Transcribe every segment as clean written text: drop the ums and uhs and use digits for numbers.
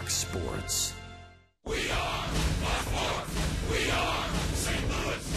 Fox Sports. We are Fox Sports. We are St. Louis.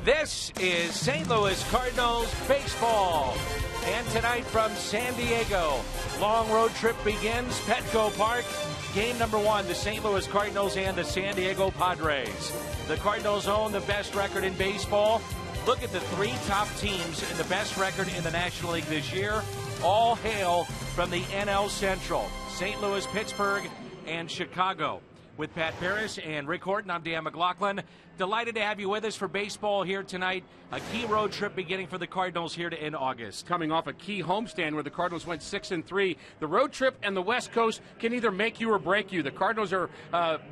This is St. Louis Cardinals baseball. And tonight from San Diego, long road trip begins, Petco Park. Game number one, the St. Louis Cardinals and the San Diego Padres. The Cardinals own the best record in baseball. Look at the three top teams in the best record in the National League this year. All hail from the NL Central, St. Louis, Pittsburgh, and Chicago. With Pat Paris and Rick Horton, I'm Dan McLaughlin. Delighted to have you with us for baseball here tonight. A key road trip beginning for the Cardinals here to end August. Coming off a key homestand where the Cardinals went 6-3. The road trip and the West Coast can either make you or break you. The Cardinals are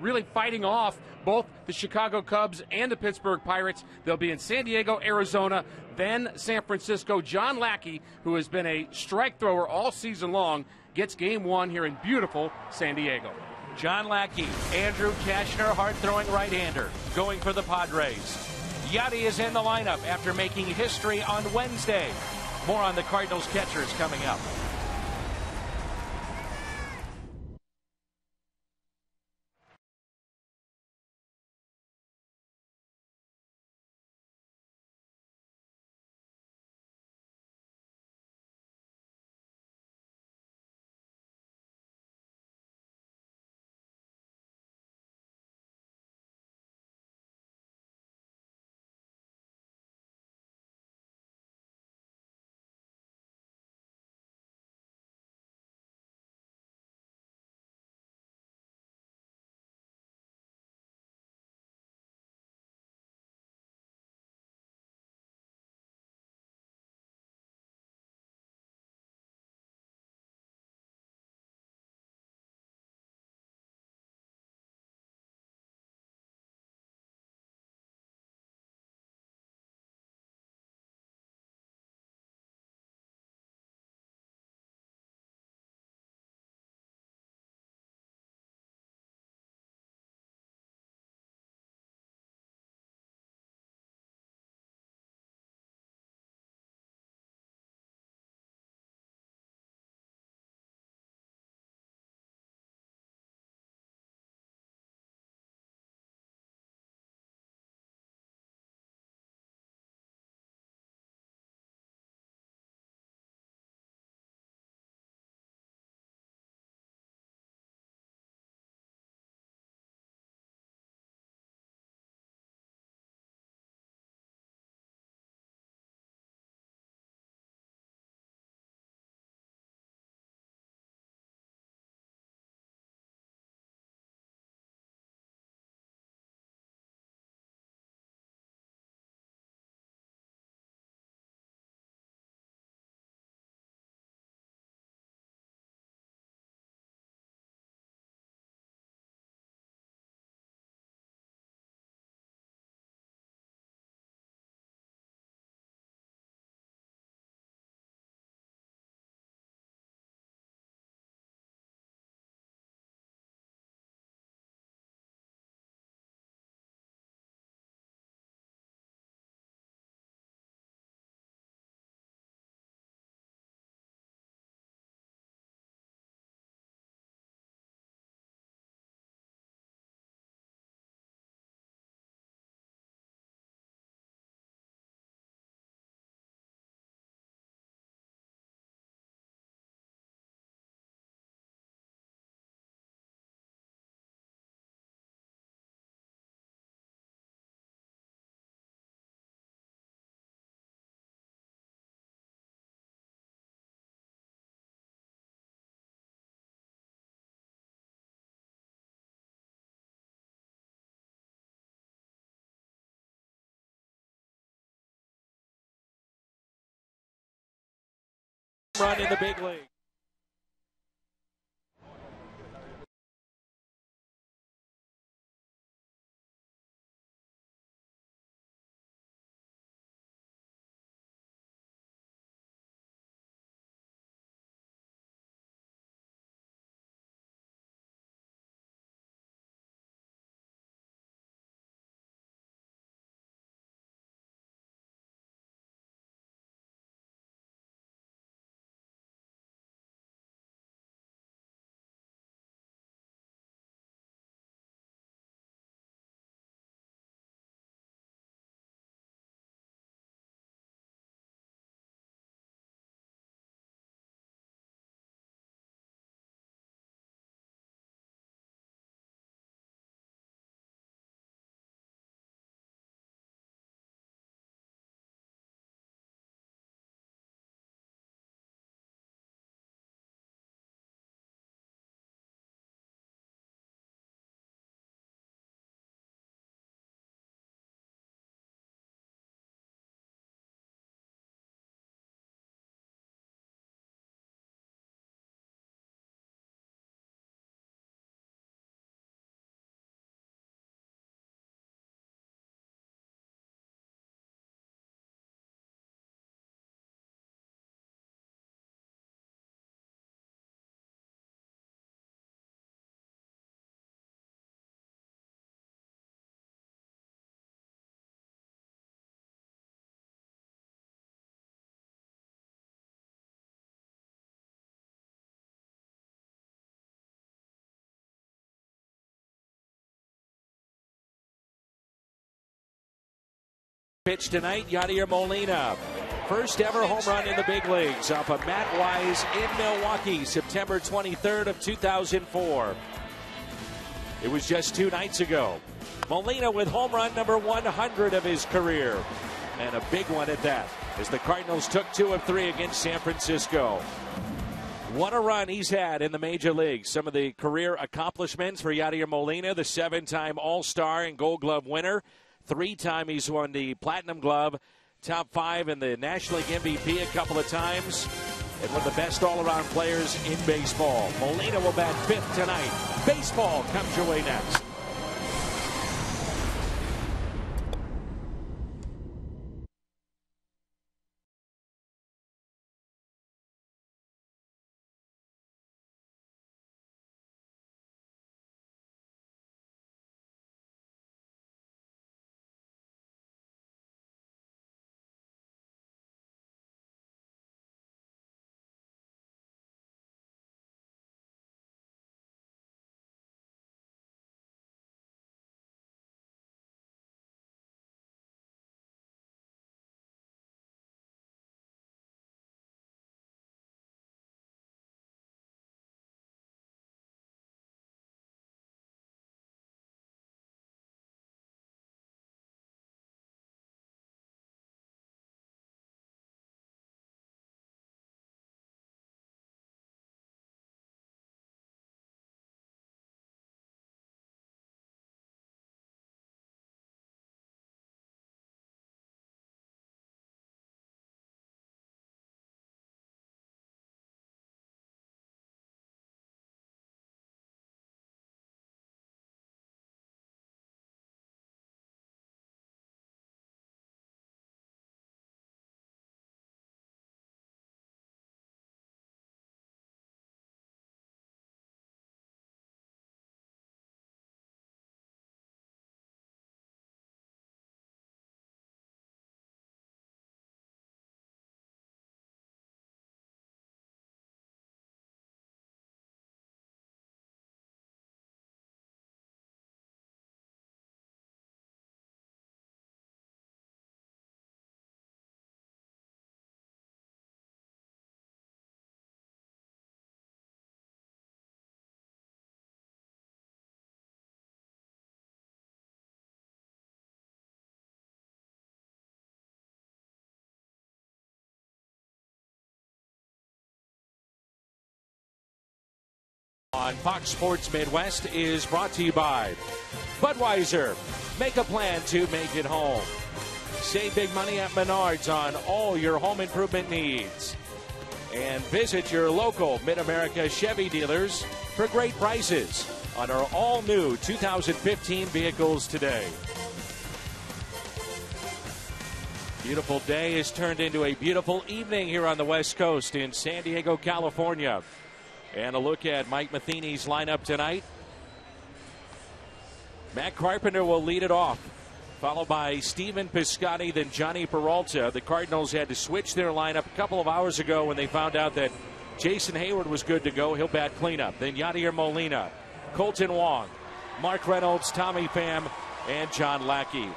really fighting off both the Chicago Cubs and the Pittsburgh Pirates. They'll be in San Diego, Arizona, then San Francisco. John Lackey, who has been a strike thrower all season long, gets game one here in beautiful San Diego. John Lackey, Andrew Kashner, hard-throwing right-hander, going for the Padres. Yachty is in the lineup after making history on Wednesday. More on the Cardinals catchers coming up. Run in the big league. Pitch tonight, Yadier Molina. First ever home run in the big leagues off of Matt Wise in Milwaukee, September 23rd of 2004. It was just 2 nights ago. Molina with home run number 100 of his career. And a big one at that, as the Cardinals took 2 of 3 against San Francisco. What a run he's had in the major leagues. Some of the career accomplishments for Yadier Molina, the 7-time All-Star and Gold Glove winner. 3-time he's won the Platinum Glove, top 5 in the National League MVP a couple of times, and one of the best all-around players in baseball. Molina will bat 5th tonight. Baseball comes your way next. On Fox Sports Midwest is brought to you by Budweiser. Make a plan to make it home. Save big money at Menards on all your home improvement needs. And visit your local Mid-America Chevy dealers for great prices on our all-new 2015 vehicles today. Beautiful day has turned into a beautiful evening here on the West Coast in San Diego, California. And a look at Mike Matheny's lineup tonight. Matt Carpenter will lead it off, followed by Steven Piscotty, then Johnny Peralta. The Cardinals had to switch their lineup a couple of hours ago when they found out that Jason Hayward was good to go. He'll bat cleanup. Then Yadier Molina, Colton Wong, Mark Reynolds, Tommy Pham, and John Lackey.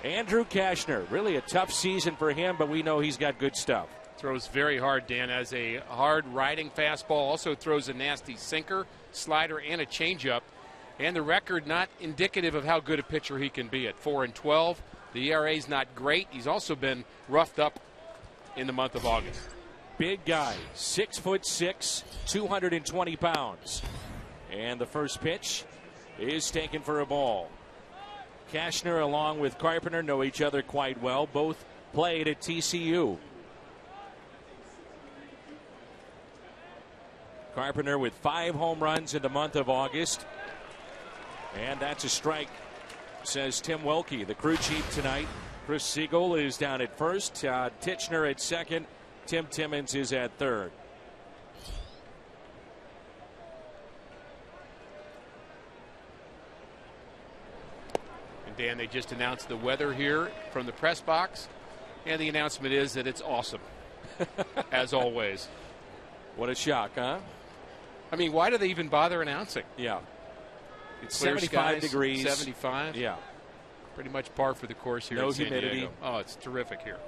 Andrew Cashner, really a tough season for him, but we know he's got good stuff. Throws very hard, Dan, as a hard riding fastball. Also throws a nasty sinker, slider, and a changeup. And the record not indicative of how good a pitcher he can be at 4-12. The ERA's not great. He's also been roughed up in the month of August. Big guy, 6'6", 220 pounds. And the first pitch is taken for a ball. Cashner along with Carpenter know each other quite well. Both played at TCU. Carpenter with 5 home runs in the month of August. And that's a strike, says Tim Welke, the crew chief tonight. Chris Siegel is down at first. Titchener at second. Tim Timmons is at third. And Dan, they just announced the weather here from the press box. And the announcement is that it's awesome, as always. What a shock, huh? I mean, why do they even bother announcing? Yeah. It's 75 skies, degrees. 75? Yeah. Pretty much par for the course here in San Diego. Oh, it's terrific here.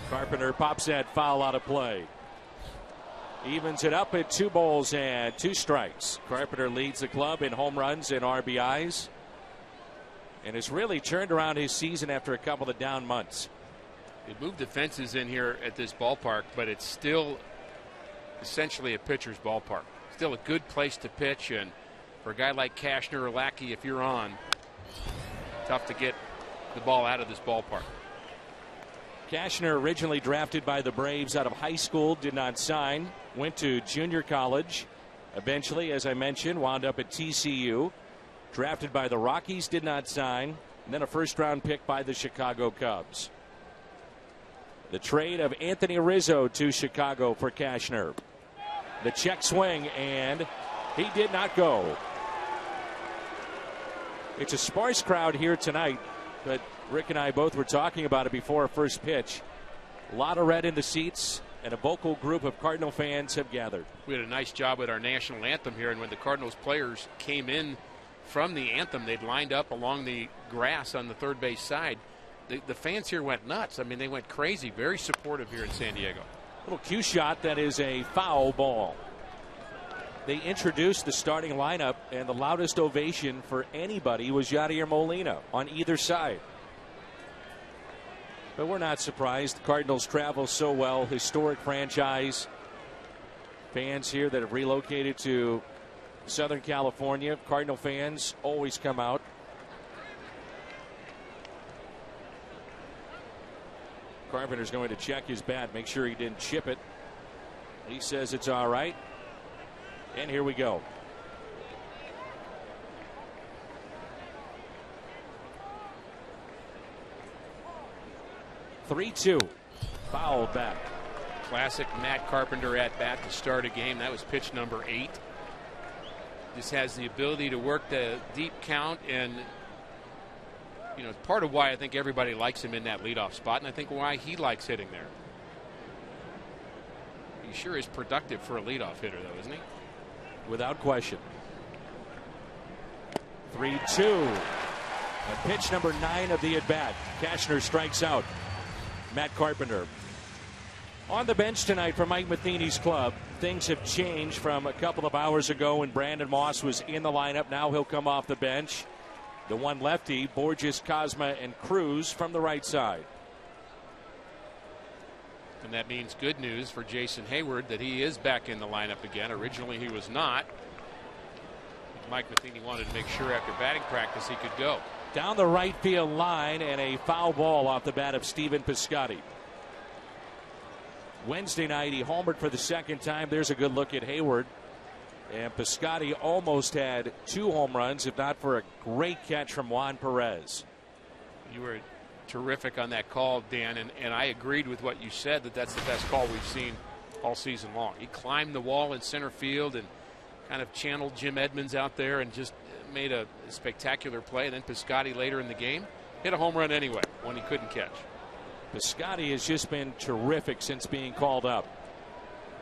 Carpenter pops that foul out of play. Evens it up at 2 balls and 2 strikes. Carpenter leads the club in home runs and RBIs, and has really turned around his season after a couple of down months. They moved the fences in here at this ballpark, but it's still essentially a pitcher's ballpark. Still a good place to pitch, and for a guy like Cashner or Lackey, if you're on, tough to get the ball out of this ballpark. Cashner, originally drafted by the Braves out of high school, did not sign, went to junior college. Eventually, as I mentioned, wound up at TCU. Drafted by the Rockies, did not sign, and then a first-round pick by the Chicago Cubs. The trade of Anthony Rizzo to Chicago for Cashner. The check swing, and he did not go. It's a sparse crowd here tonight, but Rick and I both were talking about it before our first pitch. A lot of red in the seats, and a vocal group of Cardinal fans have gathered. We had a nice job with our national anthem here, and when the Cardinals players came in from the anthem, they'd lined up along the grass on the third base side. The fans here went nuts. I mean, they went crazy. Very supportive here in San Diego. Little cue shot, that is a foul ball. They introduced the starting lineup, and the loudest ovation for anybody was Yadier Molina on either side. But we're not surprised. The Cardinals travel so well. Historic franchise. Fans here that have relocated to Southern California. Cardinal fans always come out. Carpenter's going to check his bat, make sure he didn't chip it. He says it's all right. And here we go. "3-2." Foul back. Classic Matt Carpenter at bat to start a game. That was pitch number 8. Just has the ability to work the deep count, and you know, part of why I think everybody likes him in that leadoff spot, and I think why he likes hitting there. He sure is productive for a leadoff hitter, though, isn't he? Without question. 3-2. And pitch number 9 of the at-bat. Cashner strikes out Matt Carpenter. On the bench tonight for Mike Matheny's club, things have changed from a couple of hours ago when Brandon Moss was in the lineup. Now he'll come off the bench. The one lefty, Borges, Cosma, and Cruz from the right side. And that means good news for Jason Hayward that he is back in the lineup again. Originally he was not. Mike Matheny wanted to make sure after batting practice he could go. Down the right field line, and a foul ball off the bat of Stephen Piscotty. Wednesday night he homered for the second time. There's a good look at Hayward. And Piscotty almost had 2 home runs, if not for a great catch from Juan Perez. You were terrific on that call, Dan, and I agreed with what you said, that that's the best call we've seen all season long. He climbed the wall in center field and kind of channeled Jim Edmonds out there and just made a spectacular play. And then Piscotty later in the game hit a home run anyway when he couldn't catch. Piscotty has just been terrific since being called up.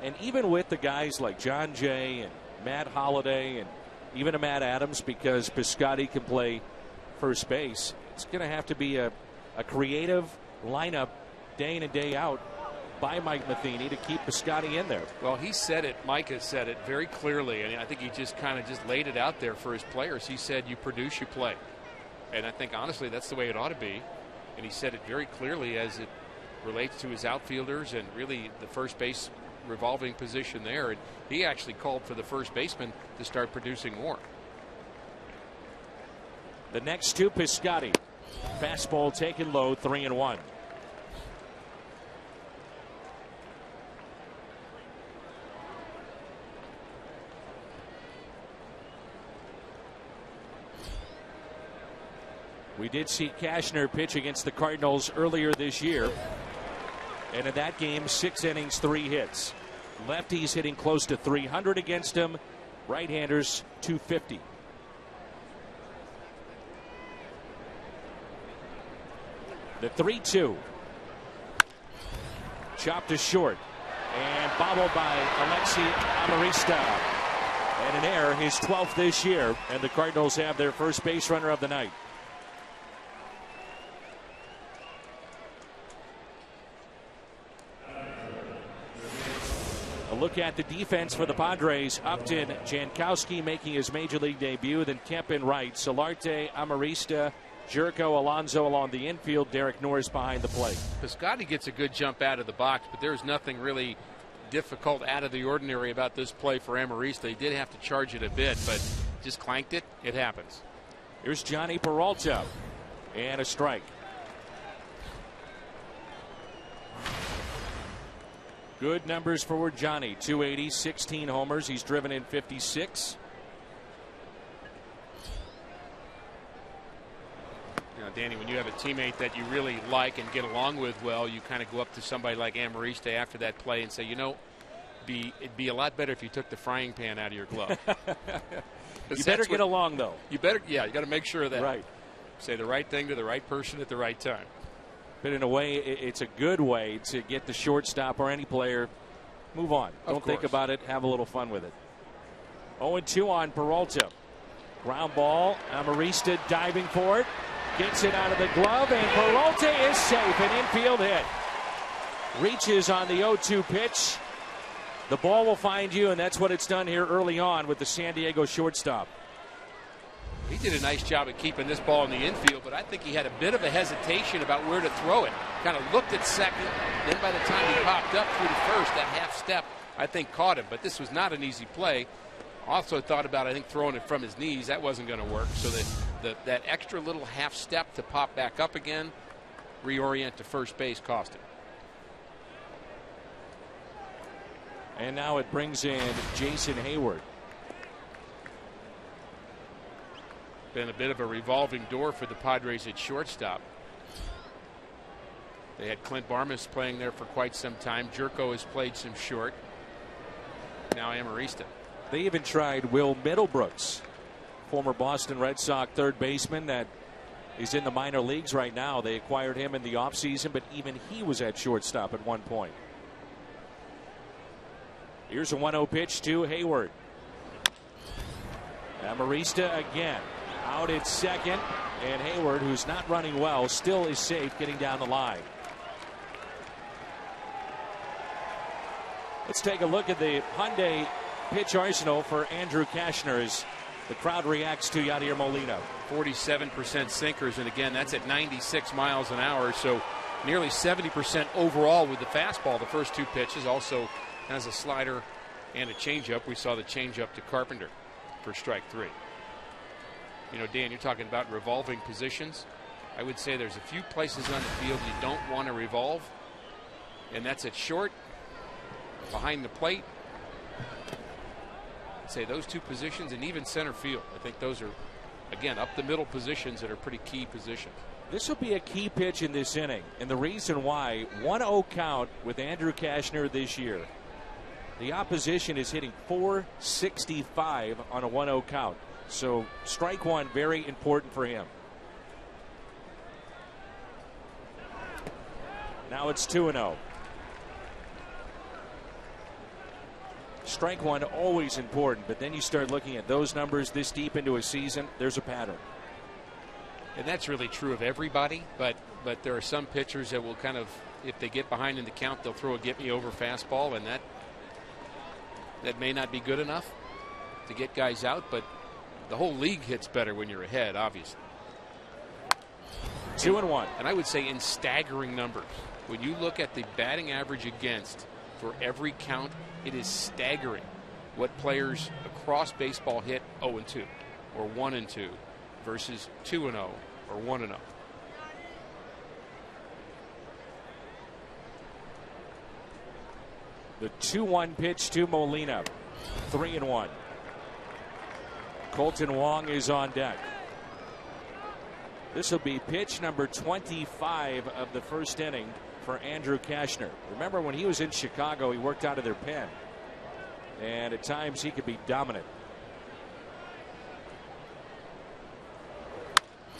And even with the guys like John Jay and Matt Holliday and even a Matt Adams, because Piscotty can play first base, it's going to have to be a creative lineup day in and day out by Mike Matheny to keep Piscotty in there. Well, he said it, Mike has said it very clearly, and I think he just kind of just laid it out there for his players. He said, you produce, you play. And I think honestly that's the way it ought to be. And he said it very clearly as it relates to his outfielders and really the first base revolving position there. And he actually called for the first baseman to start producing more. The next to Piscotty. Fastball taken low, 3-1. We did see Cashner pitch against the Cardinals earlier this year. And in that game, 6 innings, 3 hits. Lefties hitting close to 300 against him. Right-handers, 250. The 3-2. Chopped to short. And bobbled by Alexi Amarista. And an error, his 12th this year. And the Cardinals have their first base runner of the night. A look at the defense for the Padres. Upton, Jankowski making his major league debut. Then Kemp in right. Solarte, Amarista, Jerko, Alonso along the infield. Derek Norris behind the plate. Piscotty gets a good jump out of the box, but there's nothing really difficult, out of the ordinary about this play for Amarista. He did have to charge it a bit, but just clanked it. It happens. Here's Johnny Peralta. And a strike. Good numbers for Johnny. 280, 16 homers. He's driven in 56. You know, Danny, when you have a teammate that you really like and get along with well, you kind of go up to somebody like Amarista after that play and say, you know, it'd be a lot better if you took the frying pan out of your glove. You better get along, though. You better, yeah, you got to make sure of that. Right. Say the right thing to the right person at the right time. But in a way, it's a good way to get the shortstop or any player move on. Don't think about it. Have a little fun with it. 0-2 on Peralta. Ground ball. Amarista diving for it. Gets it out of the glove, and Peralta is safe. An infield hit. Reaches on the 0-2 pitch. The ball will find you, and that's what it's done here early on with the San Diego shortstop. He did a nice job at keeping this ball in the infield, but I think he had a bit of a hesitation about where to throw it. Kind of looked at second, then by the time he popped up through the first, that half step, I think, caught him. But this was not an easy play. Also thought about, I think, throwing it from his knees. That wasn't going to work. So that extra little half step to pop back up again, reorient to first base, cost him. And now it brings in Jason Hayward. Been a bit of a revolving door for the Padres at shortstop. They had Clint Barmas playing there for quite some time. Jerko has played some short. Now Amarista. They even tried Will Middlebrooks, former Boston Red Sox third baseman that is in the minor leagues right now. They acquired him in the offseason, but even he was at shortstop at one point. Here's a 1-0 pitch to Hayward. Amarista again. Out at second, and Hayward, who's not running well, still is safe getting down the line. Let's take a look at the Hyundai pitch arsenal for Andrew Kashner as the crowd reacts to Yadier Molina. 47% sinkers, and again, that's at 96 miles an hour, so nearly 70% overall with the fastball. The first two pitches, also has a slider and a changeup. We saw the changeup to Carpenter for strike 3. You know, Dan, you're talking about revolving positions. I would say there's a few places on the field you don't want to revolve, and that's at short, behind the plate. I'd say those two positions, and even center field. I think those are, again, up the middle positions that are pretty key positions. This will be a key pitch in this inning, and the reason why, 1-0 count with Andrew Kashner this year. The opposition is hitting .465 on a 1-0 count. So strike one, very important for him. Now it's 2-0. Strike one, always important, but then you start looking at those numbers this deep into a season, there's a pattern. And that's really true of everybody, but there are some pitchers that will kind of, if they get behind in the count, they'll throw a get-me-over fastball, and that may not be good enough to get guys out, but the whole league hits better when you're ahead, obviously. 2-1. And I would say in staggering numbers. When you look at the batting average against for every count, it is staggering what players across baseball hit 0-2 or 1-2 versus 2-0 or 1-0. The 2-1 pitch to Molina. 3-1. Colton Wong is on deck. This will be pitch number 25 of the first inning for Andrew Kashner. Remember, when he was in Chicago, he worked out of their pen, and at times he could be dominant.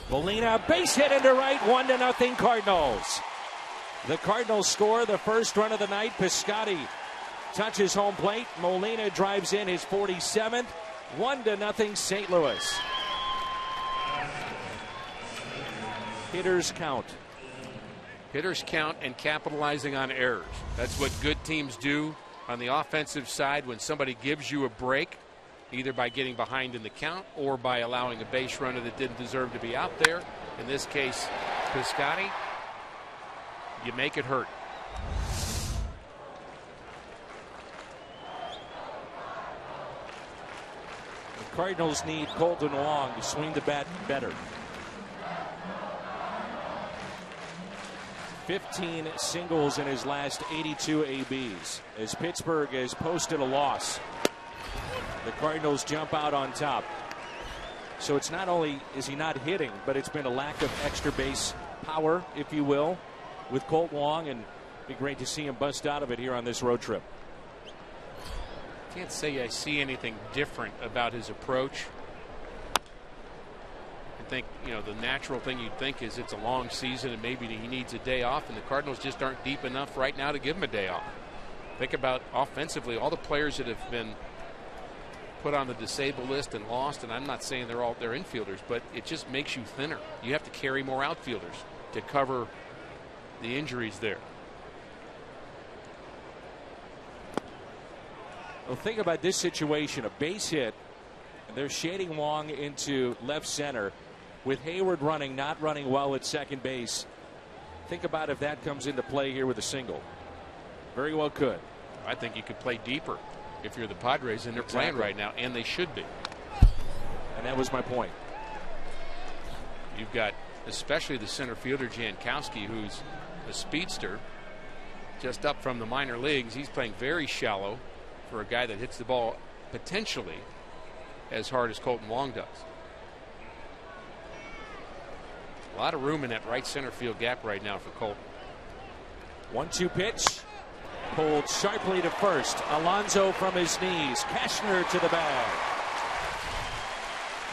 Molina, base hit into right, 1-0 Cardinals. The Cardinals score the first run of the night. Piscotty touches home plate. Molina drives in his 47th. 1-0 St. Louis. Hitters count. Hitters count and capitalizing on errors. That's what good teams do. on the offensive side, when somebody gives you a break, either by getting behind in the count or by allowing a base runner that didn't deserve to be out there, in this case Piscotty, you make it hurt. The Cardinals need Colton Wong to swing the bat better. 15 singles in his last 82 ABs as Pittsburgh has posted a loss. The Cardinals jump out on top. So it's not only is he not hitting, but it's been a lack of extra base power, if you will, with Colt Wong, and it'd be great to see him bust out of it here on this road trip. Can't say I see anything different about his approach. I think, you know, the natural thing you'd think is it's a long season and maybe he needs a day off, and the Cardinals just aren't deep enough right now to give him a day off. Think about offensively, all the players that have been put on the disabled list and lost, and I'm not saying they're all their infielders, but it just makes you thinner. You have to carry more outfielders to cover the injuries there. Well, think about this situation, a base hit, and they're shading Wong into left center with Hayward running, not running well at second base. Think about if that comes into play here with a single. Very well could. I think you could play deeper if you're the Padres, and they're playing right now, and they should be. And that was my point. You've got especially the center fielder Jankowski, who's a speedster, just up from the minor leagues. He's playing very shallow for a guy that hits the ball potentially as hard as Colton Wong does. A lot of room in that right center field gap right now for Colton. 1-2 pitch. Pulled sharply to first. Alonso from his knees. Cashner to the bag.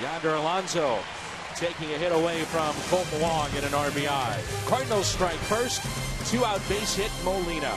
Yonder Alonso taking a hit away from Colton Wong in an RBI. Cardinals strike first. 2-out base hit Molina.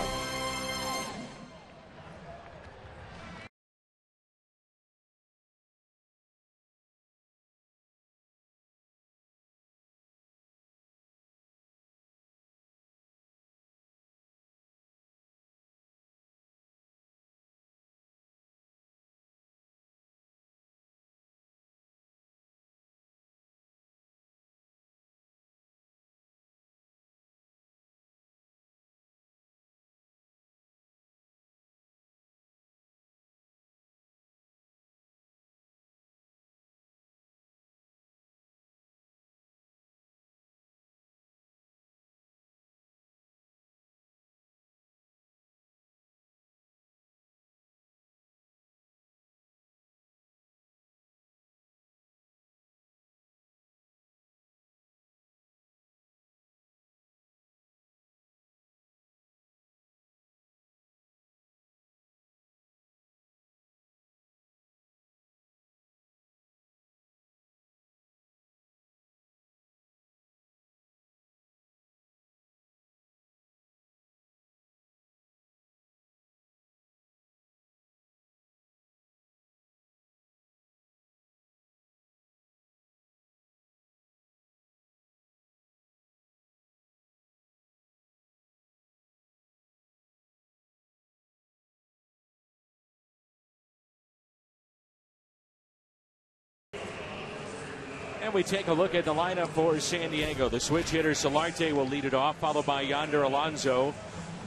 And we take a look at the lineup for San Diego. The switch hitter Solarte will lead it off, followed by Yonder Alonso,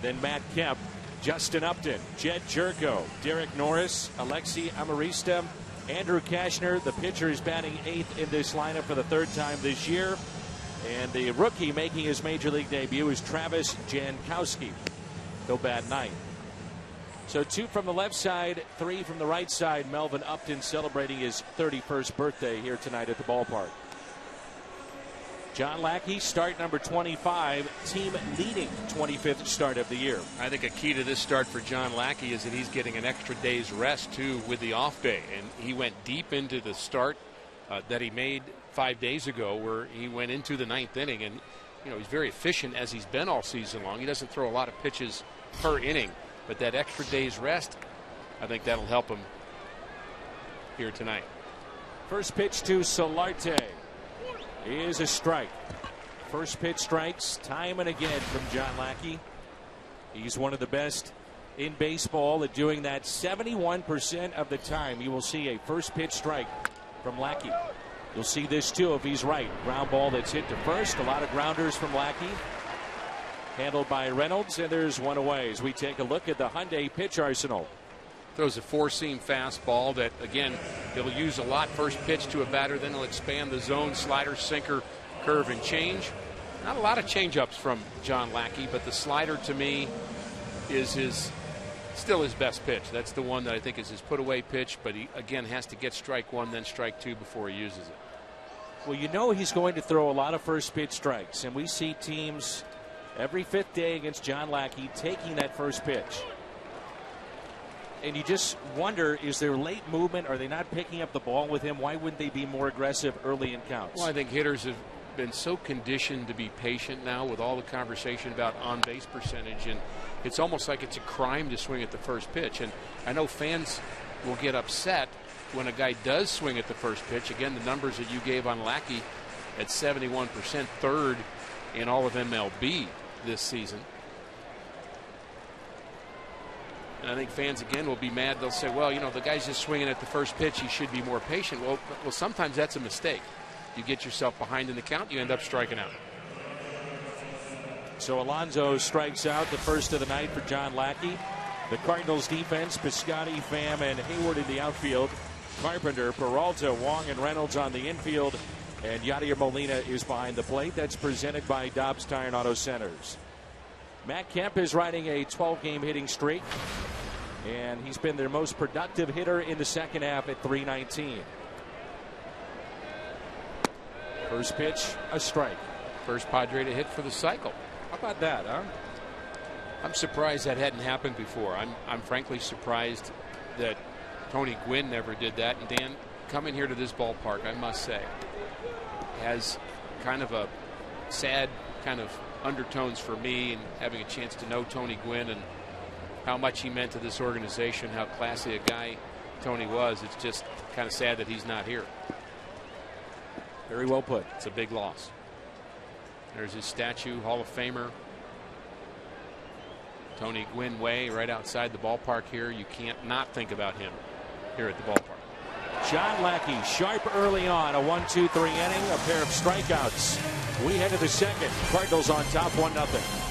then Matt Kemp, Justin Upton, Jed Jerko, Derek Norris, Alexi Amarista, Andrew Cashner. The pitcher is batting 8th in this lineup for the 3rd time this year. And the rookie making his major league debut is Travis Jankowski. He'll bat 9th. So 2 from the left side, 3 from the right side. Melvin Upton celebrating his 31st birthday here tonight at the ballpark. John Lackey, start number 25, team leading 25th start of the year. I think a key to this start for John Lackey is that he's getting an extra day's rest too with the off day, and he went deep into the start that he made 5 days ago, where he went into the 9th inning, and you know, he's very efficient as he's been all season long. He doesn't throw a lot of pitches per inning, but that extra day's rest, I think that'll help him here tonight. First pitch to Solarte is a strike. First pitch strikes time and again from John Lackey. He's one of the best in baseball at doing that 71% of the time. You will see a first pitch strike from Lackey. You'll see this too if he's right. Ground ball that's hit to first. A lot of grounders from Lackey. Handled by Reynolds, and there's one away as we take a look at the Hyundai pitch arsenal. Throws a four-seam fastball that, again, he'll use a lot first pitch to a batter. Then he'll expand the zone, slider, sinker, curve, and change. Not a lot of change-ups from John Lackey, but the slider to me is still his best pitch. That's the one that I think is his put-away pitch, but he, again, has to get strike one, then strike two before he uses it. Well, you know he's going to throw a lot of first pitch strikes, and we see teams every fifth day against John Lackey taking that first pitch. And you just wonder, is there late movement? Are they not picking up the ball with him? Why wouldn't they be more aggressive early in counts? Well, I think hitters have been so conditioned to be patient now with all the conversation about on-base percentage, and it's almost like it's a crime to swing at the first pitch. And I know fans will get upset when a guy does swing at the first pitch. Again, the numbers that you gave on Lackey at 71%, third in all of MLB this season. And I think fans, again, will be mad. They'll say, well, you know, the guy's just swinging at the first pitch. He should be more patient. Well, sometimes that's a mistake. You get yourself behind in the count, you end up striking out. So Alonso strikes out, the first of the night for John Lackey. The Cardinals defense, Piscotty, Pham, and Hayward in the outfield. Carpenter, Peralta, Wong, and Reynolds on the infield. And Yadier Molina is behind the plate. That's presented by Dobbs Tire and Auto Centers. Matt Kemp is riding a 12-game hitting streak, and he's been their most productive hitter in the second half at .319. First pitch, a strike. First Padre to hit for the cycle. How about that, huh? I'm surprised that hadn't happened before. I'm frankly surprised that Tony Gwynn never did that. And Dan, coming here to this ballpark, I must say, has kind of a sad kind of undertones for me, and having a chance to know Tony Gwynn and how much he meant to this organization, how classy a guy Tony was. It's just kind of sad that he's not here. Very well put. It's a big loss. There's his statue, Hall of Famer. Tony Gwynn Way right outside the ballpark here. You can't not think about him here at the ballpark. John Lackey sharp early on, a 1-2-3 inning, a pair of strikeouts. We head to the second. Cardinals on top 1-0.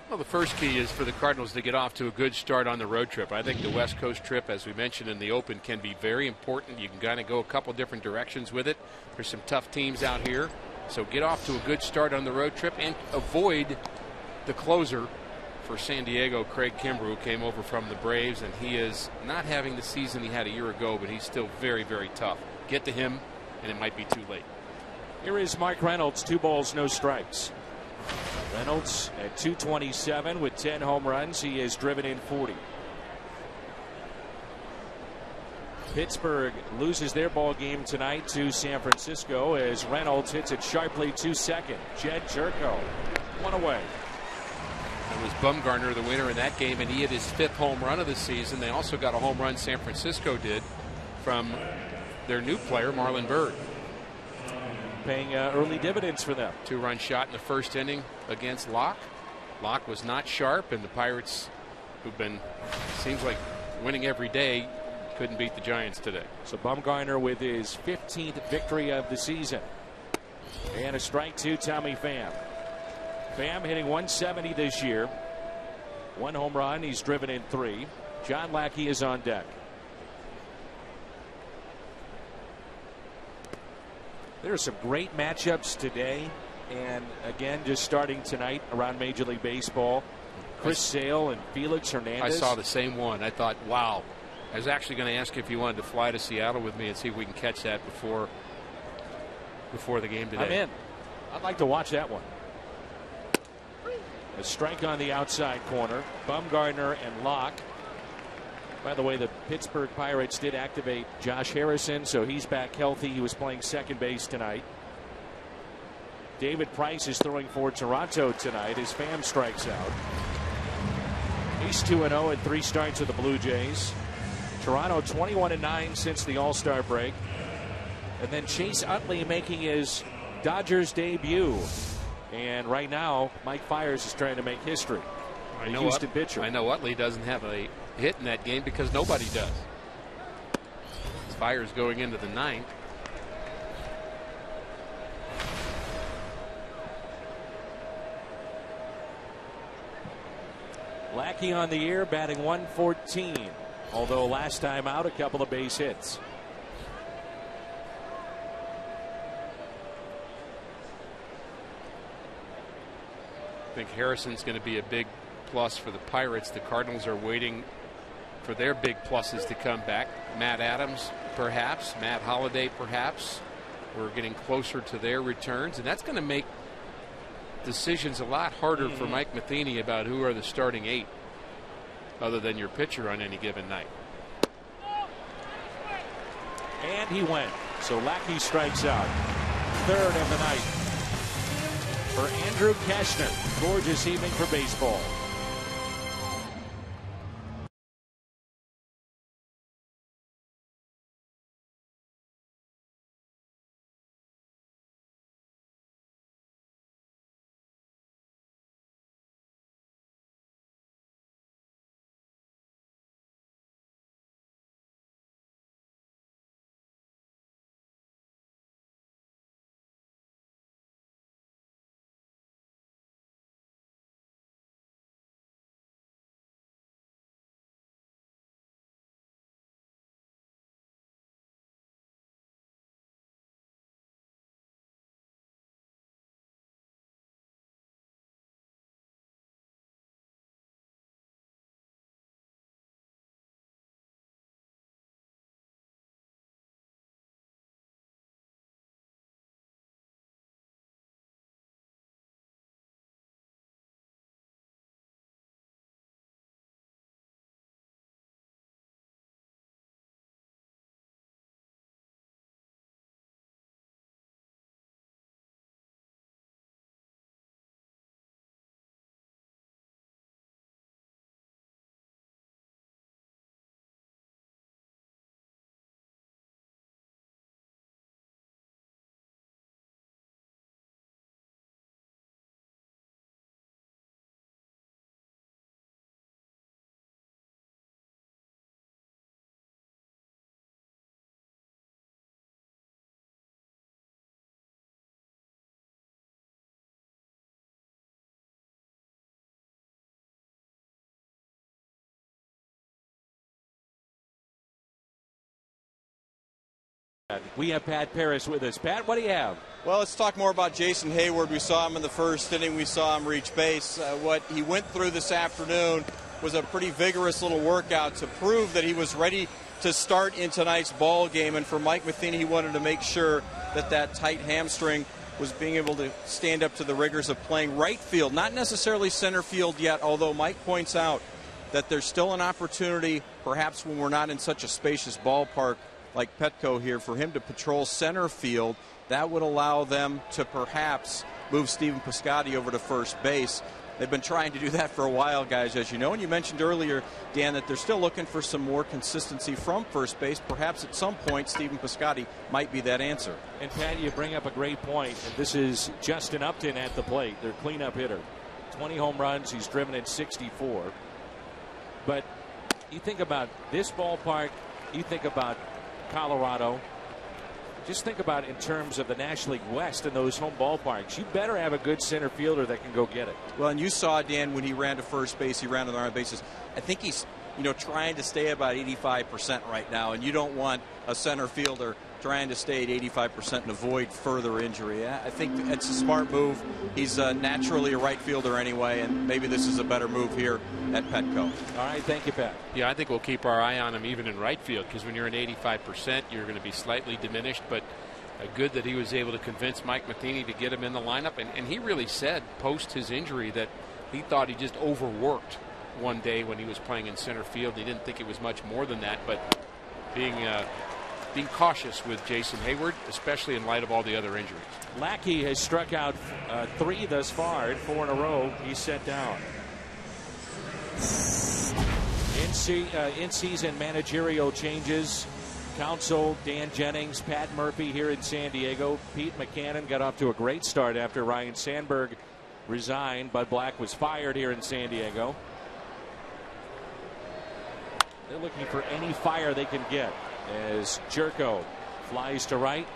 Well, the first key is for the Cardinals to get off to a good start on the road trip. I think the West Coast trip, as we mentioned in the open, can be very important. You can kind of go a couple different directions with it. There's some tough teams out here. So get off to a good start on the road trip and avoid the closer for San Diego, Craig Kimbrell, who came over from the Braves, and he is not having the season he had a year ago, but he's still very, very tough. Get to him, and it might be too late. Here is Mark Reynolds, 2 balls, no strikes. Reynolds at 227 with 10 home runs. He has driven in 40. Pittsburgh loses their ball game tonight to San Francisco as Reynolds hits it sharply to second. Jed Jerko, 1 away. It was Bumgarner the winner in that game, and he hit his 5th home run of the season. They also got a home run, San Francisco did, from their new player, Marlon Byrd. Paying early dividends for them. 2-run shot in the first inning against Locke. Locke was not sharp, and the Pirates, who've been, seems like, winning every day, couldn't beat the Giants today. So Bumgarner with his 15th victory of the season. And a strike to Tommy Pham. Pham hitting 170 this year. 1 home run. He's driven in 3. John Lackey is on deck. There are some great matchups today, and again, just starting tonight around Major League Baseball. Chris Sale and Felix Hernandez. I saw the same one. I thought, wow. I was actually going to ask if you wanted to fly to Seattle with me and see if we can catch that before the game today. I'm in. I'd like to watch that one. A strike on the outside corner. Bumgarner and Locke. By the way, the Pittsburgh Pirates did activate Josh Harrison, so he's back healthy. He was playing second base tonight. David Price is throwing for Toronto tonight as Pham strikes out. He's 2-0 in 3 starts with the Blue Jays. Toronto 21-9 since the All-Star break. And then Chase Utley making his Dodgers debut. And right now, Mike Fiers is trying to make history. Houston pitcher. I know Utley doesn't have a hit in that game because nobody does. Fiers going into the 9th. Lackey on the year, batting 114. Although last time out, a couple of base hits. I think Harrison's going to be a big plus for the Pirates. The Cardinals are waiting for their big pluses to come back. Matt Adams, perhaps. Matt Holliday, perhaps. We're getting closer to their returns, and that's going to make decisions a lot harder for Mike Matheny about who are the starting 8 other than your pitcher on any given night. And he went. So Lackey strikes out. 3rd of the night for Andrew Kashner. Gorgeous evening for baseball. We have Pat Paris with us. Pat, what do you have? Well, let's talk more about Jason Hayward. We saw him in the first inning. We saw him reach base. What he went through this afternoon was a pretty vigorous little workout to prove that he was ready to start in tonight's ball game. And for Mike Matheny, he wanted to make sure that that tight hamstring was being able to stand up to the rigors of playing right field, not necessarily center field yet, although Mike points out that there's still an opportunity, perhaps when we're not in such a spacious ballpark like Petco here, for him to patrol center field. That would allow them to perhaps move Stephen Piscotty over to first base. They've been trying to do that for a while, guys, as you know. And you mentioned earlier, Dan, that they're still looking for some more consistency from first base. Perhaps at some point, Stephen Piscotty might be that answer. And, Pat, you bring up a great point. And this is Justin Upton at the plate, their cleanup hitter. 20 home runs. He's driven in 64. But you think about this ballpark, you think about Colorado. Just think about it in terms of the National League West and those home ballparks. You better have a good center fielder that can go get it. Well, and you saw, Dan, when he ran to first base, he ran to the right bases. I think he's, trying to stay about 85% right now, and you don't want a center fielder trying to stay at 85% and avoid further injury. I think it's a smart move. He's naturally a right fielder anyway, and maybe this is a better move here at Petco. All right, thank you, Pat. Yeah, I think we'll keep our eye on him even in right field, because when you're at 85%, you're going to be slightly diminished, but good that he was able to convince Mike Matheny to get him in the lineup. And he really said post his injury that he thought he just overworked one day when he was playing in center field. He didn't think it was much more than that, but being cautious with Jason Hayward, especially in light of all the other injuries. Lackey has struck out 3 thus far, 4 in a row. He's set down. In-season managerial changes. Council, Dan Jennings, Pat Murphy here in San Diego. Pete McCannon got off to a great start after Ryan Sandberg resigned. Bud Black was fired here in San Diego. They're looking for any fire they can get as Jerko flies to right.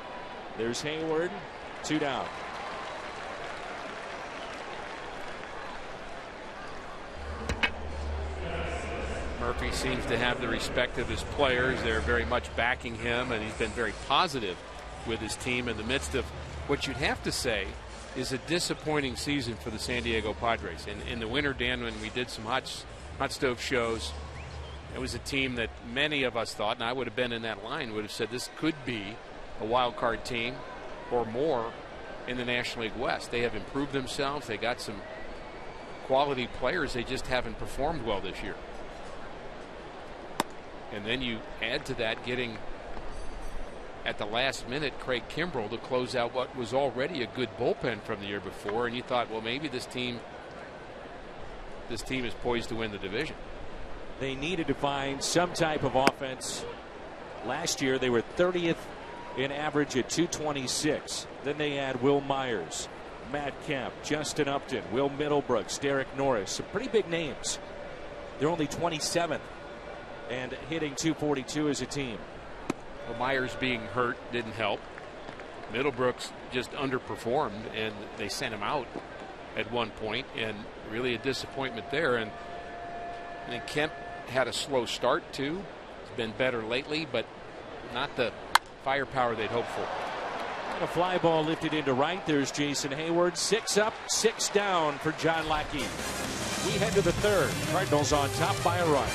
There's Hayward. 2 down. Murphy seems to have the respect of his players. They're very much backing him, and he's been very positive with his team in the midst of what you'd have to say is a disappointing season for the San Diego Padres. In the winter, Dan, when we did some hot stove shows, it was a team that many of us thought, and I would have been in that line, would have said this could be a wild card team or more in the National League West. They have improved themselves. They got some quality players. They just haven't performed well this year. And then you add to that getting at the last minute Craig Kimbrell to close out what was already a good bullpen from the year before, and you thought, well, maybe this team is poised to win the division. They needed to find some type of offense. Last year they were 30th in average at 226. Then they had Will Myers, Matt Kemp, Justin Upton, Will Middlebrooks, Derek Norris, some pretty big names. They're only 27th and hitting 242 as a team. Well, Myers being hurt didn't help. Middlebrooks just underperformed, and they sent him out at one point, and really a disappointment there. And then Kemp had a slow start too. He's been better lately, but not the firepower they'd hoped for. And a fly ball lifted into right. There's Jason Hayward. 6 up, 6 down for John Lackey. We head to the 3rd. Cardinals on top by a run.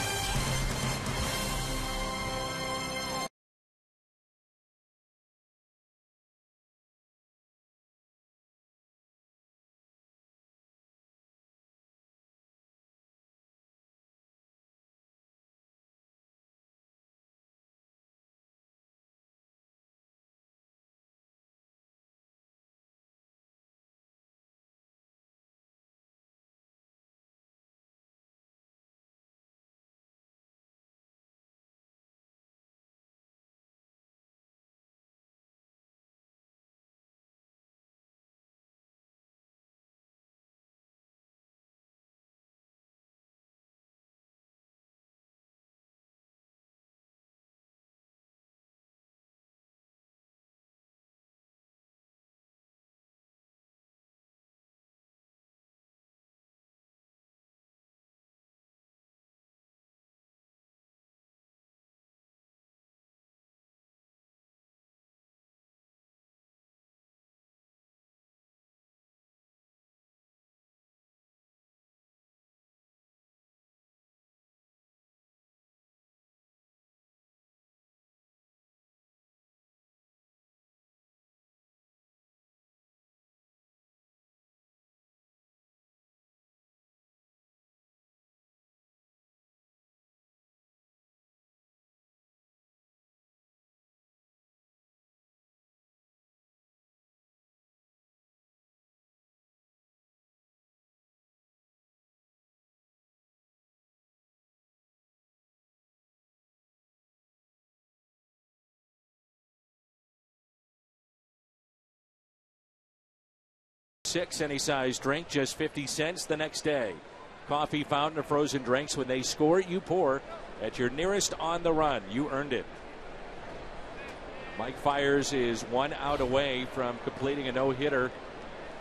6 any size drink, just 50 cents the next day. Coffee, fountain, or frozen drinks. When they score, you pour at your nearest On the Run. You earned it. Mike Fiers is 1 out away from completing a no-hitter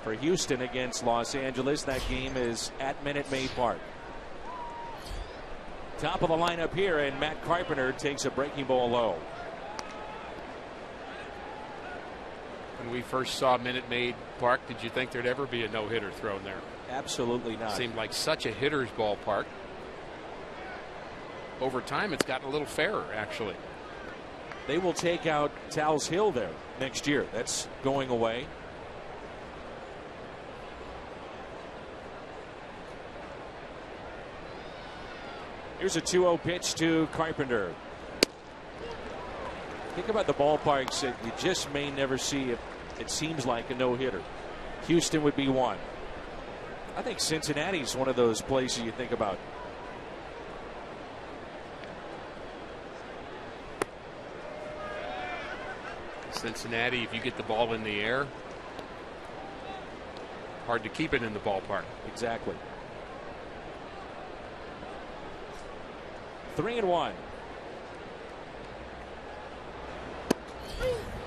for Houston against Los Angeles. That game is at Minute Maid Park. Top of the lineup here, and Matt Carpenter takes a breaking ball low. When we first saw Minute Maid Park, did you think there'd ever be a no-hitter thrown there? Absolutely not. Seemed like such a hitter's ballpark. Over time, it's gotten a little fairer, actually. They will take out Tal's Hill there next year. That's going away. Here's a 2-0 pitch to Carpenter. Think about the ballparks that you just may never see if it seems like a no-hitter. Houston would be one. I think Cincinnati's one of those places you think about. Cincinnati, if you get the ball in the air, hard to keep it in the ballpark. Exactly. 3-1.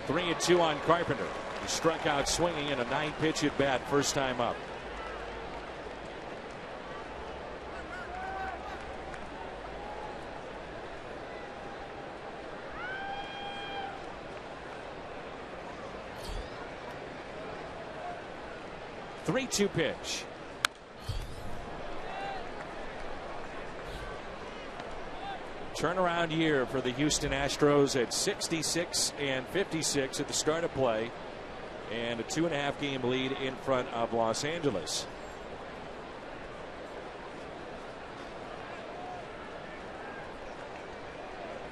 3-2 on Carpenter. He struck out swinging in a 9-pitch at bat first time up. Three-two pitch. Turnaround year for the Houston Astros at 66 and 56 at the start of play, and a 2.5 game lead in front of Los Angeles.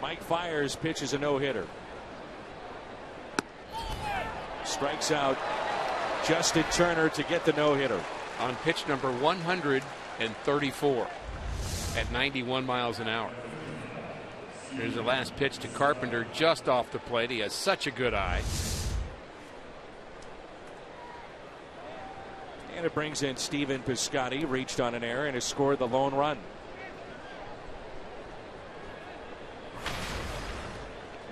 Mike Fiers pitches a no-hitter. Strikes out Justin Turner to get the no-hitter. On pitch number 134 at 91 miles an hour. Here's the last pitch to Carpenter just off the plate. He has such a good eye. And it brings in Stephen Piscotty, reached on an error and has scored the lone run.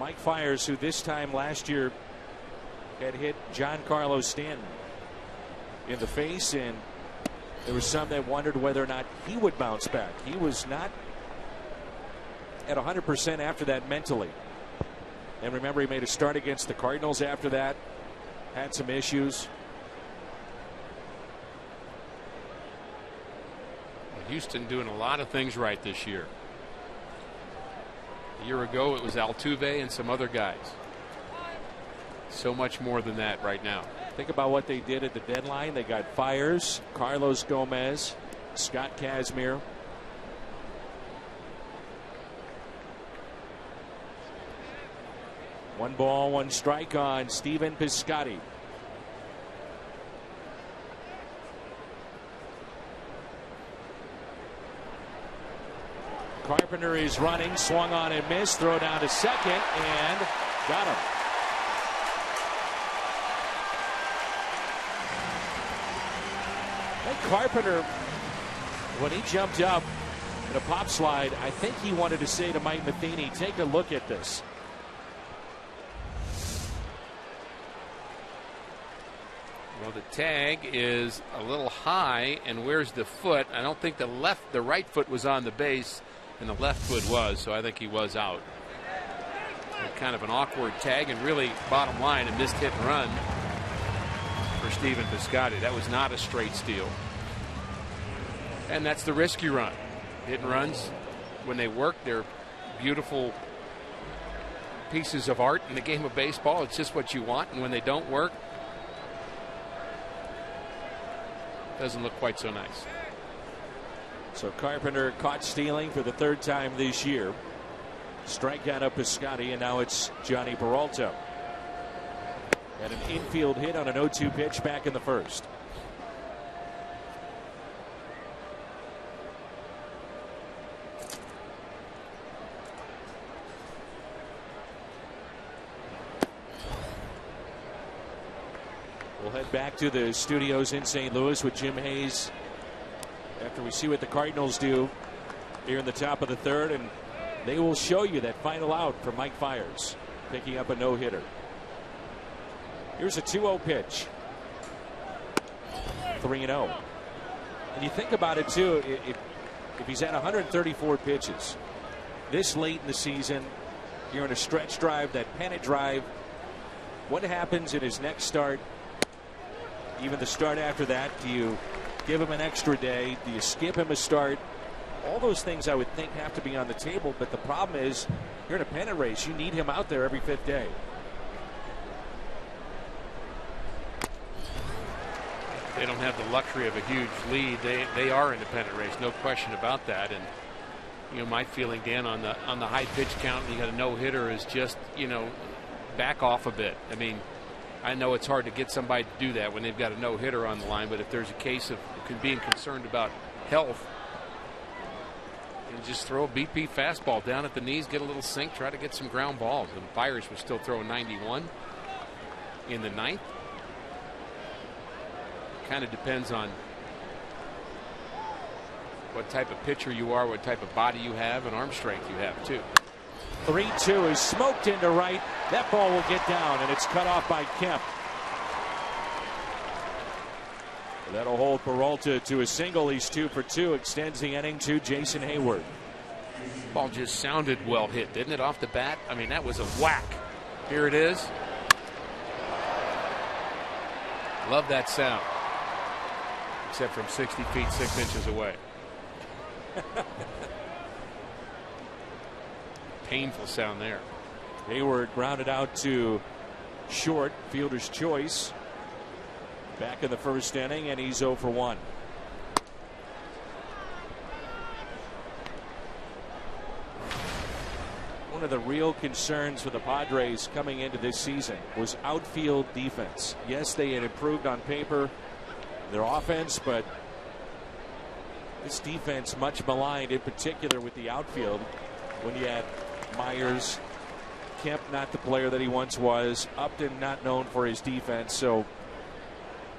Mike Fiers, who this time last year had hit Giancarlo Stanton in the face, and there was some that wondered whether or not he would bounce back. He was not at 100% after that mentally. And remember, he made a start against the Cardinals after that, had some issues. Houston doing a lot of things right this year. A year ago, it was Altuve and some other guys. So much more than that right now. Think about what they did at the deadline. They got Fiers, Carlos Gomez, Scott Kazmir. One ball, one strike on Stephen Piscotty. Carpenter is running, swung on and missed, throw down to second, and got him. Carpenter, when he jumped up in a pop slide, I think he wanted to say to Mike Matheny, take a look at this. Well, the tag is a little high, and where's the foot? I don't think the right foot was on the base, and the left foot was, so I think he was out. Kind of an awkward tag, and really, bottom line, a missed hit and run for Stephen Piscotty. That was not a straight steal. And that's the risk you run. Hit and runs, when they work, they're beautiful pieces of art in the game of baseball. It's just what you want, and when they don't work, it doesn't look quite so nice. So Carpenter caught stealing for the third time this year. Strikeout of Piscotty, and now it's Johnny Peralta. Had an infield hit on an 0-2 pitch back in the first. We'll head back to the studios in St. Louis with Jim Hayes after we see what the Cardinals do here in the top of the third, and they will show you that final out for Mike Fiers, picking up a no-hitter. Here's a 2-0 pitch. 3-0. And you think about it, too, if he's at 134 pitches this late in the season, you're in a stretch drive, that pennant drive, what happens in his next start, even the start after that? Do you give him an extra day? Do you skip him a start? All those things I would think have to be on the table, but the problem is you're in a pennant race. You need him out there every 5th day. They don't have the luxury of a huge lead. They are in a pennant race, no question about that. And you know, my feeling, Dan, on the high pitch count, and you got a no-hitter, is just, you know, back off a bit. I mean, I know it's hard to get somebody to do that when they've got a no-hitter on the line, but if there's a case of being concerned about health, and just throw a BP fastball down at the knees, get a little sink, try to get some ground balls. And Fiers was still throwing 91 in the 9th. Kind of depends on what type of pitcher you are, what type of body you have, and arm strength you have, too. 3-2 is smoked into right. That ball will get down, and it's cut off by Kemp. That'll hold Peralta to a single. He's 2 for 2. Extends the inning to Jason Hayward. Ball just sounded well hit, didn't it, off the bat? I mean, that was a whack. Here it is. Love that sound. Except from 60 feet, 6 inches away. Painful sound there. Hayward grounded out to short, fielder's choice. Back in the first inning, and he's 0 for 1. One of the real concerns for the Padres coming into this season was outfield defense. Yes, they had improved on paper their offense, but this defense much maligned, in particular with the outfield, when you had Myers, Kemp not the player that he once was, Upton not known for his defense. So,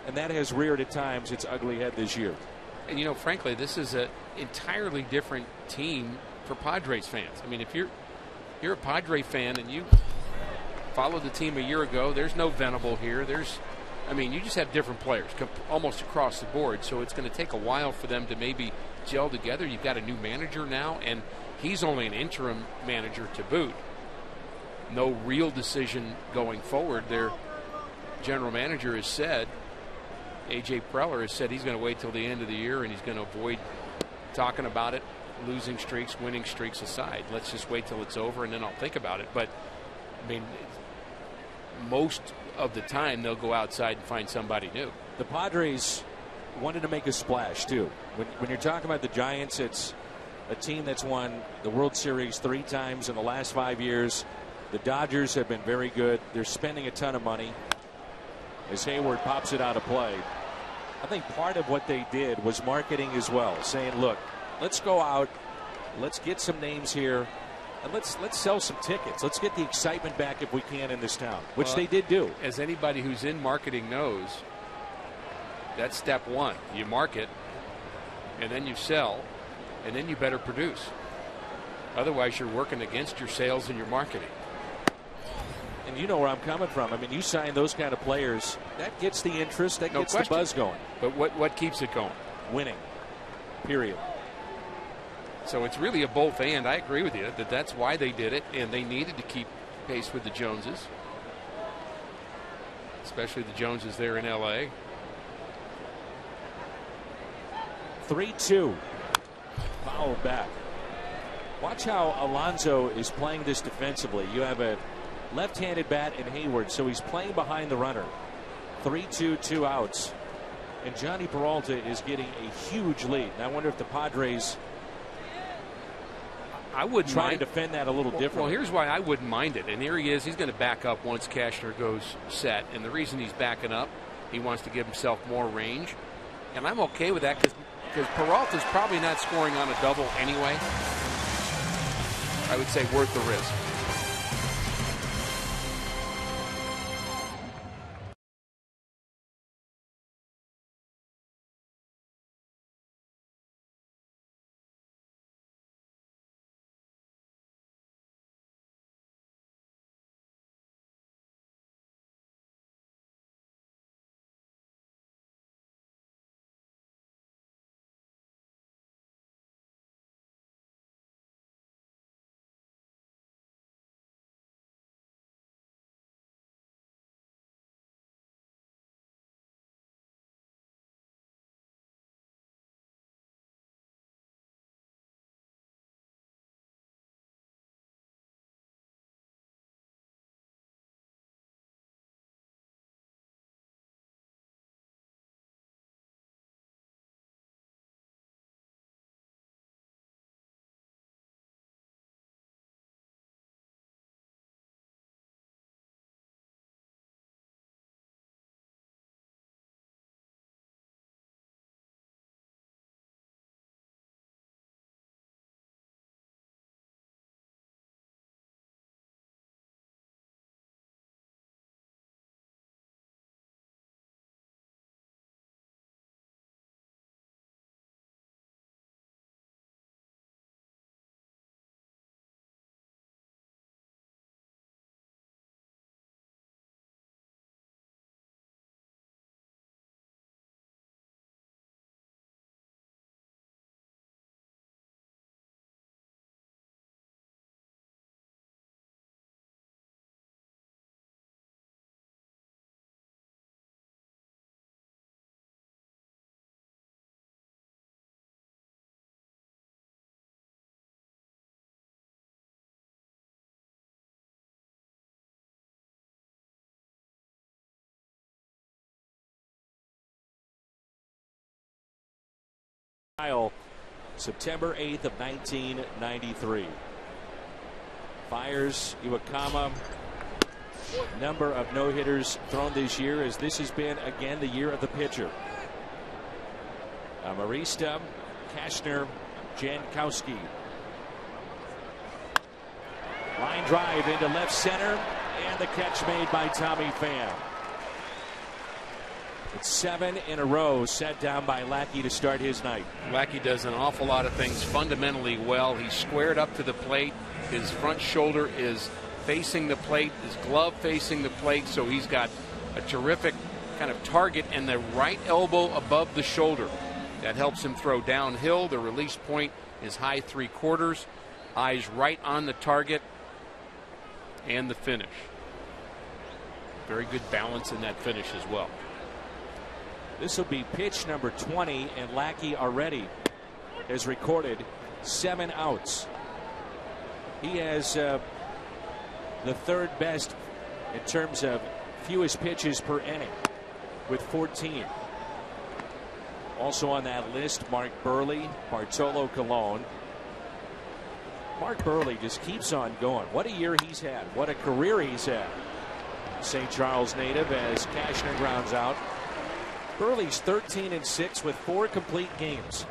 and that has reared at times its ugly head this year. And you know, frankly, this is an entirely different team for Padres fans. I mean, if you're a Padre fan and you followed the team a year ago, there's no Venable here. I mean, you just have different players almost across the board. So it's going to take a while for them to maybe gel together. You've got a new manager now, and he's only an interim manager to boot. No real decision going forward. Their general manager has said, A.J. Preller has said, he's going to wait till the end of the year and he's going to avoid talking about it, losing streaks, winning streaks aside. Let's just wait till it's over and then I'll think about it. But, I mean, most of the time they'll go outside and find somebody new. The Padres wanted to make a splash, too. When you're talking about the Giants, it's a team that's won the World Series 3 times in the last 5 years. The Dodgers have been very good. They're spending a ton of money. As Hayward pops it out of play, I think part of what they did was marketing as well, saying, look, let's go out, let's get some names here, and let's sell some tickets. Let's get the excitement back if we can in this town, which they did do. As anybody who's in marketing knows, that's step one. You market, and then you sell, and then you better produce. Otherwise, you're working against your sales and your marketing. And you know where I'm coming from. I mean, you sign those kind of players, that gets the interest, that gets the buzz going. But what keeps it going? Winning. Period. So it's really a both and. I agree with you that's why they did it, and they needed to keep pace with the Joneses, especially the Joneses there in L.A. 3-2. Foul back. Watch how Alonso is playing this defensively. You have a left-handed bat in Hayward, so he's playing behind the runner. 3-2, 2 outs. And Johnny Peralta is getting a huge lead. And I wonder if the Padres try to defend that a little differently. Well, here's why I wouldn't mind it. And here he is. He's going to back up once Cashner goes set. And the reason he's backing up, he wants to give himself more range. And I'm okay with that because Peralta's probably not scoring on a double anyway. I would say worth the risk. September 8th of 1993. Fires Iwakama. Number of no-hitters thrown this year, as this has been again the year of the pitcher. Marista, Kashner, Jankowski. Line drive into left center, and the catch made by Tommy Pham. It's 7 in a row set down by Lackey to start his night. Lackey does an awful lot of things fundamentally well. He's squared up to the plate. His front shoulder is facing the plate, his glove facing the plate, so he's got a terrific kind of target and the right elbow above the shoulder. That helps him throw downhill. The release point is high 3/4. Eyes right on the target. And the finish. Very good balance in that finish as well. This will be pitch number 20, and Lackey already has recorded 7 outs. He has the third best in terms of fewest pitches per inning with 14. Also on that list, Mark Burley, Bartolo Colon. Mark Burley just keeps on going. What a year he's had. What a career he's had. St. Charles native as Kashner grounds out. Burley's 13-6 with 4 complete games.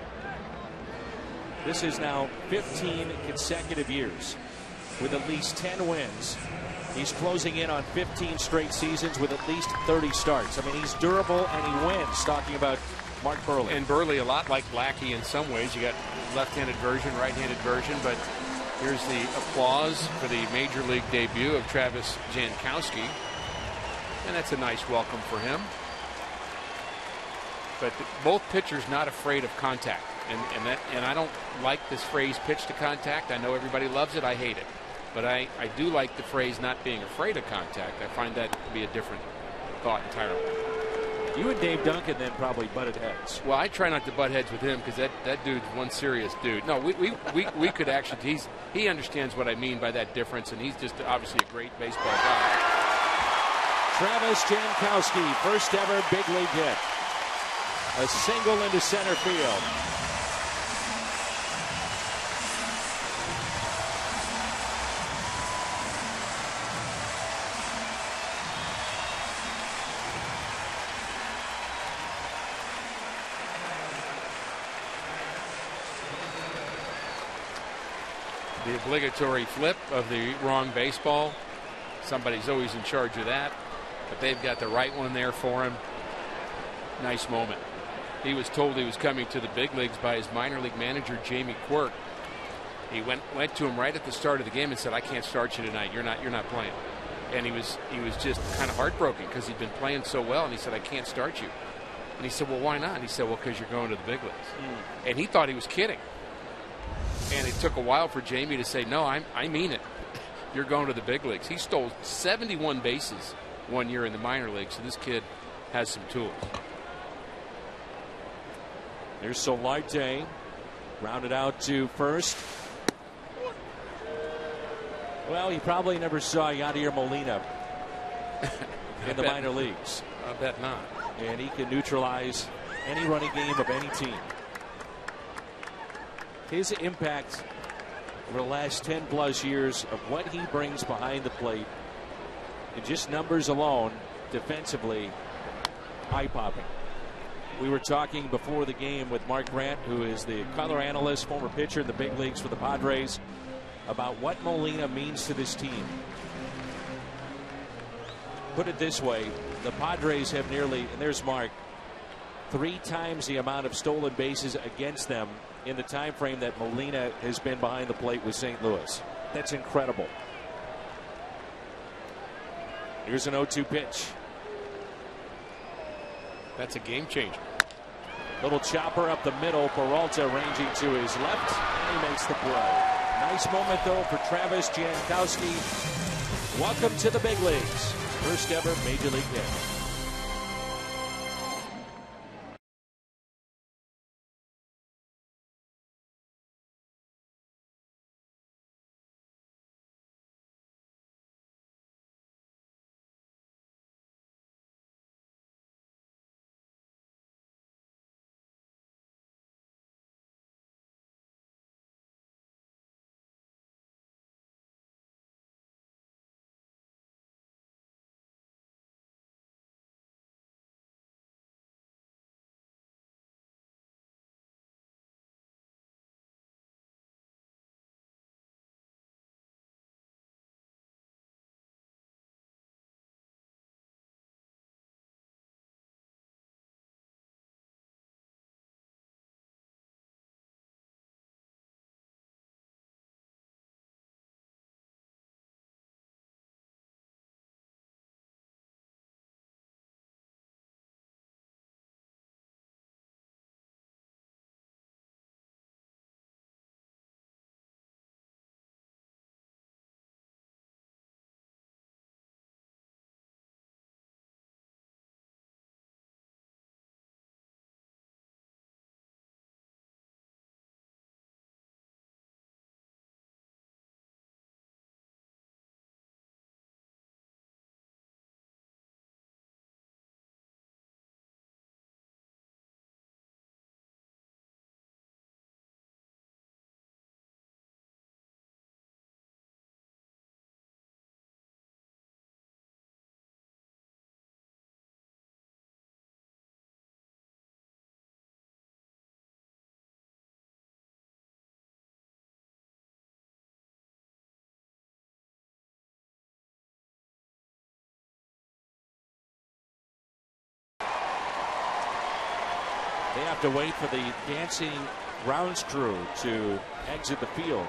This is now 15 consecutive years with at least 10 wins. He's closing in on 15 straight seasons with at least 30 starts. I mean, he's durable and he wins. Talking about Mark Burley. And Burley, a lot like Lackey in some ways. You got left-handed version, right-handed version, but here's the applause for the major league debut of Travis Jankowski. And that's a nice welcome for him. But both pitchers not afraid of contact. And I don't like this phrase pitch to contact. I know everybody loves it. I hate it. But I do like the phrase not being afraid of contact. I find that to be a different thought entirely. You and Dave Duncan then probably butted heads. Well, I try not to butt heads with him because that dude's one serious dude. No, we could actually. He understands what I mean by that difference, and he's just obviously a great baseball guy. Travis Jankowski, first ever big league hit. A single into center field. The obligatory flip of the wrong baseball. Somebody's always in charge of that, but they've got the right one there for him. Nice moment. He was told he was coming to the big leagues by his minor league manager, Jamie Quirk. He went to him right at the start of the game and said, "I can't start you tonight. You're not playing." And he was just kind of heartbroken because he'd been playing so well, and he said, "I can't start you." And he said, "Well, why not?" And he said, "Well, because you're going to the big leagues." And he thought he was kidding. And it took a while for Jamie to say, "No, I mean it. You're going to the big leagues." He stole 71 bases one year in the minor leagues, so this kid has some tools. There's Solarte, rounded out to first. Well, he probably never saw Yadier Molina in the minor leagues. I bet not. And he can neutralize any running game of any team. His impact over the last 10+ years of what he brings behind the plate, and just numbers alone, defensively, eye-popping. We were talking before the game with Mark Grant, who is the color analyst, former pitcher in the big leagues for the Padres, about what Molina means to this team. Put it this way, the Padres have nearly, and there's Mark, 3 times the amount of stolen bases against them in the time frame that Molina has been behind the plate with St. Louis. That's incredible. Here's an 0-2 pitch. That's a game changer. Little chopper up the middle. Peralta ranging to his left, and he makes the play. Nice moment, though, for Travis Jankowski. Welcome to the big leagues. First ever major league hit. They have to wait for the dancing grounds crew to exit the field.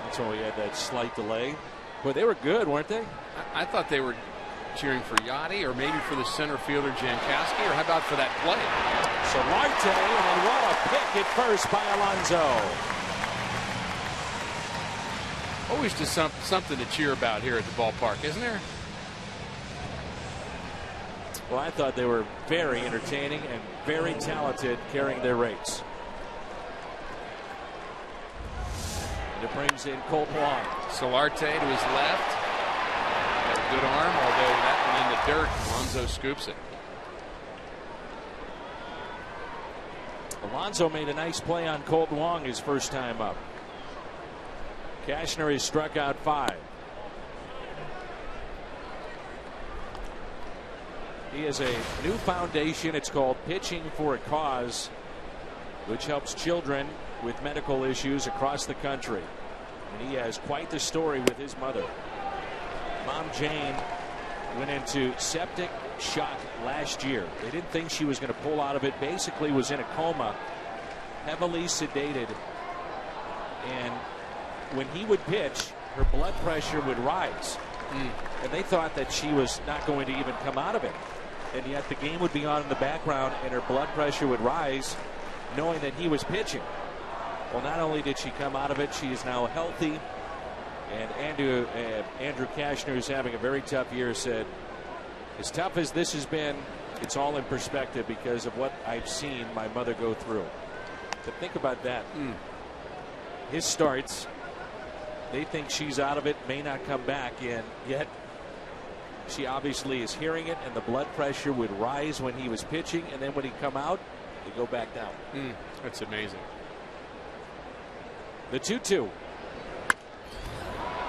That's why we had that slight delay. But they were good, weren't they? I thought they were cheering for Yachty, or maybe for the center fielder Jankowski, or how about for that play? Solarte, and what a pick at first by Alonso. Always just something to cheer about here at the ballpark, isn't there? Well, I thought they were very entertaining and very talented carrying their rates. And it brings in Colt Long. Solarte to his left. Got a good arm, although that one in the dirt. Alonso scoops it. Alonso made a nice play on Colt Long his first time up. Cashner has struck out 5. He has a new foundation. It's called Pitching for a Cause, which helps children with medical issues across the country. And he has quite the story with his mother. Mom Jane went into septic shock last year. They didn't think she was going to pull out of it. Basically was in a coma, heavily sedated. And when he would pitch, her blood pressure would rise. And they thought that she was not going to even come out of it. And yet the game would be on in the background and her blood pressure would rise, knowing that he was pitching. Well, not only did she come out of it, she is now healthy. And Andrew Cashner, who's having a very tough year, said, as tough as this has been, it's all in perspective because of what I've seen my mother go through. But think about that. His starts, they think she's out of it, may not come back, and yet she obviously is hearing it, and the blood pressure would rise when he was pitching, and then when he come out, they go back down. That's amazing. The 2-2.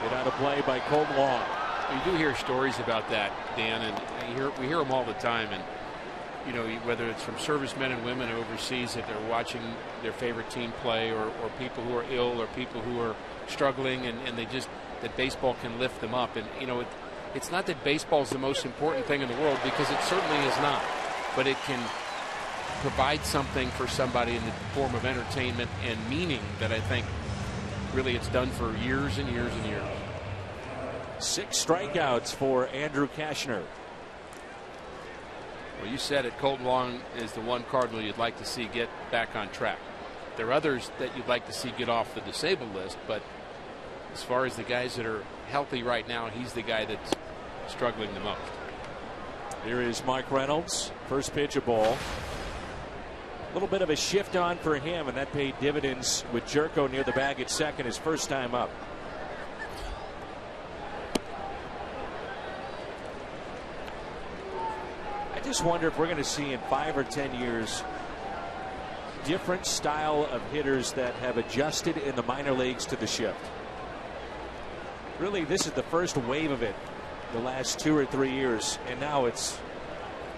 Get out of play by Colt Long. You do hear stories about that, Dan, and we hear them all the time. And you know, whether it's from servicemen and women overseas that they're watching their favorite team play, or people who are ill, or people who are struggling, and they just that baseball can lift them up. And you know, it's not that baseball is the most important thing in the world, because it certainly is not, but it can provide something for somebody in the form of entertainment and meaning that I think really it's done for years and years and years. 6 strikeouts for Andrew Cashner. Well, you said it, Colt Long is the one Cardinal you'd like to see get back on track. There are others that you'd like to see get off the disabled list, but as far as the guys that are healthy right now, he's the guy that's struggling the most. Here is Mark Reynolds. First pitch, a ball. A little bit of a shift on for him, and that paid dividends with Jerko near the bag at second his first time up. I just wonder if we're going to see in 5 or 10 years different style of hitters that have adjusted in the minor leagues to the shift. Really, this is the first wave of it the last 2 or 3 years, and now it's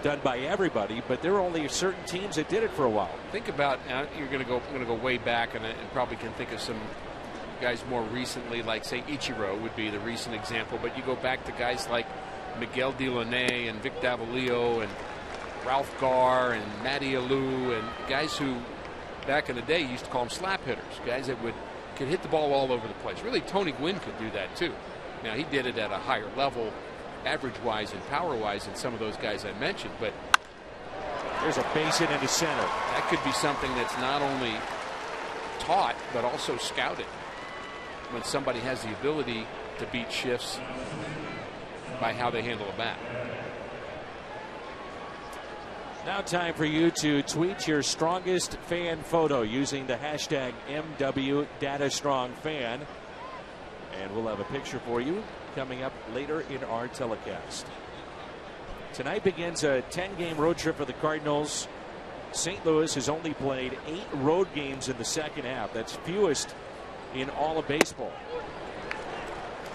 done by everybody, but there were only certain teams that did it for a while. Think about, you're going to go way back, and probably can think of some guys more recently, like say Ichiro would be the recent example, but you go back to guys like Miguel Delaunay and Vic Davalillo and Ralph Garr and Matty Alou, and guys who back in the day used to call them slap hitters, guys that could hit the ball all over the place. Really, Tony Gwynn could do that too. Now, he did it at a higher level, average-wise and power-wise, than some of those guys I mentioned, but there's a base hit into center. That could be something that's not only taught, but also scouted. When somebody has the ability to beat shifts by how they handle a bat. Now time for you to tweet your strongest fan photo using the hashtag MWDataStrongFan. And we'll have a picture for you coming up later in our telecast. Tonight begins a 10-game road trip for the Cardinals. St. Louis has only played 8 road games in the second half. That's fewest in all of baseball.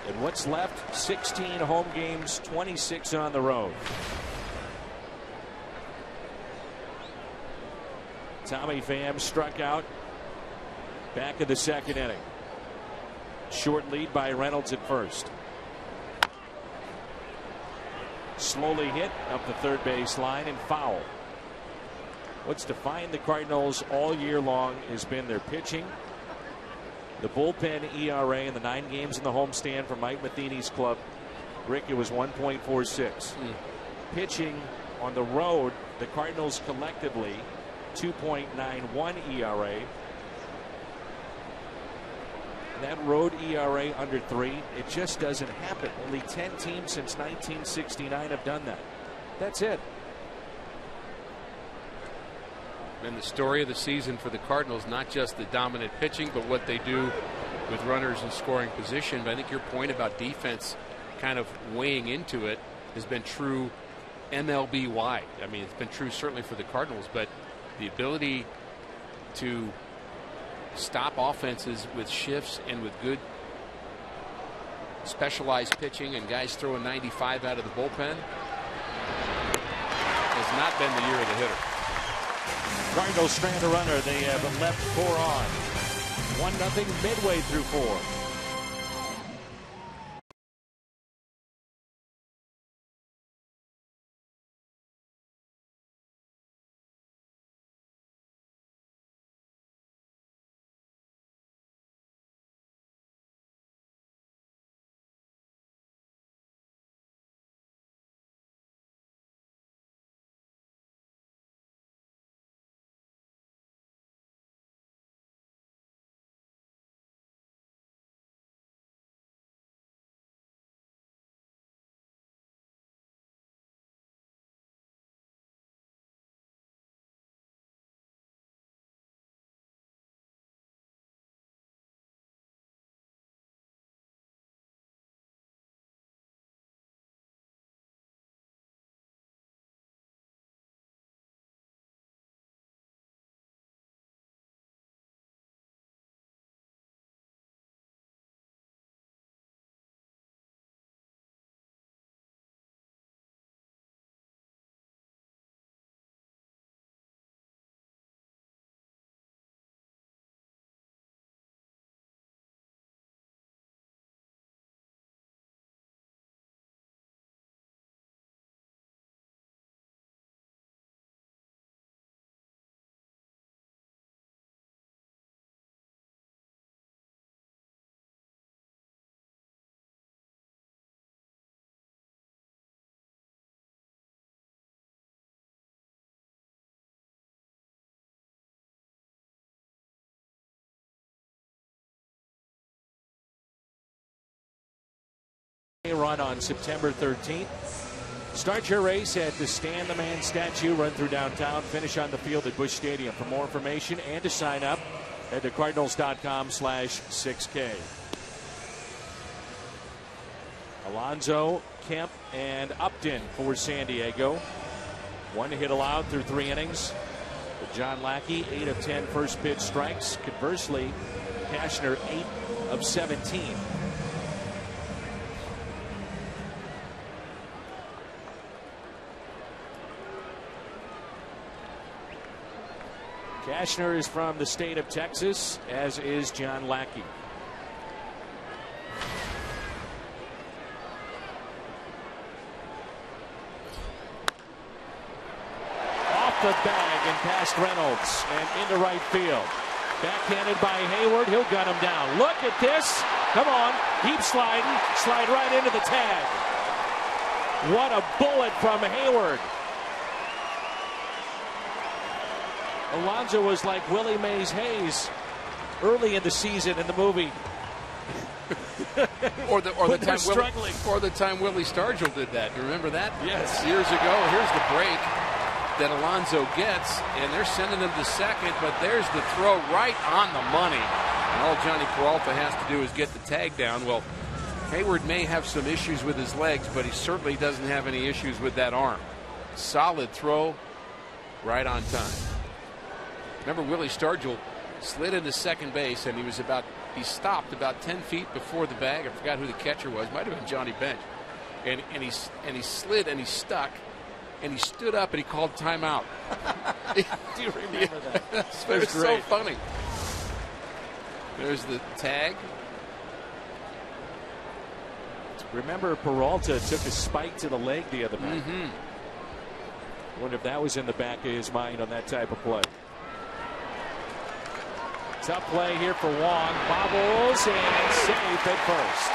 And what's left? 16 home games, 26 on the road. Tommy Pham struck out back in the second inning. Short lead by Reynolds at first. Slowly hit up the third base line and foul. What's defined the Cardinals all year long has been their pitching. The bullpen ERA in the 9 games in the homestand for Mike Matheny's club, Rick, it was 1.46. Pitching on the road, the Cardinals collectively 2.91 ERA. And that road ERA under 3, it just doesn't happen. Only 10 teams since 1969 have done that. That's it. And the story of the season for the Cardinals, not just the dominant pitching, but what they do with runners in scoring position. But I think your point about defense kind of weighing into it has been true MLB wide. I mean, it's been true certainly for the Cardinals, but the ability to stop offenses with shifts and with good specialized pitching and guys throwing 95 out of the bullpen has not been the year of the hitter. Cardinals strand a runner. They have left 4 on. 1-0 midway through 4. Run on September 13th. Start your race at the Stan the Man statue. Run through downtown. Finish on the field at Busch Stadium. For more information and to sign up, head to Cardinals.com/6K. Alonso, Kemp, and Upton for San Diego. 1 hit allowed through 3 innings. But John Lackey, 8 of 10 first pitch strikes. Conversely, Cashner, 8 of 17. Cashner is from the state of Texas, as is John Lackey. Off the bag and past Reynolds and into right field. Backhanded by Hayward. He'll gun him down. Look at this. Come on. Keep sliding. Slide right into the tag. What a bullet from Hayward. Alonso was like Willie Mays Hayes early in the season in the movie. or the time Willie Stargell did that. You remember that? Yes. Years ago. Here's the break that Alonso gets, and they're sending him to second, but there's the throw right on the money. And all Johnny Peralta has to do is get the tag down. Well, Hayward may have some issues with his legs, but he certainly doesn't have any issues with that arm. Solid throw, right on time. Remember, Willie Stargell slid into second base, and he stopped about 10 feet before the bag. I forgot who the catcher was. Might have been Johnny Bench. And he slid and he stuck, and he stood up and he called timeout. Do you remember that? It was so funny. There's the tag. Remember, Peralta took a spike to the leg the other night. Wonder if that was in the back of his mind on that type of play. Tough play here for Wong. Bobbles and safe at first.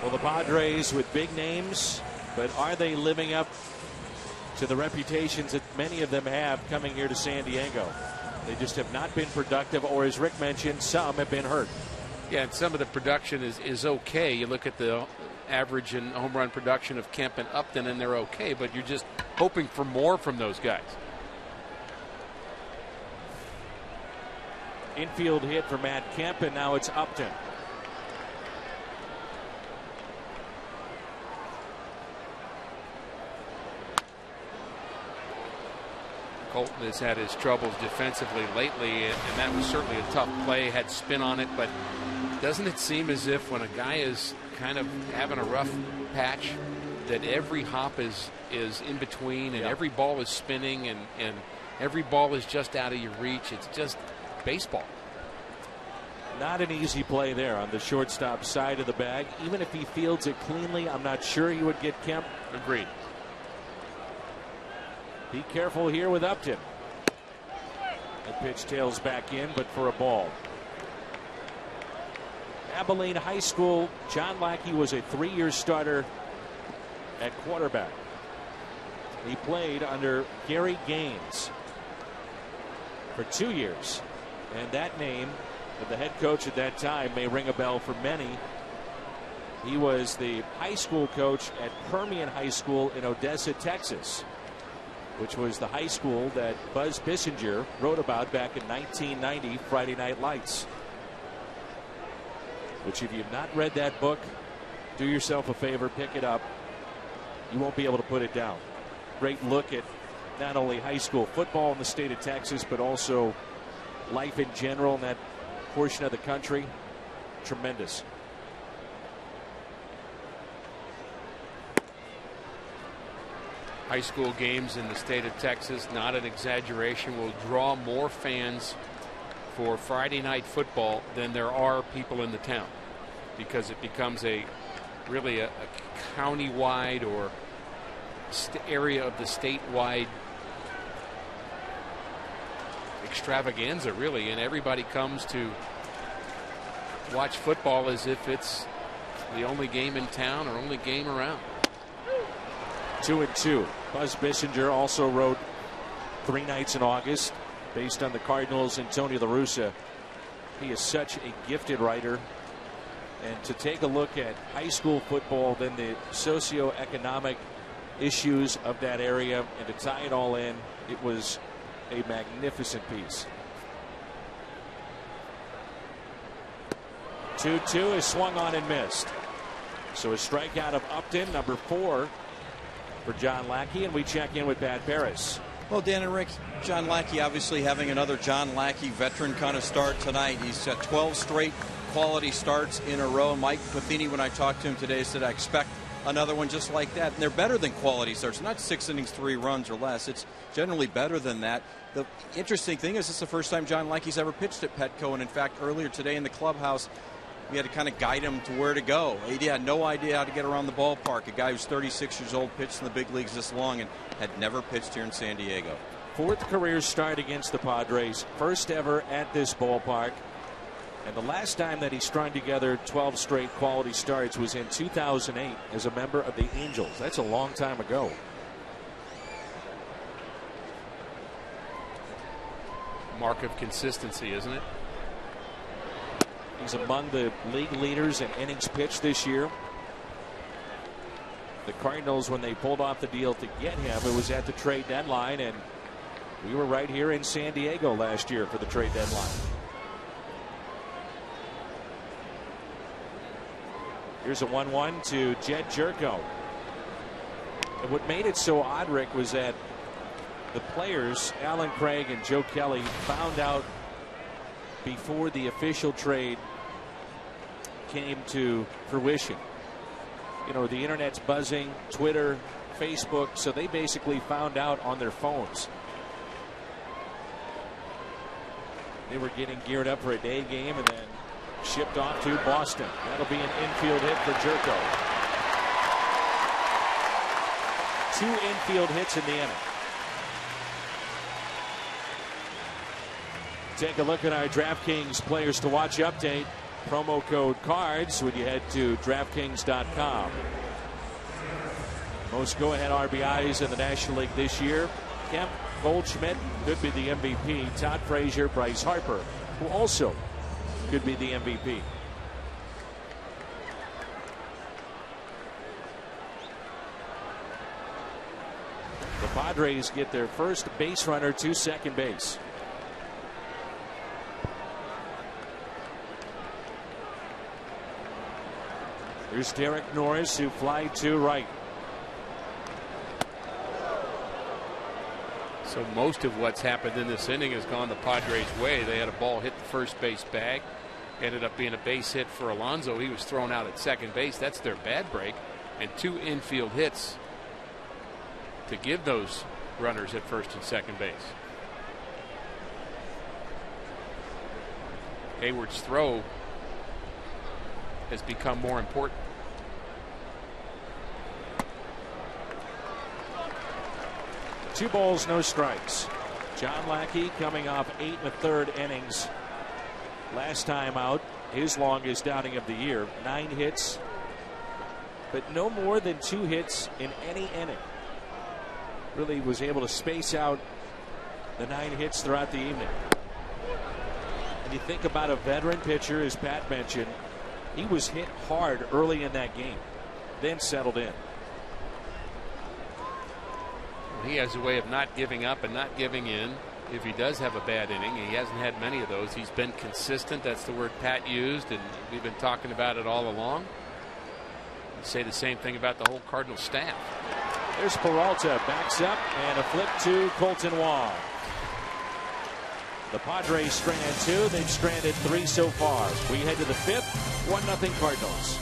Well, the Padres with big names, but are they living up to the reputations that many of them have coming here to San Diego? They just have not been productive, or as Rick mentioned, some have been hurt. Yeah, and some of the production is okay. You look at the average and home run production of Kemp and Upton, and they're okay, but you're just hoping for more from those guys. Infield hit for Matt Kemp, and now it's Upton. Colton has had his troubles defensively lately, and that was certainly a tough play, had spin on it, but doesn't it seem as if when a guy is kind of having a rough patch that every hop is in between, and every ball is spinning, and every ball is just out of your reach? It's just baseball. Not an easy play there on the shortstop side of the bag. Even if he fields it cleanly, I'm not sure he would get Kemp. Agreed. Be careful here with Upton. The pitch tails back in, but for a ball. Abilene High School, John Lackey was a 3-year starter at quarterback. He played under Gary Gaines for 2 years. And that name of the head coach at that time may ring a bell for many. He was the high school coach at Permian High School in Odessa, Texas, which was the high school that Buzz Bissinger wrote about back in 1990, Friday Night Lights. Which, if you've not read that book, do yourself a favor, pick it up. You won't be able to put it down. Great look at not only high school football in the state of Texas, but also life in general in that portion of the country. Tremendous. High school games in the state of Texas, not an exaggeration, will draw more fans for Friday night football than there are people in the town, because it becomes really a county-wide or area of the statewide extravaganza, really, and everybody comes to watch football as if it's the only game in town or only game around. 2-2. Buzz Bissinger also wrote 3 Nights in August based on the Cardinals and Tony La Russa. He is such a gifted writer. And to take a look at high school football, then the socioeconomic issues of that area, and to tie it all in, it was a magnificent piece. 2-2 is swung on and missed. So a strikeout of Upton, number 4 for John Lackey, and we check in with Pat Paris. Well, Dan and Rick, John Lackey obviously having another John Lackey veteran kind of start tonight. He's got 12 straight quality starts in a row. Mike Matheny, when I talked to him today, said I expect another one just like that. And they're better than quality starts, not 6 innings, 3 runs or less. It's generally better than that. The interesting thing is, it's the first time John Lackey's ever pitched at Petco, and in fact, earlier today in the clubhouse, we had to kind of guide him to where to go. He had no idea how to get around the ballpark. A guy who's 36 years old, pitched in the big leagues this long, and had never pitched here in San Diego. 4th career start against the Padres, first ever at this ballpark. And the last time that he strung together 12 straight quality starts was in 2008 as a member of the Angels. That's a long time ago. Mark of consistency, isn't it? He's among the league leaders in innings pitched this year. The Cardinals, when they pulled off the deal to get him, it was at the trade deadline, and we were right here in San Diego last year for the trade deadline. Here's a 1-1 to Jed Jerko. And what made it so odd, Rick, was that the players, Alan Craig and Joe Kelly, found out before the official trade came to fruition. You know, the internet's buzzing, Twitter, Facebook, so they basically found out on their phones. They were getting geared up for a day game and then shipped off to Boston. That'll be an infield hit for Jerko. 2 infield hits in the inning. Take a look at our DraftKings players to watch update. Promo code CARDS when you head to DraftKings.com. Most go-ahead RBIs in the National League this year. Kemp, Goldschmidt could be the MVP. Todd Frazier, Bryce Harper, who also could be the MVP. The Padres get their first base runner to second base. Here's Derek Norris, who fly to right. So most of what's happened in this inning has gone the Padres' way. They had a ball hit the first base bag. Ended up being a base hit for Alonso. He was thrown out at second base. That's their bad break. And 2 infield hits to give those runners at first and second base. Hayward's throw has become more important. Two balls, no strikes. John Lackey coming off 8 1/3 innings. Last time out, his longest outing of the year. 9 hits, but no more than 2 hits in any inning. Really was able to space out the 9 hits throughout the evening. And you think about a veteran pitcher, as Pat mentioned, he was hit hard early in that game, then settled in. He has a way of not giving up and not giving in. If he does have a bad inning, he hasn't had many of those. He's been consistent. That's the word Pat used, and we've been talking about it all along. I'd say the same thing about the whole Cardinals staff. There's Peralta, backs up, and a flip to Colton Wong. The Padres strand 2. They've stranded 3 so far. We head to the 5th. 1-0 Cardinals.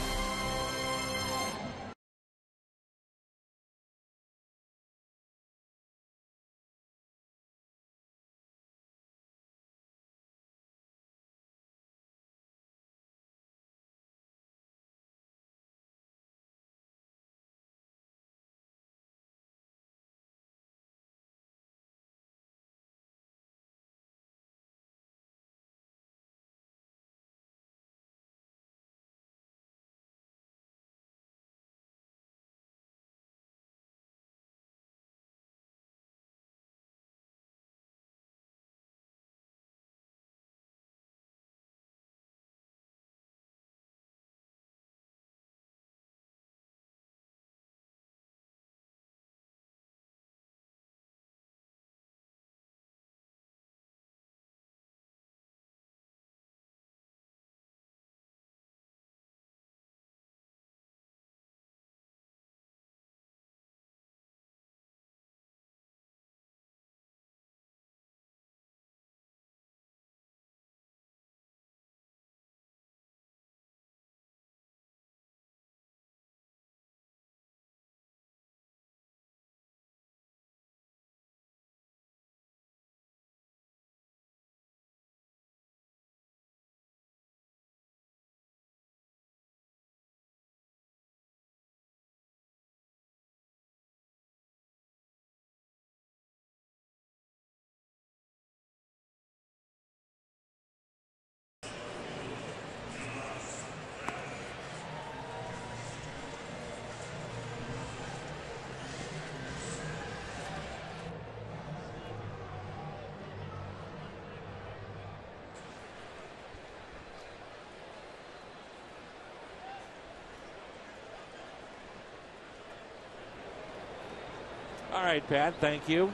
All right, Pat, thank you.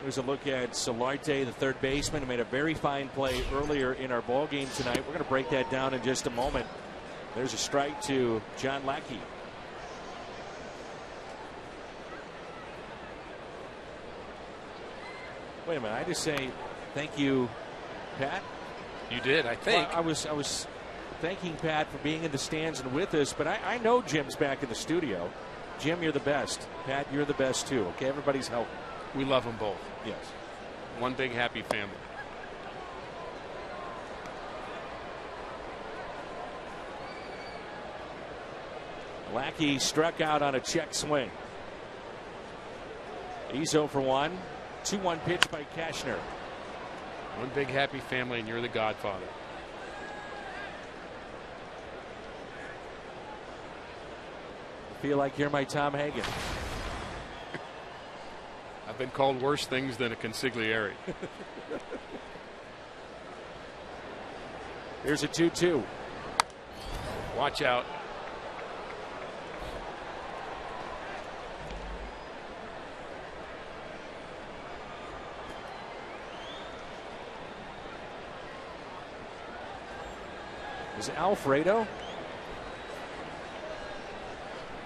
Here's a look at Solarte, the third baseman, who made a very fine play earlier in our ball game tonight. We're going to break that down in just a moment. There's a strike to John Lackey. Wait a minute, I just say thank you, Pat? You did, I think. Well, I was thanking Pat for being in the stands and with us, but I know Jim's back in the studio. Jim, you're the best. Pat, you're the best too. Okay, everybody's helping. We love them both. Yes. One big happy family. Lackey struck out on a check swing. He's 0 for 1. 2-1 pitch by Cashner. One big happy family, and you're the godfather. I feel like you're my Tom Hagen. I've been called worse things than a consigliere. Here's a 2-2. Watch out. Is it Alfredo?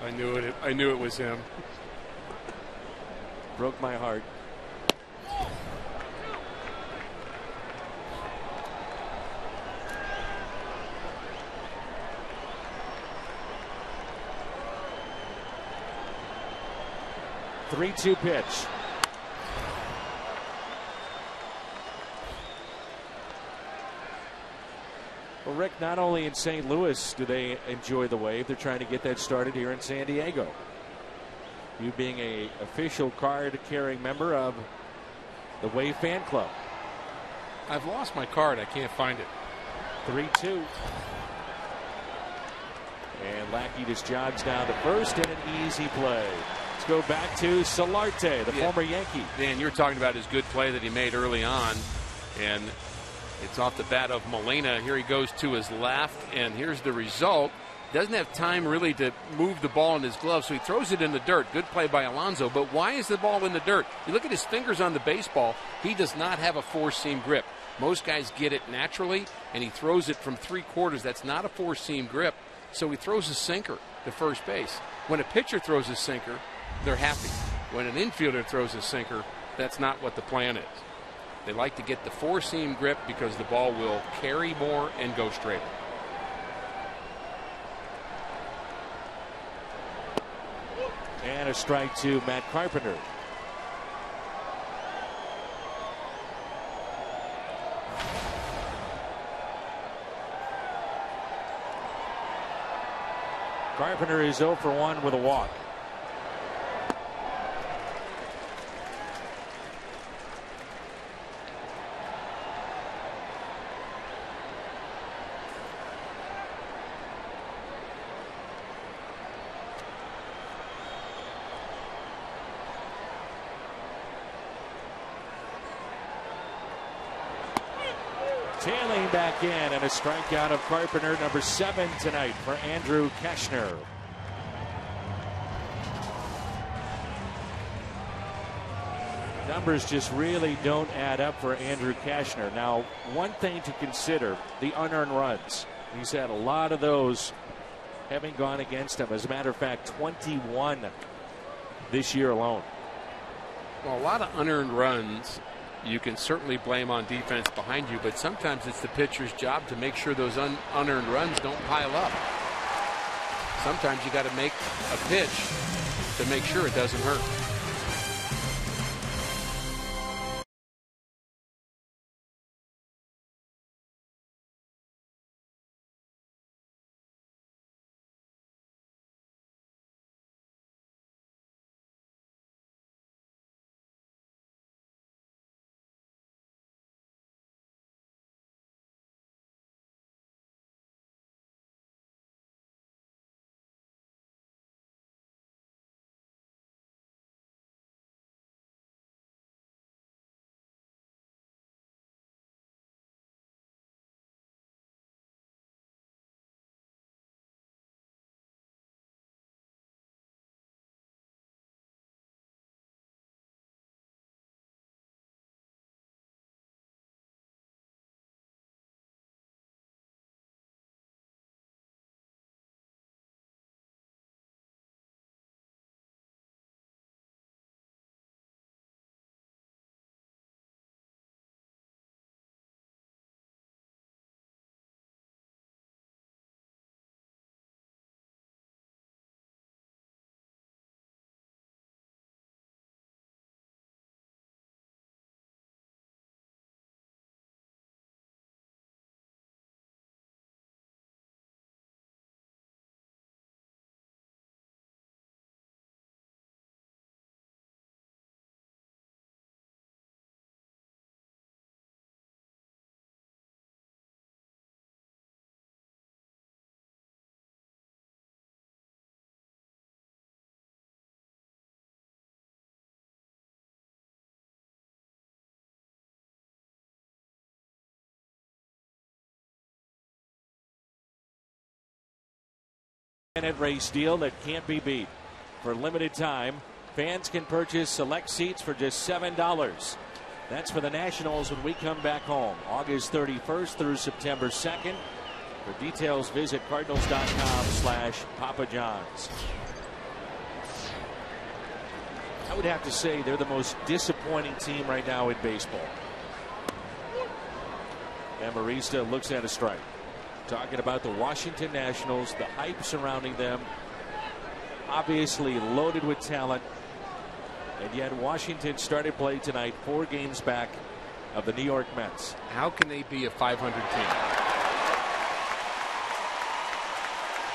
I knew it. I knew it was him. Broke my heart. Three-two pitch. Well, Rick, not only in St. Louis do they enjoy the wave, they're trying to get that started here in San Diego. You being a official card-carrying member of the Wave fan club. I've lost my card. I can't find it. 3-2. And Lackey just jogs down to first in an easy play. Let's go back to Solarte, the former Yankee. Dan, you're talking about his good play that he made early on. And it's off the bat of Molina. Here he goes to his left, and here's the result. Doesn't have time really to move the ball in his glove, so he throws it in the dirt. Good play by Alonso, but why is the ball in the dirt? You look at his fingers on the baseball, he does not have a four-seam grip. Most guys get it naturally, and he throws it from three-quarters. That's not a four-seam grip, so he throws a sinker to first base. When a pitcher throws a sinker, they're happy. When an infielder throws a sinker, that's not what the plan is. They like to get the four-seam grip because the ball will carry more and go straighter. And a strike to Matt Carpenter. Carpenter is 0 for 1 with a walk. Tailing back in, and a strikeout of Carpenter, number 7 tonight for Andrew Cashner. Numbers just really don't add up for Andrew Cashner. Now, one thing to consider, the unearned runs. He's had a lot of those having gone against him. As a matter of fact, 21 this year alone. Well, a lot of unearned runs. You can certainly blame on defense behind you, but sometimes it's the pitcher's job to make sure those unearned runs don't pile up. Sometimes you got to make a pitch to make sure it doesn't hurt. race deal that can't be beat. For a limited time, fans can purchase select seats for just $7. That's for the Nationals when we come back home, August 31st through September 2nd. For details, visit Cardinals.com/Papa John's. I would have to say they're the most disappointing team right now in baseball. And Marista looks at a strike. Talking about the Washington Nationals, the hype surrounding them, obviously loaded with talent. And yet Washington started play tonight 4 games back of the New York Mets. How can they be a 500 team?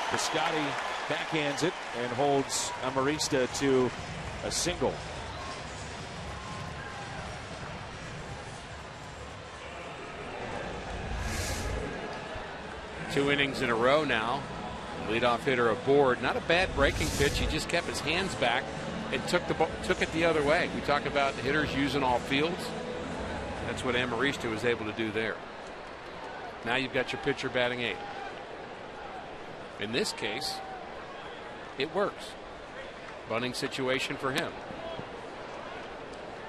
Piscotty backhands it and holds Marista to a single. Two innings in a row now. Leadoff hitter aboard. Not a bad breaking pitch. He just kept his hands back and took it the other way. We talk about the hitters using all fields. That's what Amarista was able to do there. Now you've got your pitcher batting 8th. In this case, it works. Bunting situation for him.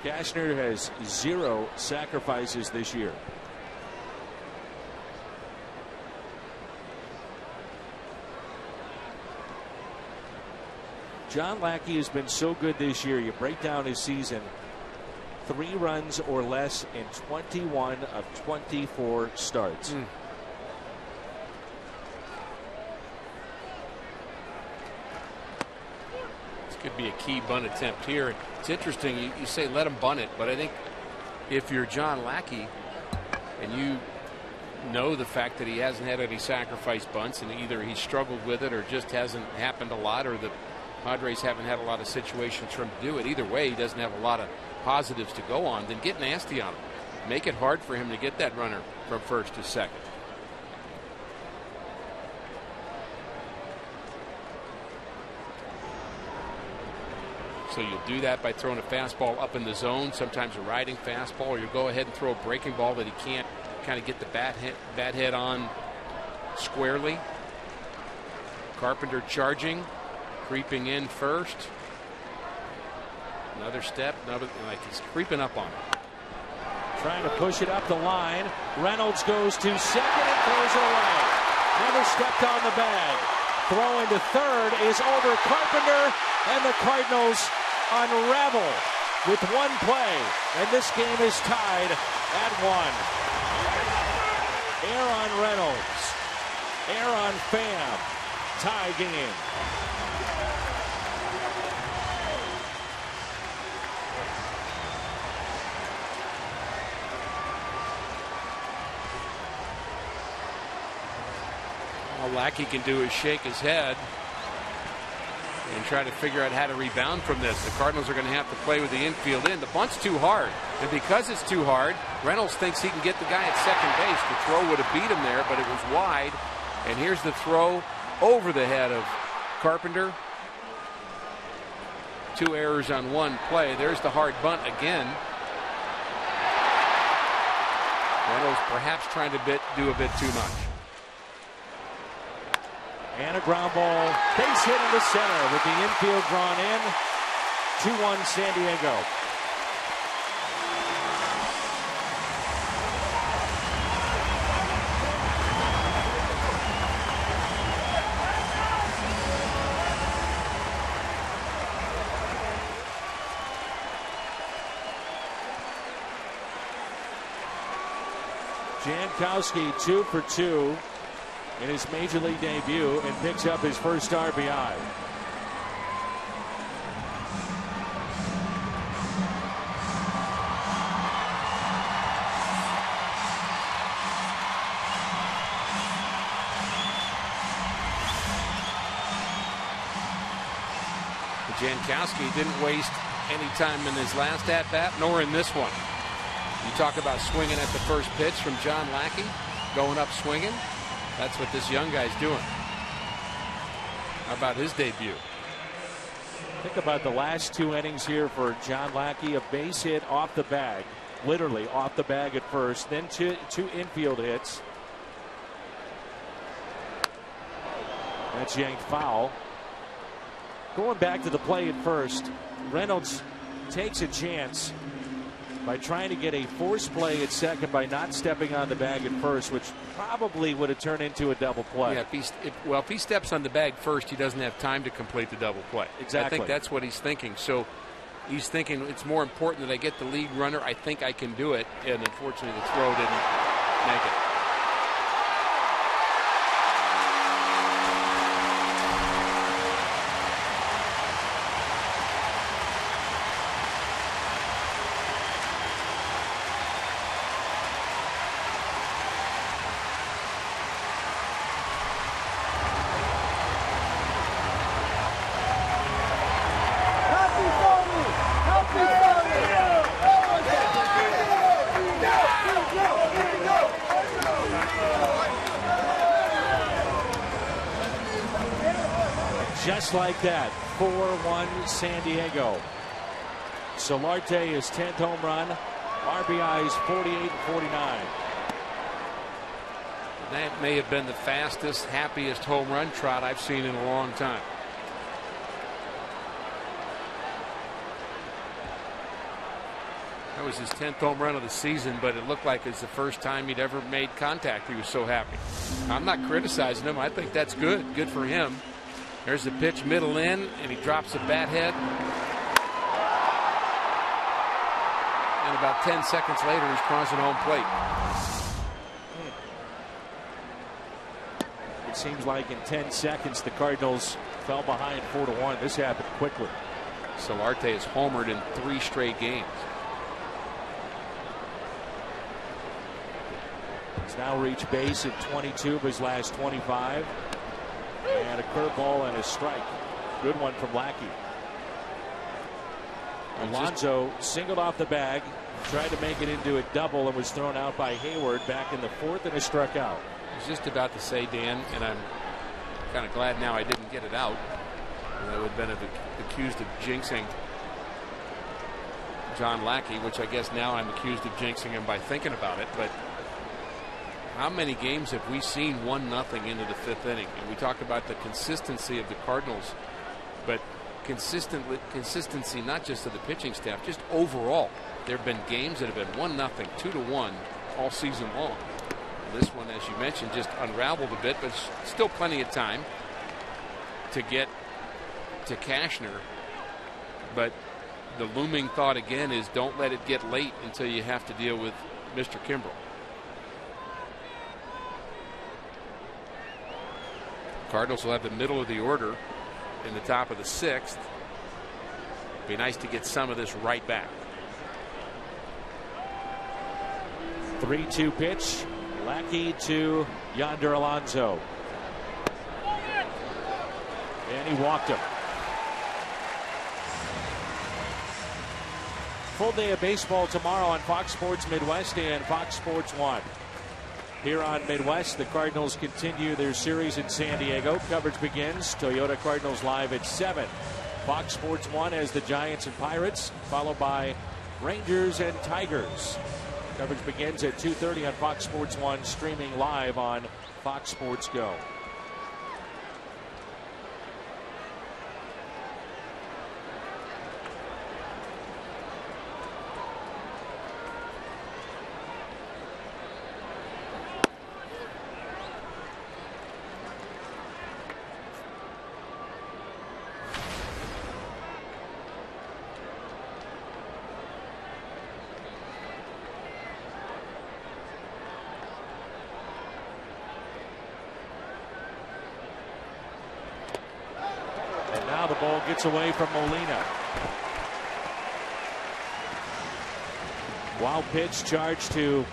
Cashner has 0 sacrifices this year. John Lackey has been so good this year. You break down his season, 3 runs or less in 21 of 24 starts. Could be a key bunt attempt here. It's interesting you say let him bunt it, but I think if you're John Lackey and you know the fact that he hasn't had any sacrifice bunts and either he struggled with it or just hasn't happened a lot, or the Padres haven't had a lot of situations for him to do it, either way he doesn't have a lot of positives to go on, then get nasty on him. Make it hard for him to get that runner from first to second. So you'll do that by throwing a fastball up in the zone, sometimes a riding fastball, or you go ahead and throw a breaking ball that he can't kind of get the bat head on squarely. Carpenter charging, creeping in first. Another step, like he's creeping up on it. Trying to push it up the line. Reynolds goes to second and throws it away. Never stepped on the bag. Throw into third is over Carpenter, and the Cardinals unravel with 1 play, and this game is tied at 1. Air on Reynolds, air on Pham, tie game. All Lackey can do is shake his head and try to figure out how to rebound from this. The Cardinals are going to have to play with the infield in. The bunt's too hard, and because it's too hard, Reynolds thinks he can get the guy at second base. The throw would have beat him there, but it was wide. And here's the throw over the head of Carpenter. 2 errors on 1 play. There's the hard bunt again. Reynolds perhaps trying to do a bit too much. And a ground ball, base hit in the center with the infield drawn in. 2-1 San Diego. Jankowski 2 for 2 in his major league debut and picks up his first RBI. Jankowski didn't waste any time in his last at-bat, nor in this one. You talk about swinging at the first pitch from John Lackey, going up swinging. That's what this young guy's doing. How about his debut? Think about the last 2 innings here for John Lackey. A base hit off the bag, literally off the bag at first, then two infield hits. That's yanked foul. Going back to the play at first, Reynolds takes a chance by trying to get a force play at second by not stepping on the bag at first, which probably would have turned into a double play. Yeah, if he steps on the bag first, he doesn't have time to complete the double play. Exactly. I think that's what he's thinking. So he's thinking it's more important that I get the lead runner. I think I can do it. And unfortunately, the throw didn't make it. Just like that, 4-1 San Diego. Solarte his 10th home run, RBIs 48 and 49. That may have been the fastest, happiest home run trot I've seen in a long time. That was his 10th home run of the season, but it looked like it's the first time he'd ever made contact. He was so happy. I'm not criticizing him. I think that's good. Good for him. There's the pitch middle in, and he drops a bat head. And about 10 seconds later, he's crossing home plate. It seems like in 10 seconds, the Cardinals fell behind 4-1. This happened quickly. Solarte has homered in 3 straight games. He's now reached base in 22 of his last 25. And a curveball and a strike. Good one from Lackey. Alonso singled off the bag, tried to make it into a double, and was thrown out by Hayward back in the 4th, and is struck out. I was just about to say, Dan, and I'm kind of glad now I didn't get it out. I would have been accused of jinxing John Lackey, which I guess now I'm accused of jinxing him by thinking about it. But how many games have we seen 1-0 into the 5th inning? And we talk about the consistency of the Cardinals, but consistency not just of the pitching staff, just overall. There have been games that have been 1-0, 2-1 all season long. This one, as you mentioned, just unraveled a bit, but still plenty of time to get to Cashner. But the looming thought again is don't let it get late until you have to deal with Mr. Kimbrel. Cardinals will have the middle of the order in the top of the 6th. Be nice to get some of this right back. 3-2 pitch. Lackey to Yonder Alonso. And he walked him. Full day of baseball tomorrow on Fox Sports Midwest and Fox Sports 1. Here on Midwest, the Cardinals continue their series in San Diego. Coverage begins. Toyota Cardinals live at 7. Fox Sports 1 as the Giants and Pirates, followed by Rangers and Tigers. Coverage begins at 2:30 on Fox Sports 1, streaming live on Fox Sports Go. The ball gets away from Molina. Wild pitch charge to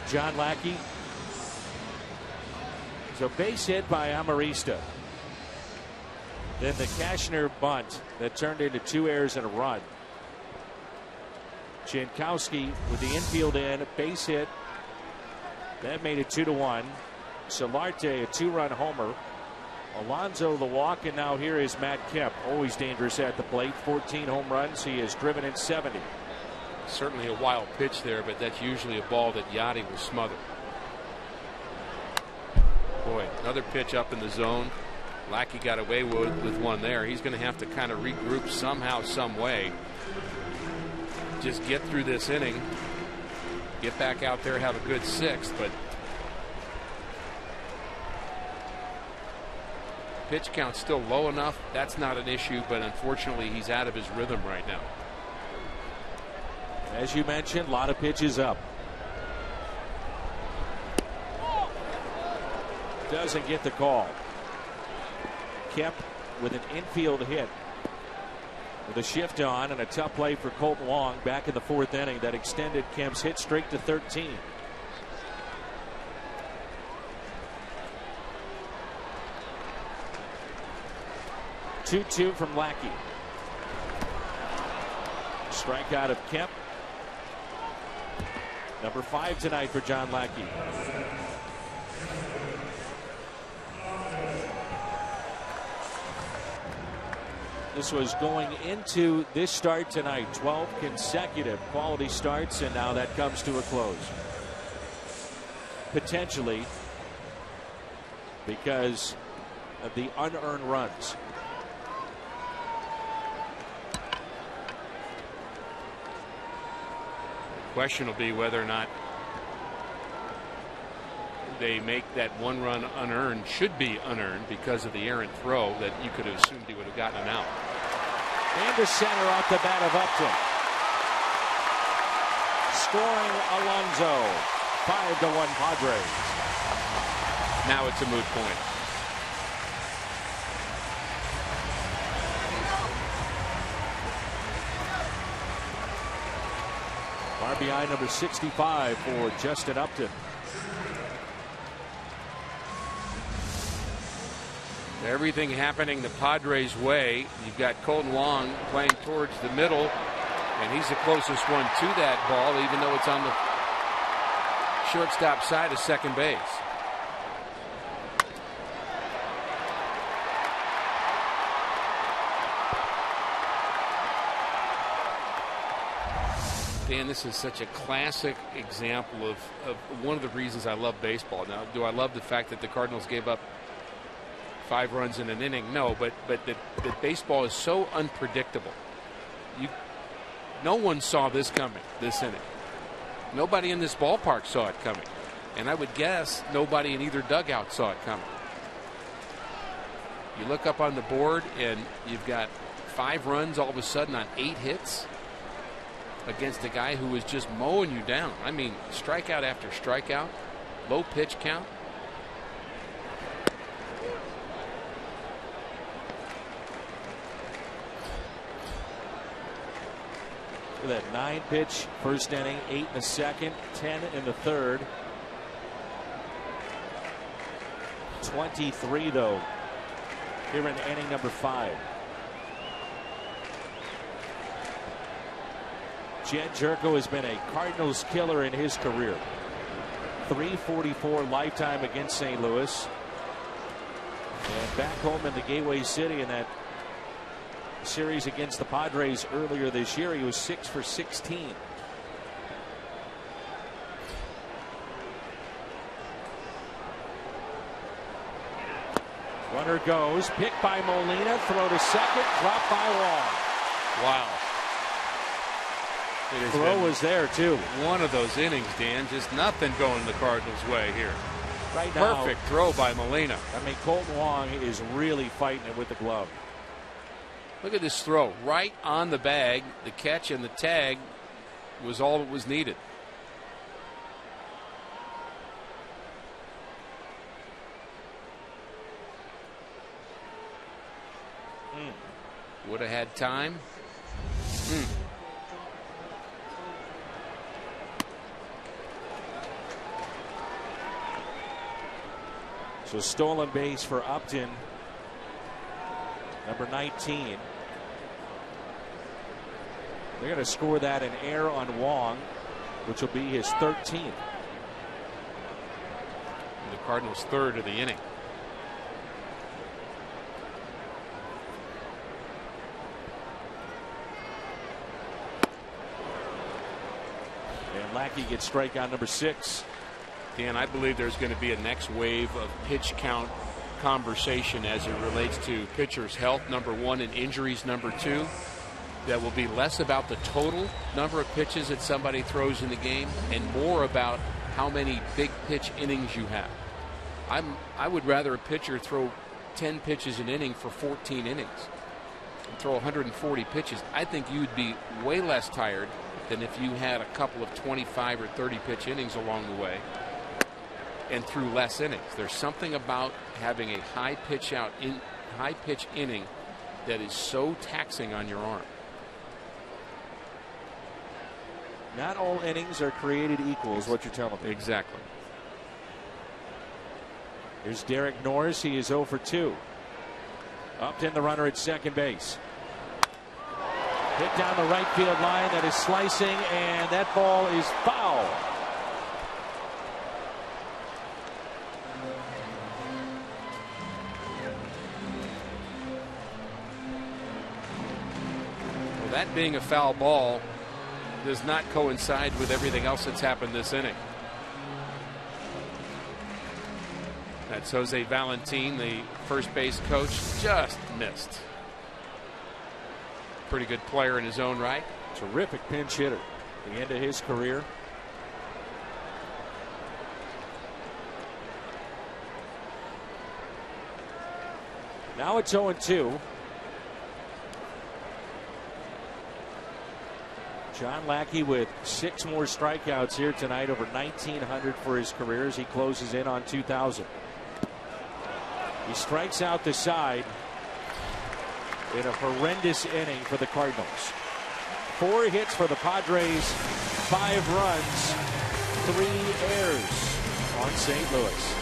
John Lackey. So base hit by Amarista. Then the Cashner bunt that turned into 2 errors and a run. Jankowski with the infield in, base hit. That made it 2-1. Solarte a 2-run homer. Alonso the walk, and now here is Matt Kemp, always dangerous at the plate. 14 home runs. He has driven in 70. Certainly a wild pitch there, but that's usually a ball that Yachty will smother. Boy, another pitch up in the zone. Lackey got away with one there. He's going to have to kind of regroup somehow, some way. Just get through this inning. Get back out there, have a good sixth, but pitch count still low enough. That's not an issue, but unfortunately he's out of his rhythm right now. As you mentioned, a lot of pitches up. Doesn't get the call. Kemp with an infield hit. With a shift on and a tough play for Colton Wong back in the 4th inning that extended Kemp's hit streak to 13. Two from Lackey. Strikeout of Kemp. Number 5 tonight for John Lackey. This was going into this start tonight. 12 consecutive quality starts, and now that comes to a close. Potentially because of the unearned runs. Question will be whether or not they make that 1 run unearned, should be unearned because of the errant throw that you could have assumed he would have gotten him out. And to center off the bat of Upton. Scoring Alonso. 5-1 Padres. Now it's a moot point. RBI number 65 for Justin Upton. Everything happening the Padres way. You've got Colton Wong playing towards the middle, and he's the closest one to that ball, even though it's on the shortstop side of second base. Dan, this is such a classic example of one of the reasons I love baseball. Now, do I love the fact that the Cardinals gave up 5 runs in an inning? No, but that baseball is so unpredictable. No one saw this coming, this inning. Nobody in this ballpark saw it coming. And I would guess nobody in either dugout saw it coming. You look up on the board and you've got 5 runs all of a sudden on 8 hits against a guy who was just mowing you down. I mean, strikeout after strikeout, low pitch count. That 9-pitch first inning, 8 in the second, 10 in the third. 23 though here in inning number 5. Jed Jerko has been a Cardinals killer in his career. 344 lifetime against St. Louis. And back home in the Gateway City in that series against the Padres earlier this year, he was 6 for 16. Runner goes, picked by Molina, throw to second, dropped by Wong. Wow. Throw was there too. One of those innings, Dan, just nothing going the Cardinals' way here. Right now, perfect throw by Molina. I mean, Colton Wong is really fighting it with the glove. Look at this throw right on the bag. The catch and the tag was all that was needed. Would have had time. So stolen base for Upton, number 19. They're going to score that in error on Wong, which will be his 13th. The Cardinals' 3rd of the inning. And Lackey gets strikeout number 6. Dan, I believe there's going to be a next wave of pitch count conversation as it relates to pitchers' health, #1, and injuries, #2. That will be less about the total number of pitches that somebody throws in the game and more about how many big pitch innings you have. I would rather a pitcher throw 10 pitches an inning for 14 innings and throw 140 pitches. I think you'd be way less tired than if you had a couple of 25 or 30 pitch innings along the way and threw less innings. There's something about having a high pitch inning that is so taxing on your arm. Not all innings are created equal, is what you're telling me. Exactly. Here's Derek Norris. He is 0 for 2. Upton, the runner at second base. Hit down the right field line. That is slicing, and that ball is foul. Well, that being a foul ball does not coincide with everything else that's happened this inning. That's Jose Valentin, the first base coach, just missed. Pretty good player in his own right. Terrific pinch hitter. The end of his career. Now it's 0-2. John Lackey with 6 more strikeouts here tonight, over 1,900 for his career as he closes in on 2,000. He strikes out the side in a horrendous inning for the Cardinals. 4 hits for the Padres, 5 runs, 3 errors on St. Louis.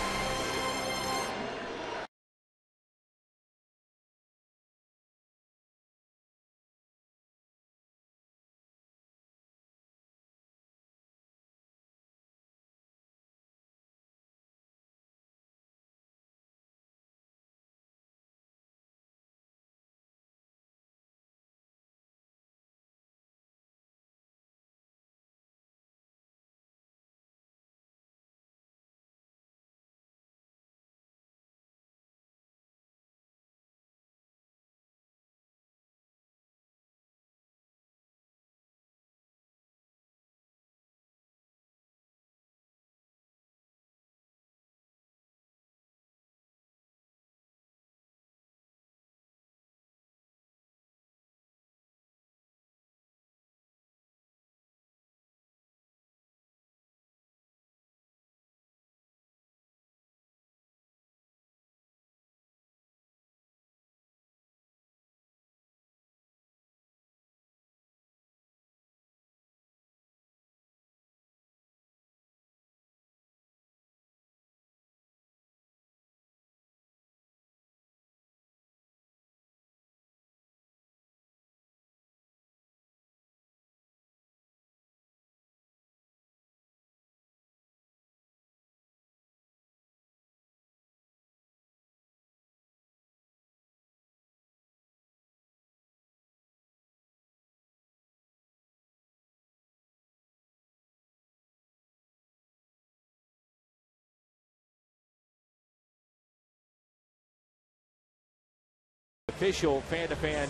Official fan-to-fan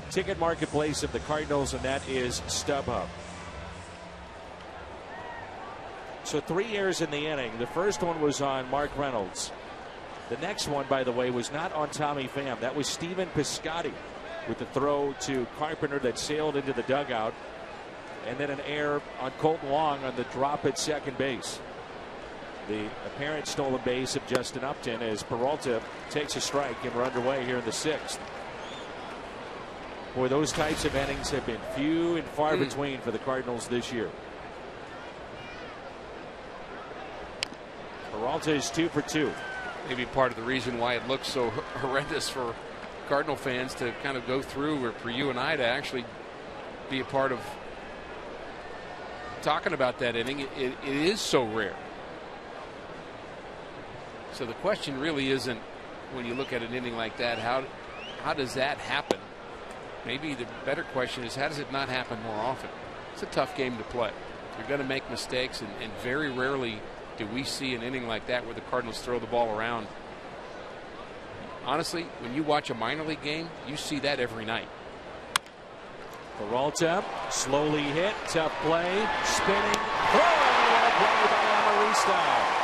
ticket marketplace of the Cardinals, and that is StubHub. So 3 errors in the inning. The first one was on Mark Reynolds. The next one, by the way, was not on Tommy Pham. That was Stephen Piscotty with the throw to Carpenter that sailed into the dugout. And then an error on Colton Long on the drop at second base. The apparent stolen base of Justin Upton as Peralta takes a strike, and we're underway here in the 6th. Boy, those types of innings have been few and far between for the Cardinals this year. Peralta is 2 for 2. Maybe part of the reason why it looks so horrendous for Cardinal fans to kind of go through, or for you and I to actually be a part of talking about that inning. It is so rare. So the question really isn't, when you look at an inning like that, how does that happen? Maybe the better question is, how does it not happen more often? It's a tough game to play. You're going to make mistakes, and very rarely do we see an inning like that where the Cardinals throw the ball around honestly, when you watch a minor league game, you see that every night. Peralta slowly hit, tough play, spinning, throwing, well played by Amarista.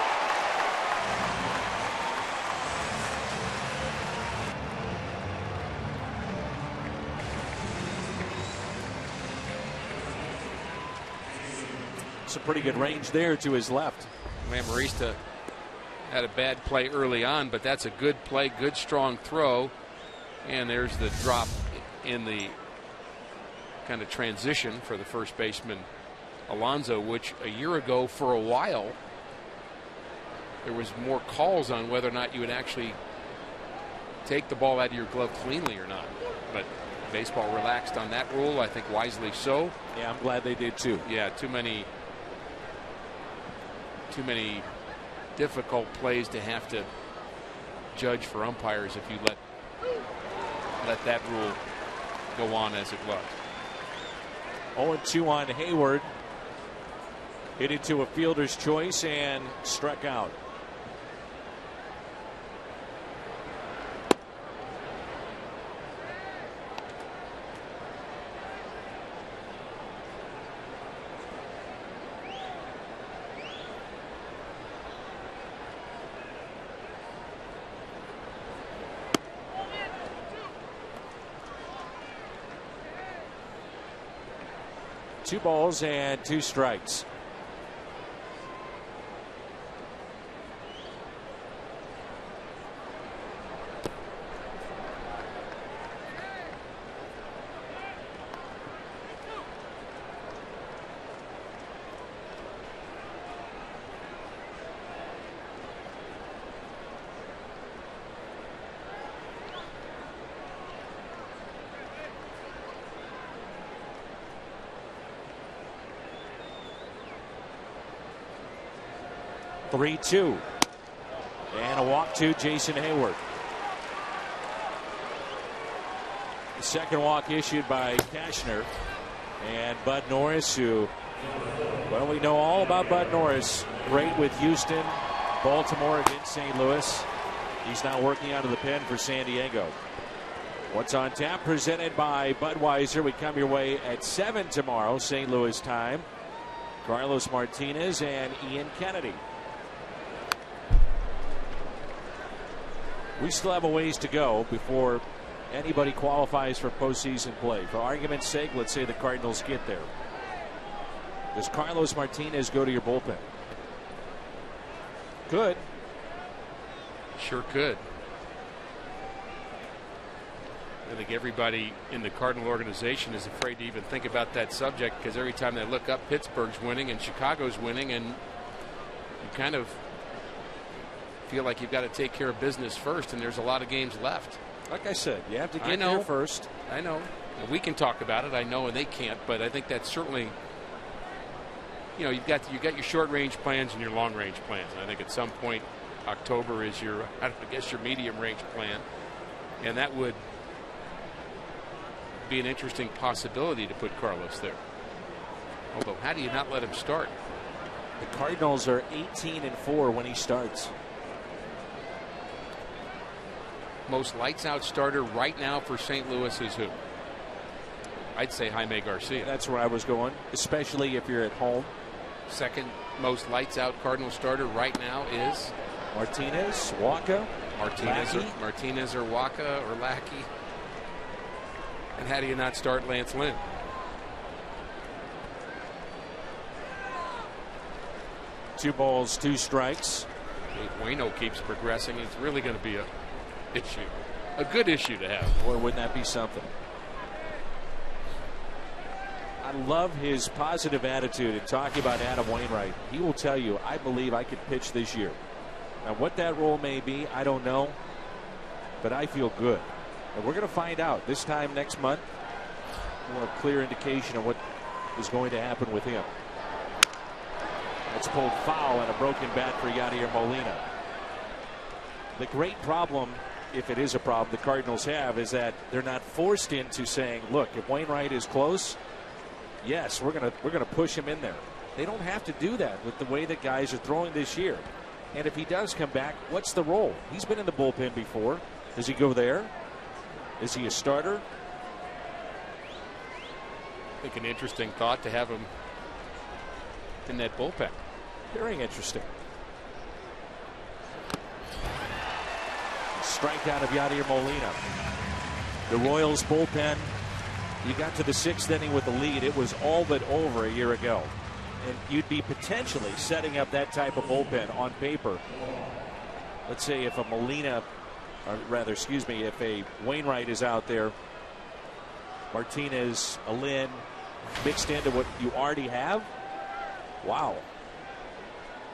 Some pretty good range there to his left. Amarista had a bad play early on, but that's a good play, good strong throw. And there's the drop in the kind of transition for the first baseman Alonso, which a year ago for a while there was more calls on whether or not you would actually take the ball out of your glove cleanly or not. But baseball relaxed on that rule, I think wisely so. Yeah, I'm glad they did too. Yeah, too many difficult plays to have to judge for umpires if you let that rule go on as it was. 0-2 on Hayward. Hit it to a fielder's choice and struck out. Two balls and two strikes. Three-2, and a walk to Jason Hayward. The second walk issued by Cashner, and Bud Norris, who, well, we know all about Bud Norris. Great with Houston, Baltimore, against St. Louis. He's now working out of the pen for San Diego. What's on tap, presented by Budweiser. We come your way at 7 tomorrow, St. Louis time. Carlos Martinez and Ian Kennedy. We still have a ways to go before anybody qualifies for postseason play. For argument's sake, let's say the Cardinals get there. Does Carlos Martinez go to your bullpen? Could. Sure could. I think everybody in the Cardinal organization is afraid to even think about that subject, because every time they look up, Pittsburgh's winning and Chicago's winning, and you kind of feel like you've got to take care of business first, and there's a lot of games left. Like I said, you have to get there first. I know. We can talk about it, I know, and they can't, but I think that's certainly, you know, you've got your short range plans and your long range plans. And I think at some point October is your, I guess, your medium range plan, and that would be an interesting possibility to put Carlos there. Although, how do you not let him start? The Cardinals are 18-4 when he starts. Most lights out starter right now for St. Louis is who? I'd say Jaime Garcia. That's where I was going, especially if you're at home. Second most lights out Cardinal starter right now is Martinez, Waka, Martinez or Waka or Lackey. And how do you not start Lance Lynn? Two balls, two strikes. If Waino keeps progressing, it's really going to be a issue, a good issue to have. Boy, wouldn't that be something? I love his positive attitude in talking about Adam Wainwright. He will tell you, I believe I could pitch this year. Now, what that role may be, I don't know, but I feel good. And we're going to find out this time next month. We'll have a clear indication of what is going to happen with him. It's pulled foul and a broken bat for Yadier Molina. The great problem, if it is a problem the Cardinals have, is that they're not forced into saying, look, if Wainwright is close, yes, we're gonna push him in there. They don't have to do that with the way that guys are throwing this year. And if he does come back, what's the role? He's been in the bullpen before. Does he go there? Is he a starter? I think an interesting thought to have him in that bullpen. Very interesting. Strikeout of Yadier Molina. The Royals bullpen, you got to the 6th inning with the lead. It was all but over a year ago. And you'd be potentially setting up that type of bullpen on paper. Let's say if a Molina, or rather, excuse me, if a Wainwright is out there, Martinez, a Lynn, mixed into what you already have. Wow.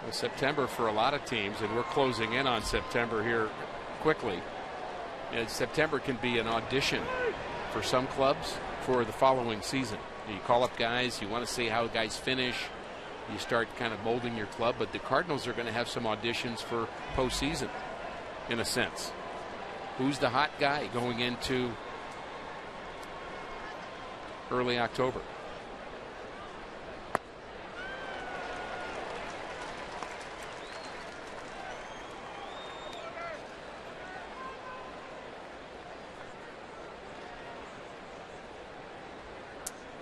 Well, September for a lot of teams, and we're closing in on September here quickly. And September can be an audition for some clubs for the following season. You call up guys, you want to see how guys finish. You start kind of molding your club, but the Cardinals are going to have some auditions for postseason, in a sense. Who's the hot guy going into early October?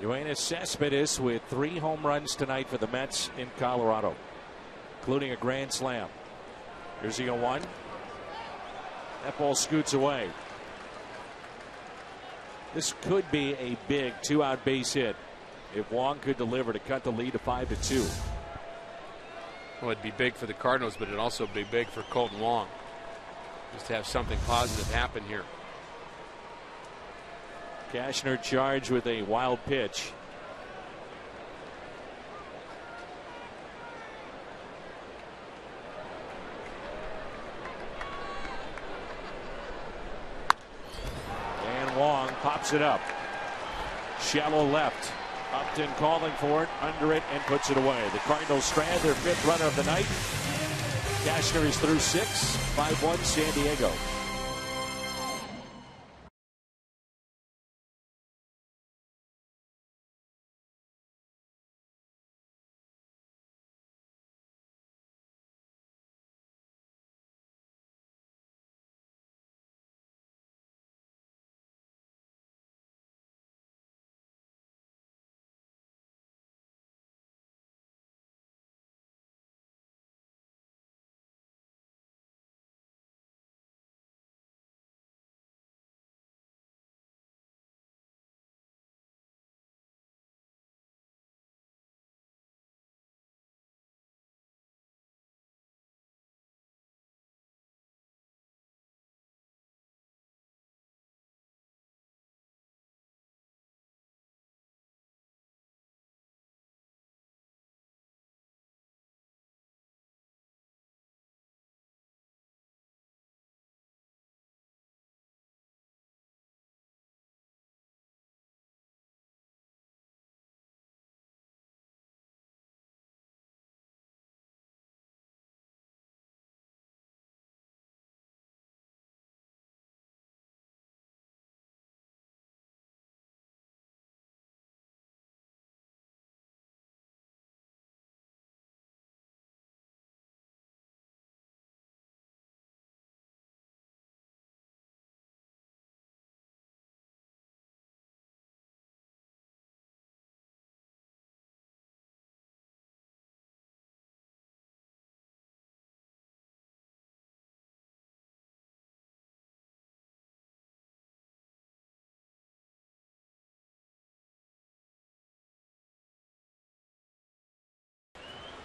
Yoenis Cespedes with 3 home runs tonight for the Mets in Colorado, including a grand slam. Here's the 0-1. That ball scoots away. This could be a big 2-out base hit if Wong could deliver to cut the lead to 5-2. Well, it'd be big for the Cardinals, but it'd also be big for Colton Wong. Just to have something positive happen here. Cashner charged with a wild pitch. And Wong pops it up. Shallow left. Upton calling for it, under it, and puts it away. The Cardinals strand their 5th runner of the night. Cashner is through 6, 5-1 San Diego.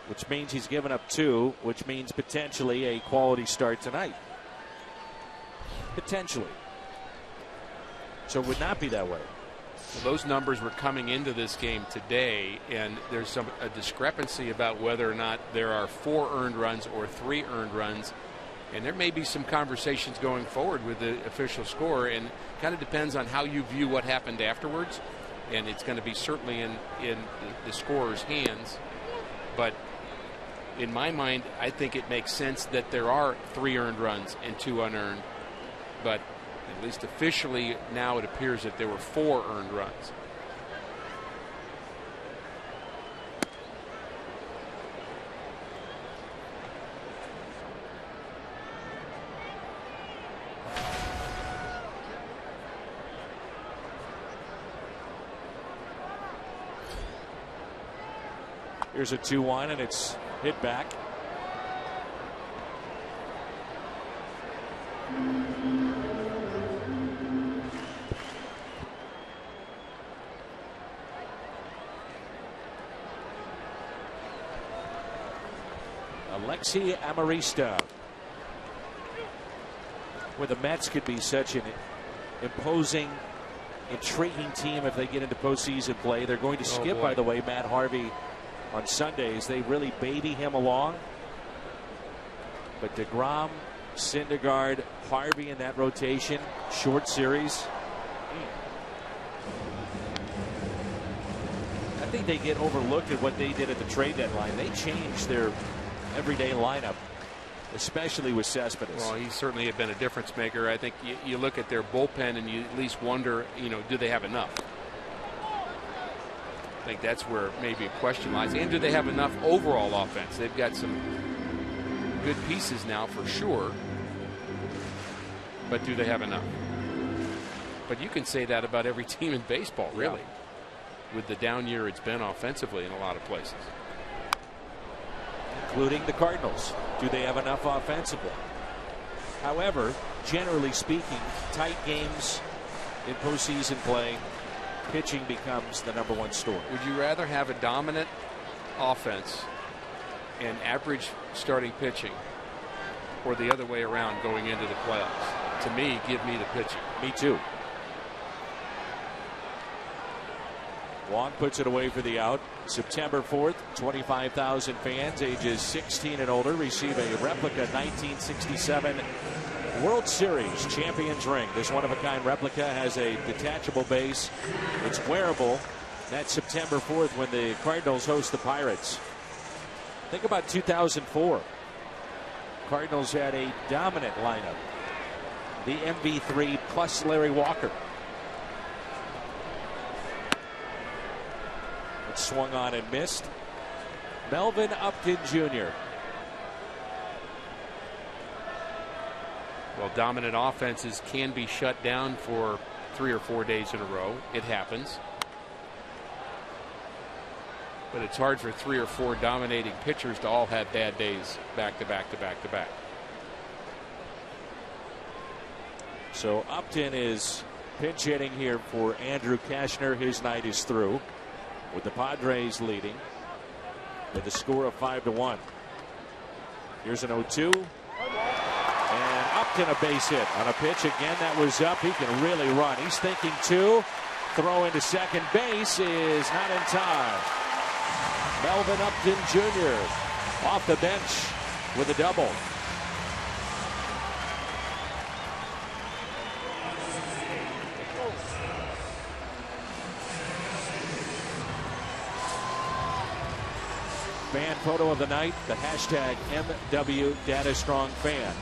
Which means he's given up 2, which means potentially a quality start tonight. Potentially. So it would not be that way. Well, those numbers were coming into this game today, and there's a discrepancy about whether or not there are 4 earned runs or 3 earned runs. And there may be some conversations going forward with the official score, and kind of depends on how you view what happened afterwards. And it's going to be certainly in the scorer's hands. But in my mind, I think it makes sense that there are 3 earned runs and 2 unearned. But at least officially now it appears that there were 4 earned runs. Here's a 2-1, and it's hit back. Alexi Amarista. Where the Mets could be such an imposing, intriguing team if they get into postseason play. They're going to skip, by the way, Matt Harvey on Sundays. They really baby him along. But DeGrom, Syndergaard, Harvey in that rotation, short series. I think they get overlooked at what they did at the trade deadline. They changed their everyday lineup, especially with Cespedes. Well, he certainly had been a difference maker. I think you look at their bullpen and you at least wonder, do they have enough? I think that's where maybe a question lies. And do they have enough overall offense? They've got some good pieces now for sure. But do they have enough? But you can say that about every team in baseball, really. Yeah. With the down year it's been offensively in a lot of places. Including the Cardinals. Do they have enough offensively? However, generally speaking, tight games in postseason play, pitching becomes the #1 story. Would you rather have a dominant offense and average starting pitching, or the other way around going into the playoffs? To me, give me the pitching. Me too. Wong puts it away for the out. September 4th, 25,000 fans ages 16 and older receive a replica 1967 World Series champions ring. This one-of-a-kind replica has a detachable base. It's wearable. That's September 4th when the Cardinals host the Pirates. Think about 2004. Cardinals had a dominant lineup. The MV3 plus Larry Walker. It swung on and missed. Melvin Upton Jr. Well, dominant offenses can be shut down for 3 or 4 days in a row. It happens. But it's hard for 3 or 4 dominating pitchers to all have bad days back to back to back to back. So Upton is pinch hitting here for Andrew Kashner. His night is through, with the Padres leading with a score of 5-1. Here's an 0-2. And Upton a base hit on a pitch again that was up. He can really run. He's thinking 2. Throw into second base is not in time. Melvin Upton Jr. off the bench with a double. Fan photo of the night, the hashtag MWDataStrongFan,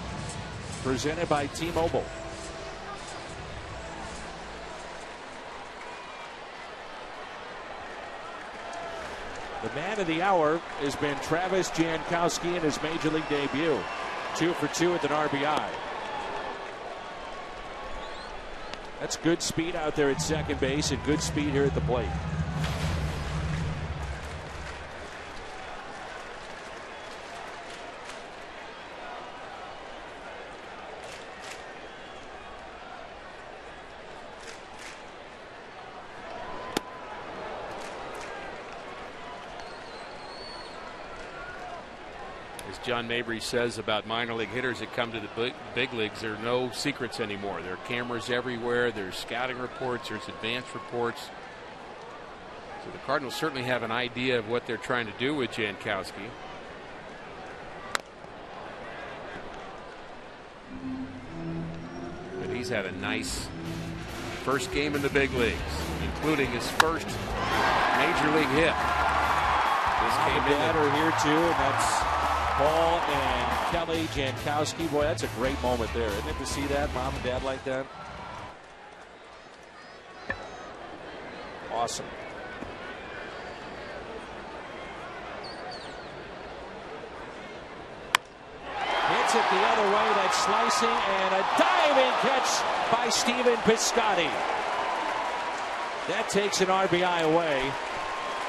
presented by T-Mobile. The man of the hour has been Travis Jankowski in his major league debut. 2 for 2 with an RBI. That's good speed out there at second base and good speed here at the plate. John Mabry says about minor league hitters that come to the big leagues, there are no secrets anymore. There are cameras everywhere. There's scouting reports. There's advanced reports. So the Cardinals certainly have an idea of what they're trying to do with Jankowski. But he's had a nice first game in the big leagues, including his first major league hit. This came in here too, and that's Paul and Kelly Jankowski. Boy, that's a great moment there, isn't it, to see that, mom and dad like that? Awesome. Hits it the other way, that's slicing, and a diving catch by Stephen Piscotty. That takes an RBI away.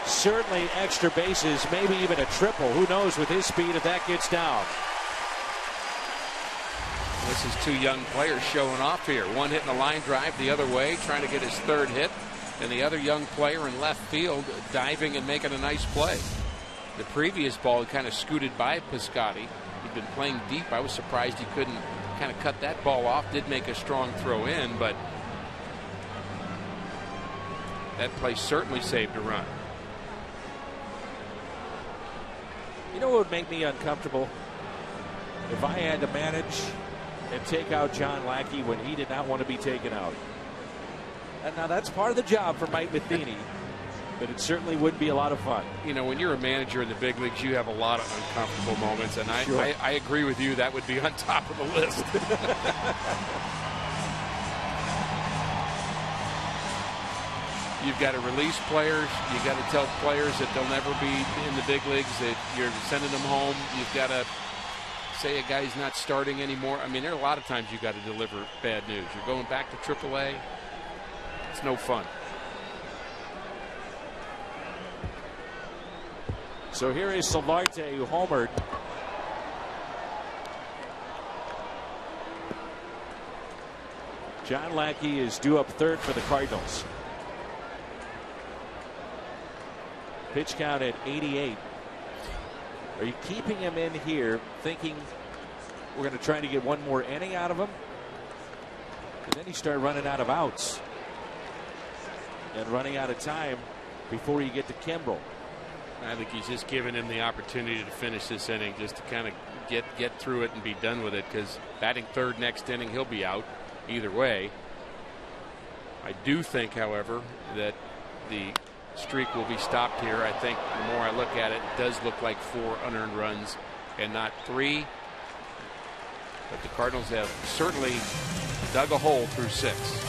certainly extra bases, maybe even a triple. Who knows with his speed if that gets down. This is two young players showing off here. One hitting a line drive the other way, trying to get his third hit. And the other young player in left field diving and making a nice play. The previous ball kind of scooted by Piscotty. He'd been playing deep. I was surprised he couldn't kind of cut that ball off. Did make a strong throw in, but that play certainly saved a run. You know what would make me uncomfortable? If I had to manage and take out John Lackey when he did not want to be taken out. And now that's part of the job for Mike Matheny, but it certainly would be a lot of fun. You know, when you're a manager in the big leagues, you have a lot of uncomfortable moments, and Sure. I agree with you. That would be on top of the list. You've got to release players. You've got to tell players that they'll never be in the big leagues, that you're sending them home. You've got to say a guy's not starting anymore. I mean, there are a lot of times you've got to deliver bad news. You're going back to AAA. It's no fun. So here is Solarte, who homered. John Lackey is due up third for the Cardinals. Pitch count at 88. Are you keeping him in here thinking we're going to try to get one more inning out of him? And then he started running out of outs and running out of time before you get to Kimbrel. I think he's just giving him the opportunity to finish this inning, just to kind of get through it and be done with it, because batting third next inning, he'll be out either way. I do think, however, that the streak will be stopped here. I think the more I look at it, it does look like 4 unearned runs and not 3. But the Cardinals have certainly dug a hole through 6.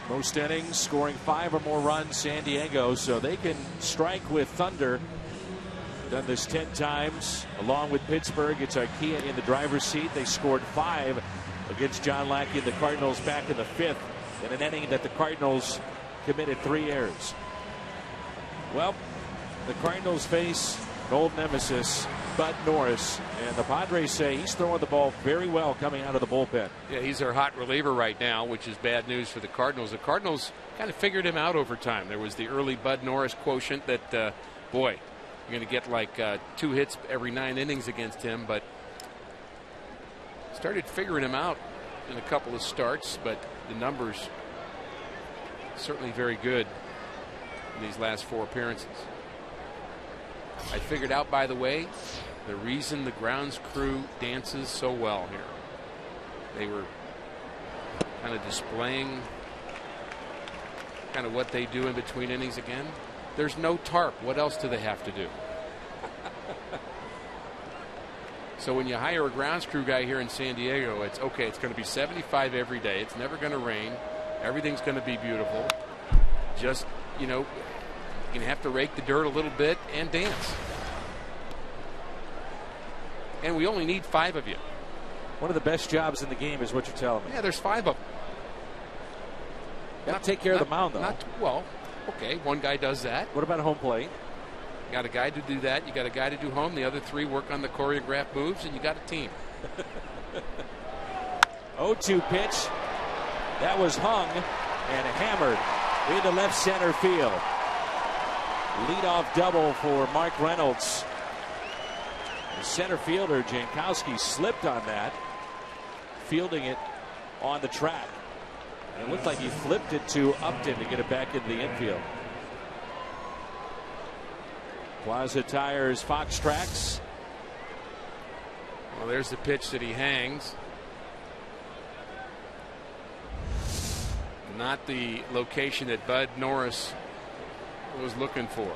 Most innings, scoring 5 or more runs, San Diego, so they can strike with thunder. Done this 10 times, along with Pittsburgh. It's Ikea in the driver's seat. They scored 5 against John Lackey and the Cardinals back in the 5th in an inning that the Cardinals committed 3 errors. Well, the Cardinals face an old nemesis, Bud Norris, and the Padres say he's throwing the ball very well coming out of the bullpen. Yeah, he's their hot reliever right now, which is bad news for the Cardinals. The Cardinals kind of figured him out over time. There was the early Bud Norris quotient that, boy, you're going to get like 2 hits every 9 innings against him, but started figuring him out in a couple of starts, but the numbers certainly very good in these last 4 appearances. I figured out, by the way, the reason the grounds crew dances so well here. They were kind of displaying kind of what they do in between innings again. There's no tarp. What else do they have to do? So when you hire a grounds crew guy here in San Diego, it's okay. It's going to be 75 every day. It's never going to rain. Everything's going to be beautiful. Just, you know, you're going to have to rake the dirt a little bit and dance. And we only need 5 of you. One of the best jobs in the game is what you're telling me. Yeah, there's 5 of them. Not take care of the mound, though. Well, okay, one guy does that. What about home plate? You got a guy to do that. You got a guy to do home. The other 3 work on the choreographed moves, and you got a team. 0-2 pitch. That was hung and hammered into left center field. Leadoff double for Mark Reynolds. The center fielder Jankowski slipped on that, fielding it on the track. And it looked like he flipped it to Upton to get it back into the infield. Plaza Tires Fox Tracks. Well, there's the pitch that he hangs. Not the location that Bud Norris was looking for.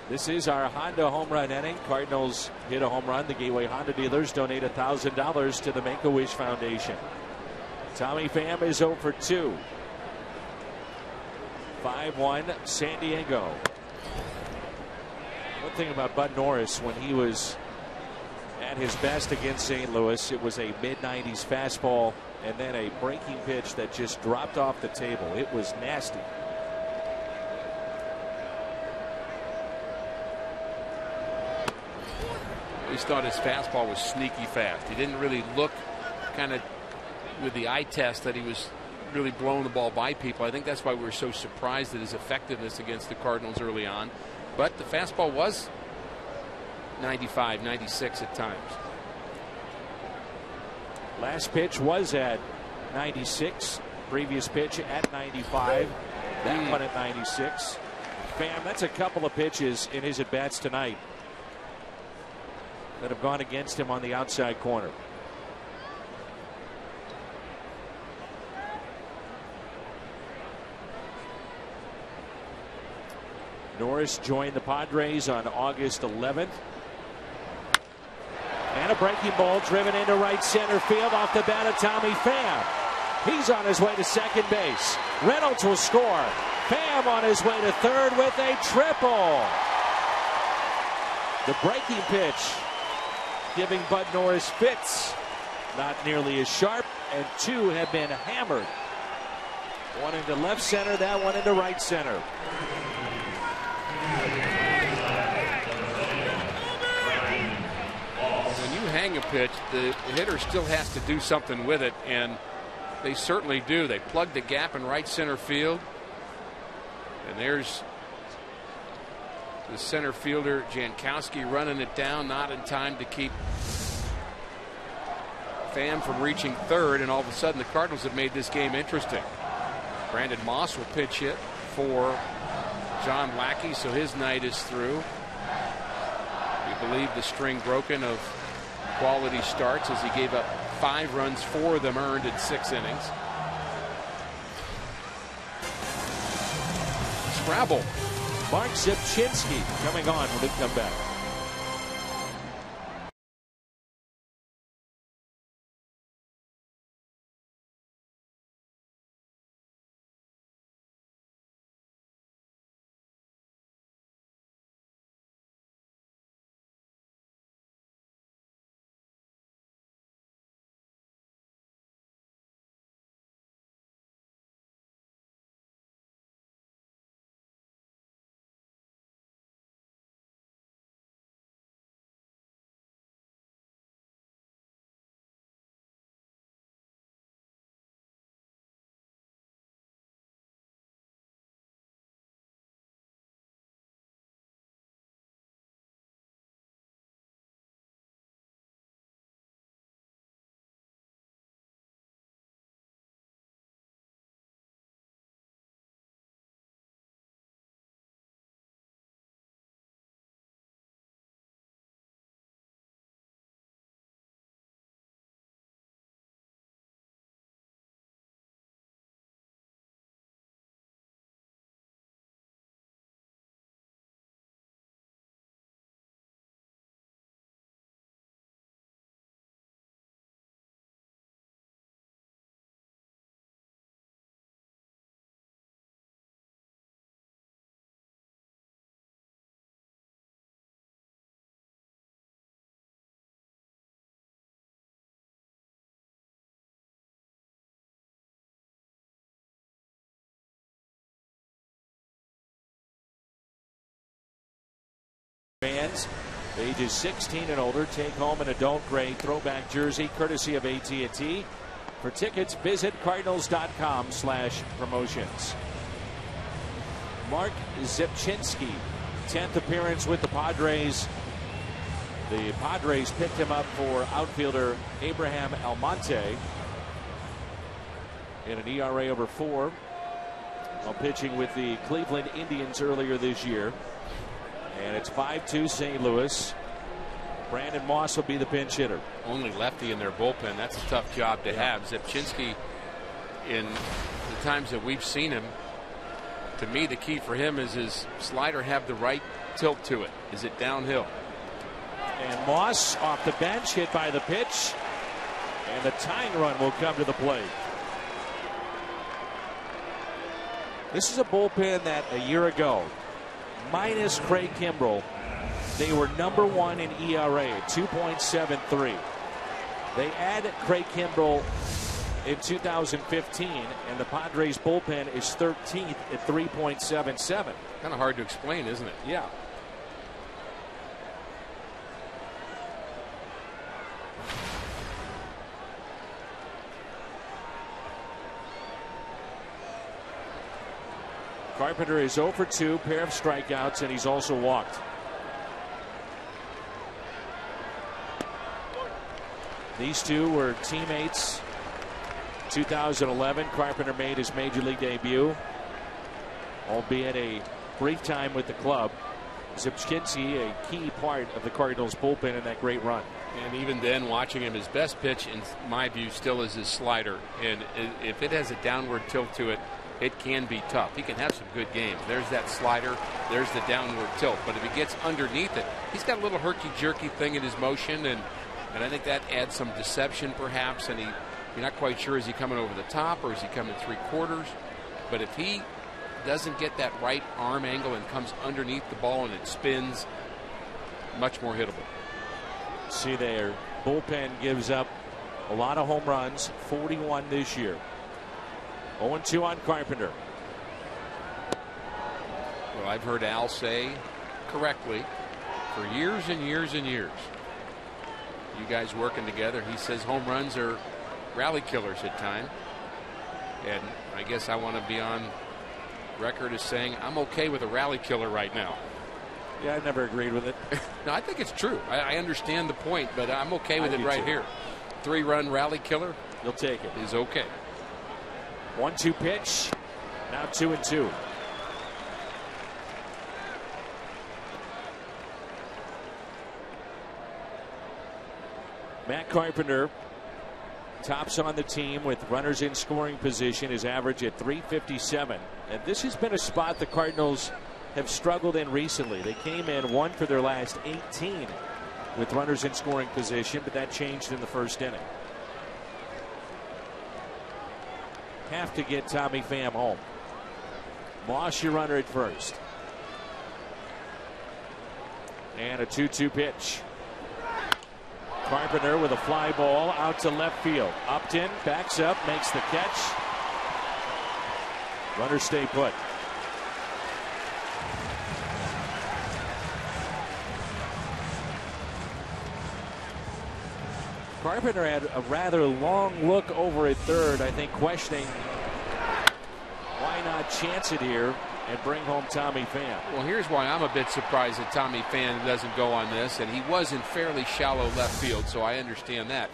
This is our Honda home run inning. Cardinals hit a home run. The Gateway Honda dealers donate $1,000 to the Make-A-Wish Foundation. Tommy Pham is 0 for 2. 5-1 San Diego. One thing about Bud Norris, when he was at his best against St. Louis, it was a mid-90s fastball and then a breaking pitch that just dropped off the table. It was nasty. I always thought his fastball was sneaky fast. He didn't really look kind of with the eye test that he was really blowing the ball by people. I think that's why we were so surprised at his effectiveness against the Cardinals early on. But the fastball was 95, 96 at times. Last pitch was at 96. Previous pitch at 95. That one at 96. Pham, that's a couple of pitches in his at-bats tonight that have gone against him on the outside corner. Norris joined the Padres on August 11th. And a breaking ball driven into right center field off the bat of Tommy Pham. He's on his way to second base. Reynolds will score. Pham on his way to third with a triple. The breaking pitch giving Bud Norris fits. Not nearly as sharp, and 2 have been hammered. One into left center, that one into right center. When you hang a pitch, the hitter still has to do something with it, and they certainly do. They plug the gap in right center field, and there's the center fielder Jankowski running it down, not in time to keep Pham from reaching third, and all of a sudden the Cardinals have made this game interesting. Brandon Moss will pitch hit for John Lackey, so his night is through. We believe the string broken of quality starts as he gave up 5 runs, 4 of them earned in 6 innings. Scrabble. Mark Zipchinski coming on when we come back. fans ages 16 and older take home an adult gray throwback jersey courtesy of AT&T. For tickets, visit cardinals.com/promotions. Mark Zipchinski, 10th appearance with the Padres. The Padres picked him up for outfielder Abraham Almonte in an ERA over 4 while pitching with the Cleveland Indians earlier this year. And it's 5-2 St. Louis. Brandon Moss will be the pinch hitter. Only lefty in their bullpen. That's a tough job to have. Zipchinski, in the times that we've seen him, to me the key for him is his slider have the right tilt to it. Is it downhill? And Moss off the bench, hit by the pitch, and the tying run will come to the plate. This is a bullpen that a year ago, minus Craig Kimbrell, they were number 1 in ERA at 2.73. They add Craig Kimbrell in 2015, and the Padres bullpen is 13th at 3.77. Kind of hard to explain, isn't it? Yeah. Carpenter is 0 for 2, pair of strikeouts, and he's also walked. These two were teammates. 2011, Carpenter made his major league debut, albeit a brief time with the club. Zipchinski, a key part of the Cardinals bullpen in that great run. And even then, watching him, his best pitch, in my view, still is his slider. And if it has a downward tilt to it, it can be tough. He can have some good games. There's that slider. There's the downward tilt. But if he gets underneath it, he's got a little herky-jerky thing in his motion, and I think that adds some deception perhaps. And you're not quite sure, is he coming over the top or is he coming 3/4? But if he doesn't get that right arm angle and comes underneath the ball and it spins, much more hittable. See there, bullpen gives up a lot of home runs, 41 this year. 0-2 on Carpenter. Well, I've heard Al say correctly for years and years and years, you guys working together, he says home runs are rally killers at times. And I guess I want to be on record as saying I'm okay with a rally killer right now. Yeah, I've never agreed with it. No, I think it's true. I understand the point, but I'm okay with it right here. 3-run rally killer, you'll take it. Is okay. 1-2 pitch. Now 2-2. Matt Carpenter tops on the team with runners in scoring position. His average at 357. And this has been a spot the Cardinals have struggled in recently. They came in 1 for their last 18 with runners in scoring position, but that changed in the first inning. Have to get Tommy Pham home. Moss, your runner at first. And a 2-2 pitch. Carpenter with a fly ball out to left field. Upton backs up, makes the catch. Runners stay put. Carpenter had a rather long look over at third, I think questioning why not chance it here and bring home Tommy Pham. Well, here's why I'm a bit surprised that Tommy Pham doesn't go on this, and he was in fairly shallow left field, so I understand that.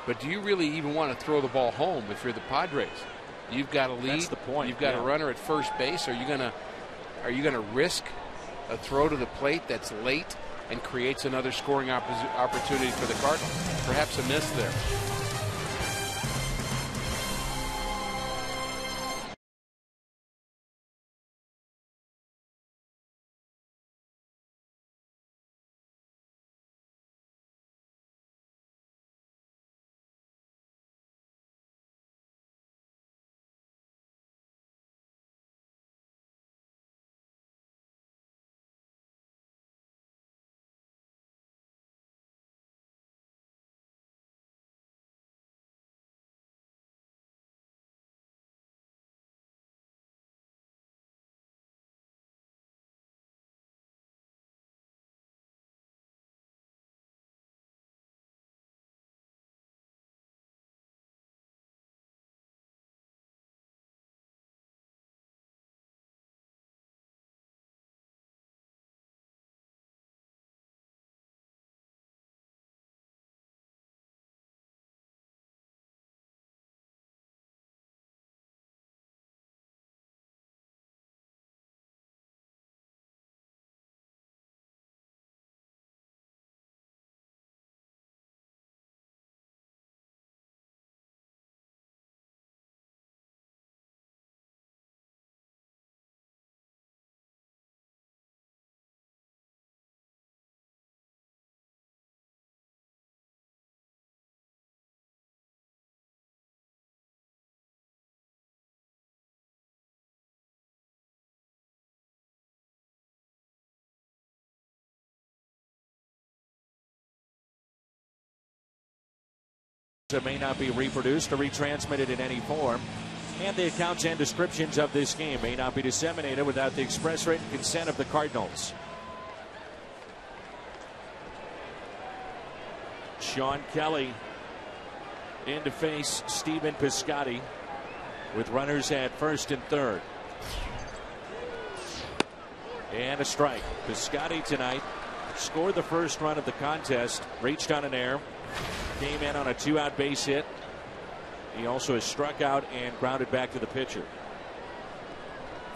But do you really even want to throw the ball home if you're the Padres? You've got a lead. That's the point. You've got a runner at first base. Are you gonna risk a throw to the plate that's late and creates another scoring opportunity for the Cardinals? Perhaps a miss there. that may not be reproduced or retransmitted in any form, and the accounts and descriptions of this game may not be disseminated without the express written consent of the Cardinals. Sean Kelly in to face Stephen Piscotty with runners at first and third. And a strike. Piscotty tonight scored the first run of the contest, reached on an error, came in on a 2-out base hit. He also has struck out and grounded back to the pitcher.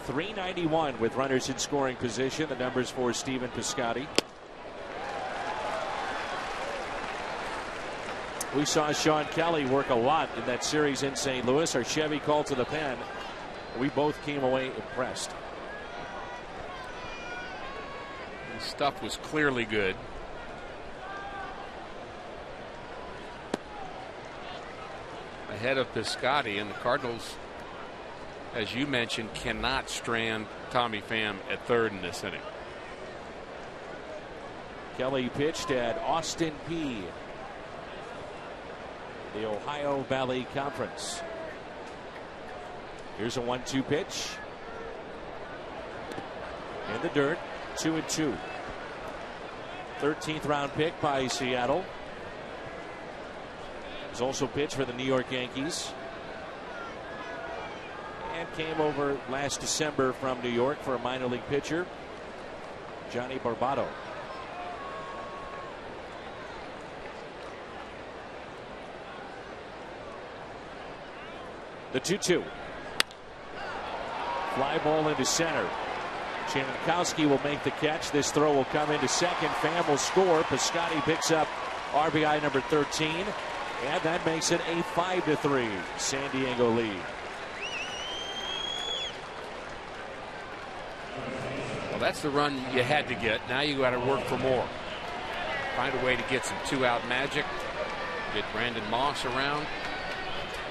391 with runners in scoring position. The numbers for Stephen Piscotty. We saw Sean Kelly work a lot in that series in St. Louis. Our Chevy call to the pen. We both came away impressed. The stuff was clearly good. Ahead of Piscotty, and the Cardinals, as you mentioned, cannot strand Tommy Pham at third in this inning. Kelly pitched at Austin Peay, the Ohio Valley Conference. Here's a 1-2 pitch. In the dirt, 2-2. 13th round pick by Seattle. He's also pitched for the New York Yankees and came over last December from New York for a minor league pitcher, Johnny Barbato. The 2-2. Fly ball into center. Jankowski will make the catch. This throw will come into second. Pham will score. Piscotty picks up RBI number 13. And that makes it a 5-3 San Diego lead. Well, that's the run you had to get. Now you got to work for more. Find a way to get some 2-out magic. Get Brandon Moss around.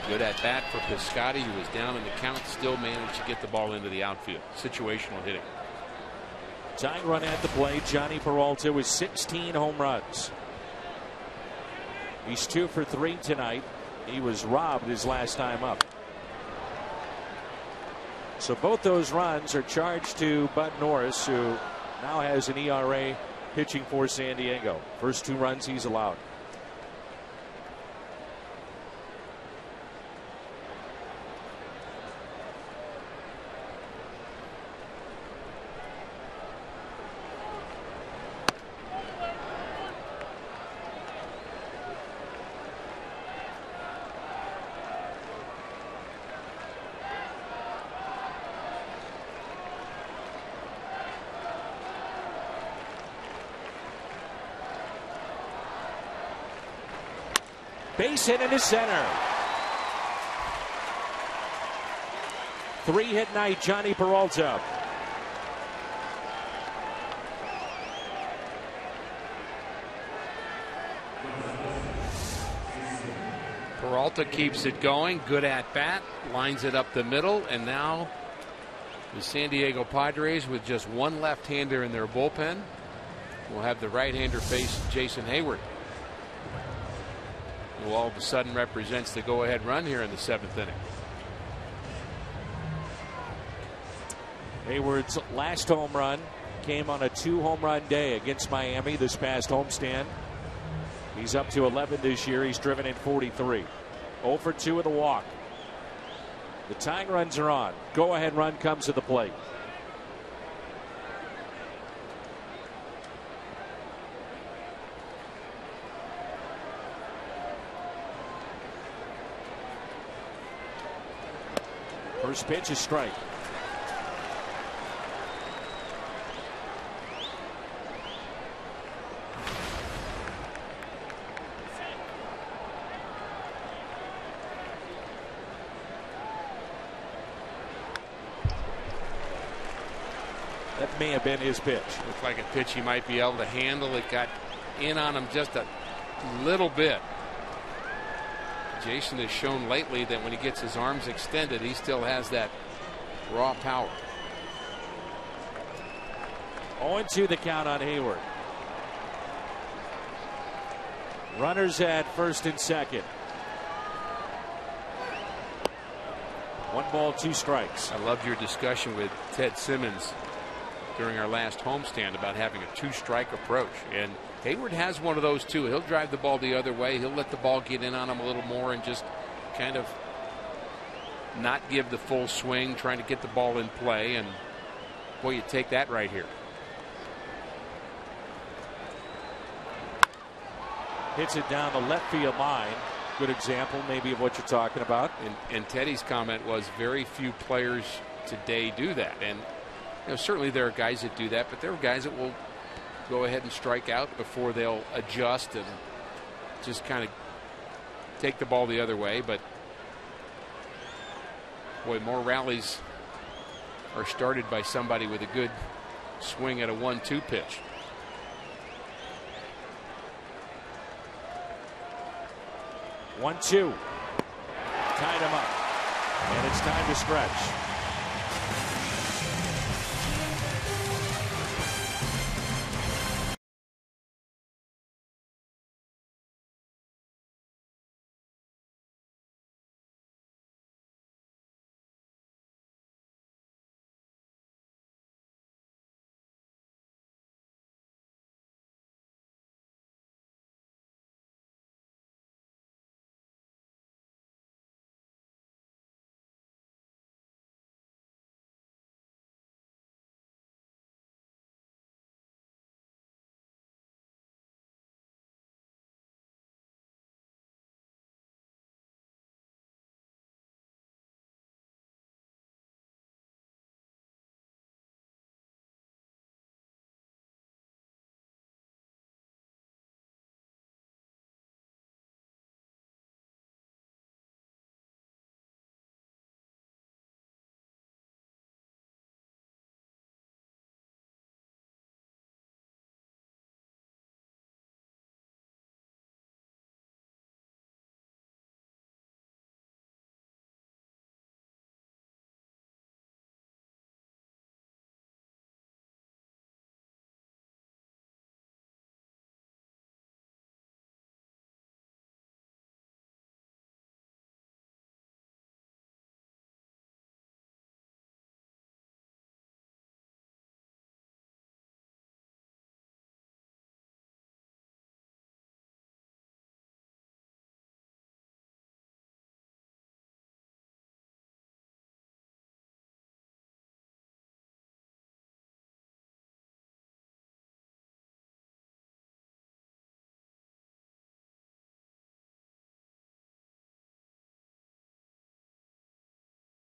Good at bat for Piscotty, who was down in the count, still managed to get the ball into the outfield. Situational hitting. Tying run at the plate. Johnny Peralta with 16 home runs. He's 2 for 3 tonight. He was robbed his last time up. So both those runs are charged to Bud Norris, who now has an ERA pitching for San Diego. First 2 runs he's allowed. Base hit into center. 3-hit night, Johnny Peralta. Peralta keeps it going. Good at bat. Lines it up the middle. And now the San Diego Padres, with just one left-hander in their bullpen, will have the right-hander face Jason Hayward, who all of a sudden represents the go-ahead run here in the 7th inning. Hayward's last home run came on a 2-home-run day against Miami this past homestand. He's up to 11 this year. He's driven in 43. 0 for 2 with a walk. The tying runs are on. Go-ahead run comes to the plate. First pitch is strike. That may have been his pitch. Looked like a pitch he might be able to handle. It got in on him just a little bit. Jason has shown lately that when he gets his arms extended, he still has that raw power. 0-2 the count on Hayward. Runners at first and second. 1 ball, 2 strikes. I loved your discussion with Ted Simmons during our last homestand about having a 2-strike approach. And Hayward has one of those too. He'll drive the ball the other way. He'll let the ball get in on him a little more and just kind of not give the full swing, trying to get the ball in play. And boy, you take that right here. Hits it down the left field line. Good example maybe of what you're talking about. And Teddy's comment was very few players today do that. And you know, certainly there are guys that do that, but there are guys that will go ahead and strike out before they'll adjust and just kind of take the ball the other way. But boy, more rallies are started by somebody with a good swing at a 1-2 pitch. One, 2. Tied him up. And it's time to stretch.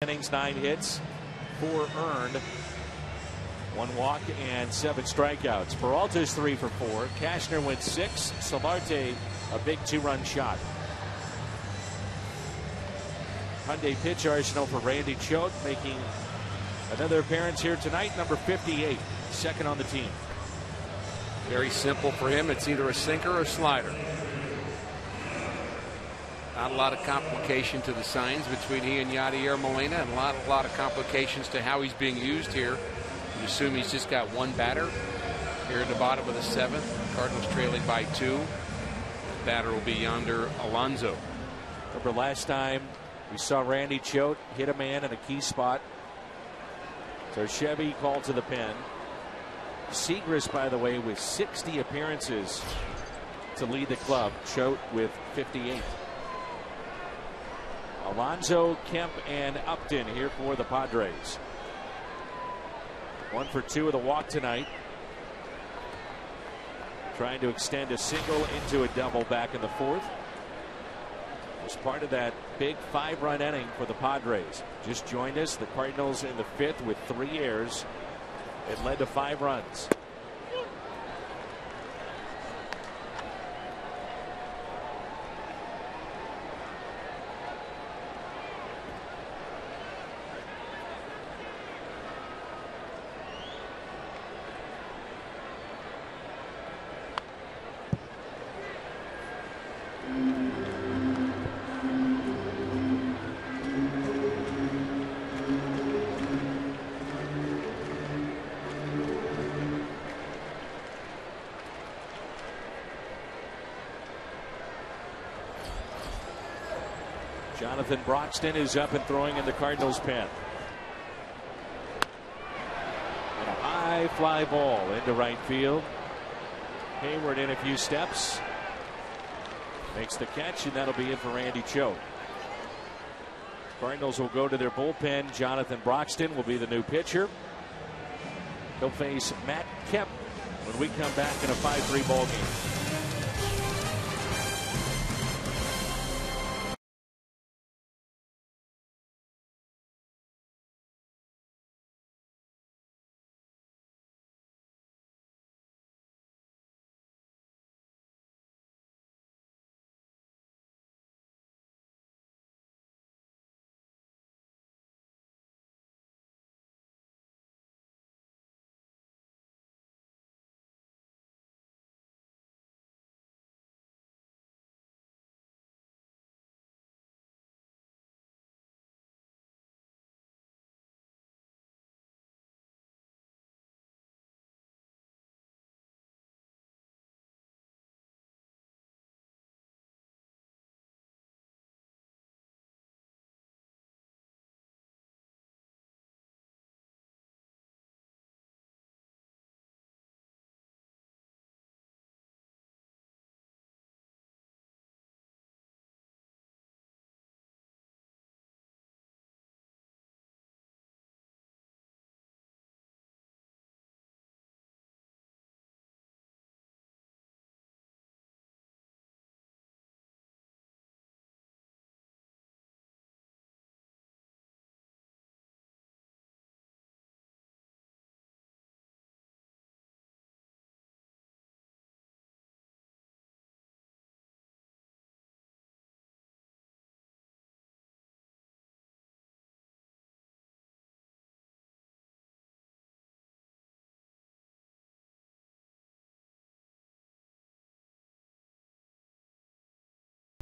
Innings, 9 hits, 4 earned, 1 walk and 7 strikeouts. Peralta's 3 for 4. Cashner went 6. Solarte a big 2-run shot. Hyundai pitch arsenal for Randy Choate, making another appearance here tonight, number 58, second on the team. Very simple for him. It's either a sinker or a slider. Not a lot of complication to the signs between he and Yadier Molina, and a lot of complications to how he's being used here. You assume he's just got 1 batter here at the bottom of the 7th. Cardinals trailing by 2. The batter will be Yonder Alonso. Remember last time we saw Randy Choate hit a man in a key spot. So Chevy called to the pen. Segris, by the way, with 60 appearances to lead the club. Choate with 58. Alonso, Kemp, and Upton here for the Padres. 1 for 2 with a walk tonight. Trying to extend a single into a double back in the 4th. Was part of that big 5-run inning for the Padres. Just joined us. The Cardinals in the 5th with 3 errors. It led to 5 runs. Jonathan Broxton is up and throwing in the Cardinals pen. And a high fly ball into right field. Hayward in a few steps. Makes the catch, and that'll be it for Randy Cho. Cardinals will go to their bullpen. Jonathan Broxton will be the new pitcher. He'll face Matt Kemp when we come back in a 5-3 ball game.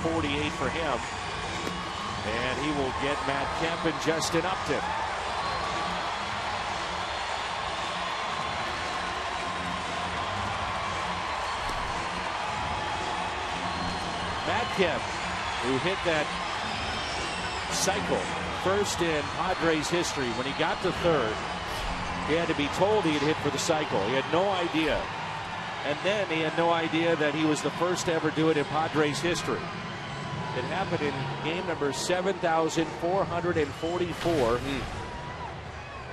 .48 for him, and he will get Matt Kemp and Justin Upton. Matt Kemp, who hit that cycle first in Padres history. When he got to third, he had to be told he had hit for the cycle. He had no idea. And then he had no idea that he was the first to ever do it in Padres history. It happened in game number 7,444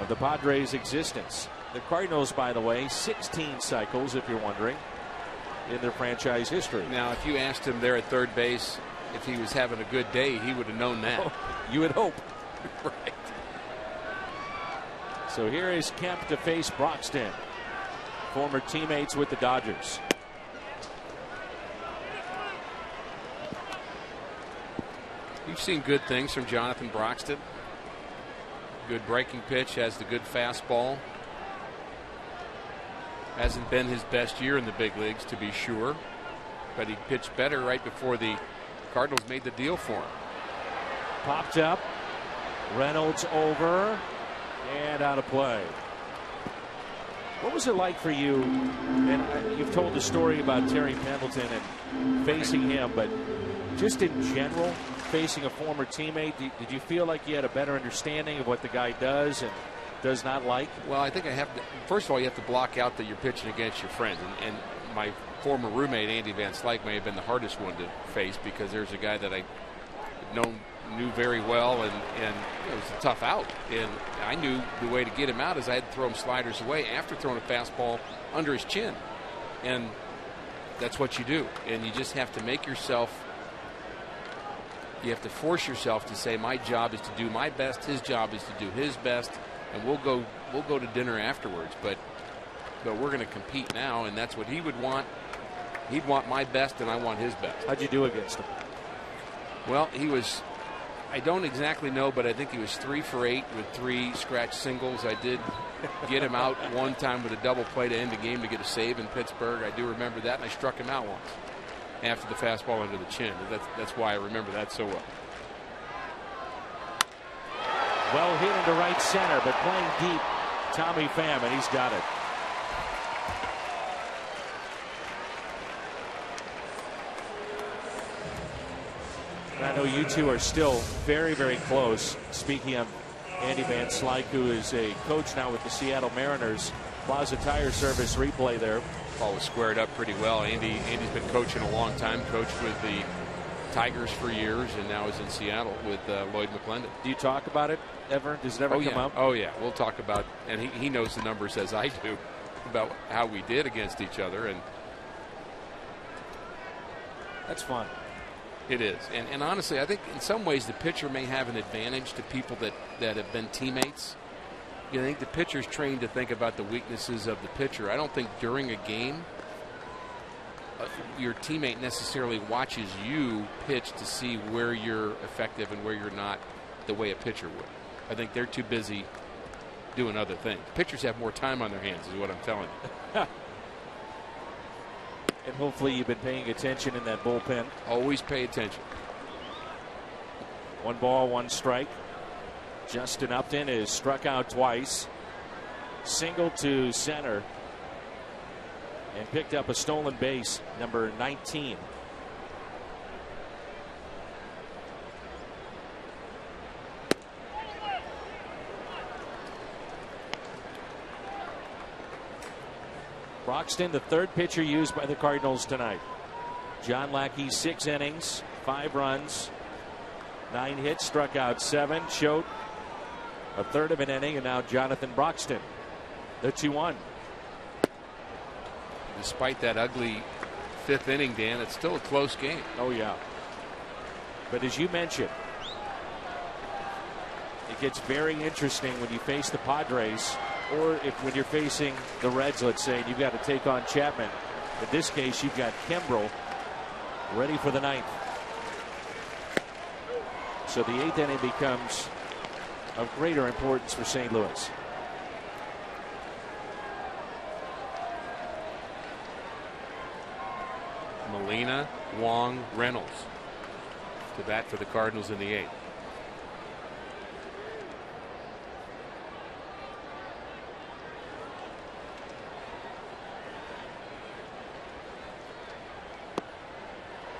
of the Padres' existence. The Cardinals, by the way, 16 cycles, if you're wondering, in their franchise history. Now, if you asked him there at third base if he was having a good day, he would have known that. Oh, you would hope. Right. So here is Kemp to face Broxton, former teammates with the Dodgers. You've seen good things from Jonathan Broxton. Good breaking pitch, has the good fastball. Hasn't been his best year in the big leagues, to be sure, but he pitched better right before the Cardinals made the deal for him. Popped up, Reynolds over and out of play. What was it like for you? And you've told the story about Terry Pendleton and facing him, but just in general, facing a former teammate, did you feel like you had a better understanding of what the guy does and does not like? Well, I think I have to. First of all, you have to block out that you're pitching against your friends. And my former roommate, Andy Van Slyke, may have been the hardest one to face because there's a guy that I knew very well, and it was a tough out. And I knew the way to get him out is I had to throw him sliders away after throwing a fastball under his chin. And that's what you do. And you just have to make yourself. You have to force yourself to say, my job is to do my best, his job is to do his best, and we'll go to dinner afterwards. But we're going to compete now, and that's what he would want. He'd want my best, and I want his best. How'd you do against him? Well, he was, I don't exactly know, but I think he was 3 for 8 with 3 scratch singles. I did get him out one time with a double play to end the game to get a save in Pittsburgh. I do remember that, and I struck him out once after the fastball under the chin. That's why I remember that so well. Well hit into right center, but playing deep, Tommy Pham, and he's got it. And I know you two are still very, very close. Speaking of Andy Van Slyke, who is a coach now with the Seattle Mariners. Plaza Tire Service replay there. Paul was squared up pretty well. Andy's been coaching a long time, coached with the Tigers for years, and now is in Seattle with Lloyd McClendon. Do you talk about it ever? Does it ever come up? Oh, yeah. We'll talk about, and he knows the numbers as I do, about how we did against each other. And that's fun. It is. And honestly, I think in some ways the pitcher may have an advantage to people that have been teammates. I think the pitcher's trained to think about the weaknesses of the pitcher. I don't think during a game your teammate necessarily watches you pitch to see where you're effective and where you're not the way a pitcher would. I think they're too busy doing other things. Pitchers have more time on their hands is what I'm telling you. And hopefully you've been paying attention in that bullpen. Always pay attention. 1 ball, 1 strike. Justin Upton is struck out twice. Single to center. And picked up a stolen base, number 19. Broxton, the third pitcher used by the Cardinals tonight. John Lackey, 6 innings, 5 runs, 9 hits, struck out 7. Choate, a third of an inning, and now Jonathan Broxton, the 2-1. Despite that ugly 5th inning, Dan, it's still a close game. Oh, yeah. But as you mentioned, it gets very interesting when you face the Padres, or when you're facing the Reds, let's say, and you've got to take on Chapman. In this case, you've got Kimbrel ready for the 9th. So the 8th inning becomes of greater importance for St. Louis. Molina, Wong, Reynolds to bat for the Cardinals in the 8th.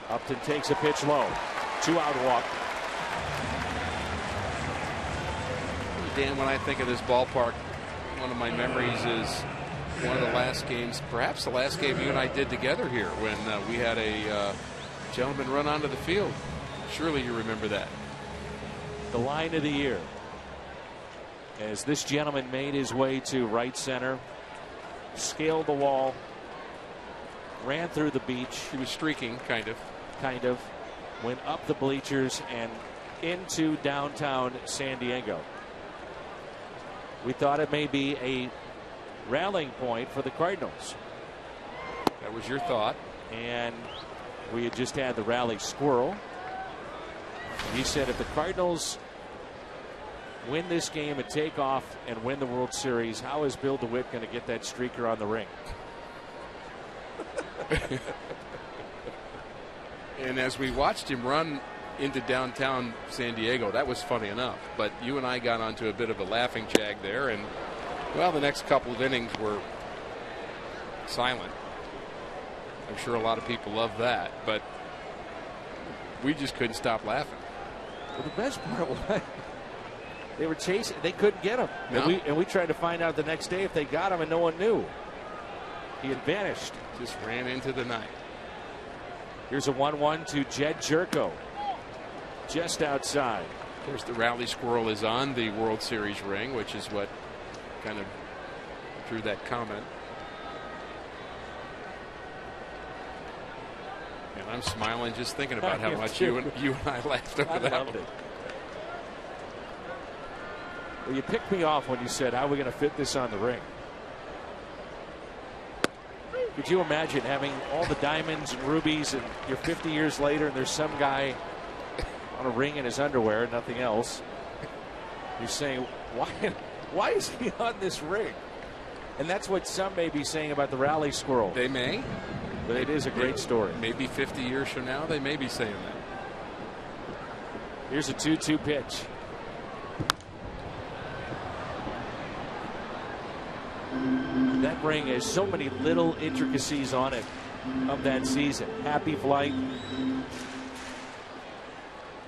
Upton takes a pitch low. 2-out walk. Dan, when I think of this ballpark, one of my memories is one of the last games, perhaps the last game you and I did together here, when we had a gentleman run onto the field. Surely you remember that. The line of the year, as this gentleman made his way to right center, scaled the wall, ran through the beach. He was streaking, kind of, went up the bleachers and into downtown San Diego. We thought it may be a rallying point for the Cardinals. That was your thought. And we had just had the rally squirrel. You said if the Cardinals win this game and take off and win the World Series, how is Bill DeWitt going to get that streaker on the ring? And as we watched him run into downtown San Diego, that was funny enough. But you and I got onto a bit of a laughing jag there, and well, the next couple of innings were silent. I'm sure a lot of people love that, but we just couldn't stop laughing. Well, the best part was they were chasing. They couldn't get him. No. And we tried to find out the next day if they got him, and no one knew. He had vanished. Just ran into the night. Here's a 1-1 to Jed Jerko. Just outside. Of course, the rally squirrel is on the World Series ring, which is what kind of drew that comment. And I'm smiling just thinking about how much you and I laughed over that. Loved it. Well, you picked me off when you said, how are we going to fit this on the ring? Could you imagine having all the diamonds and rubies, and you're 50 years later and there's some guy on a ring in his underwear, nothing else? You're saying, why is he on this ring? And that's what some may be saying about the rally squirrel. They may. But it is a great story. Maybe 50 years from now, they may be saying that. Here's a 2-2 pitch. That ring has so many little intricacies on it of that season. Happy flight.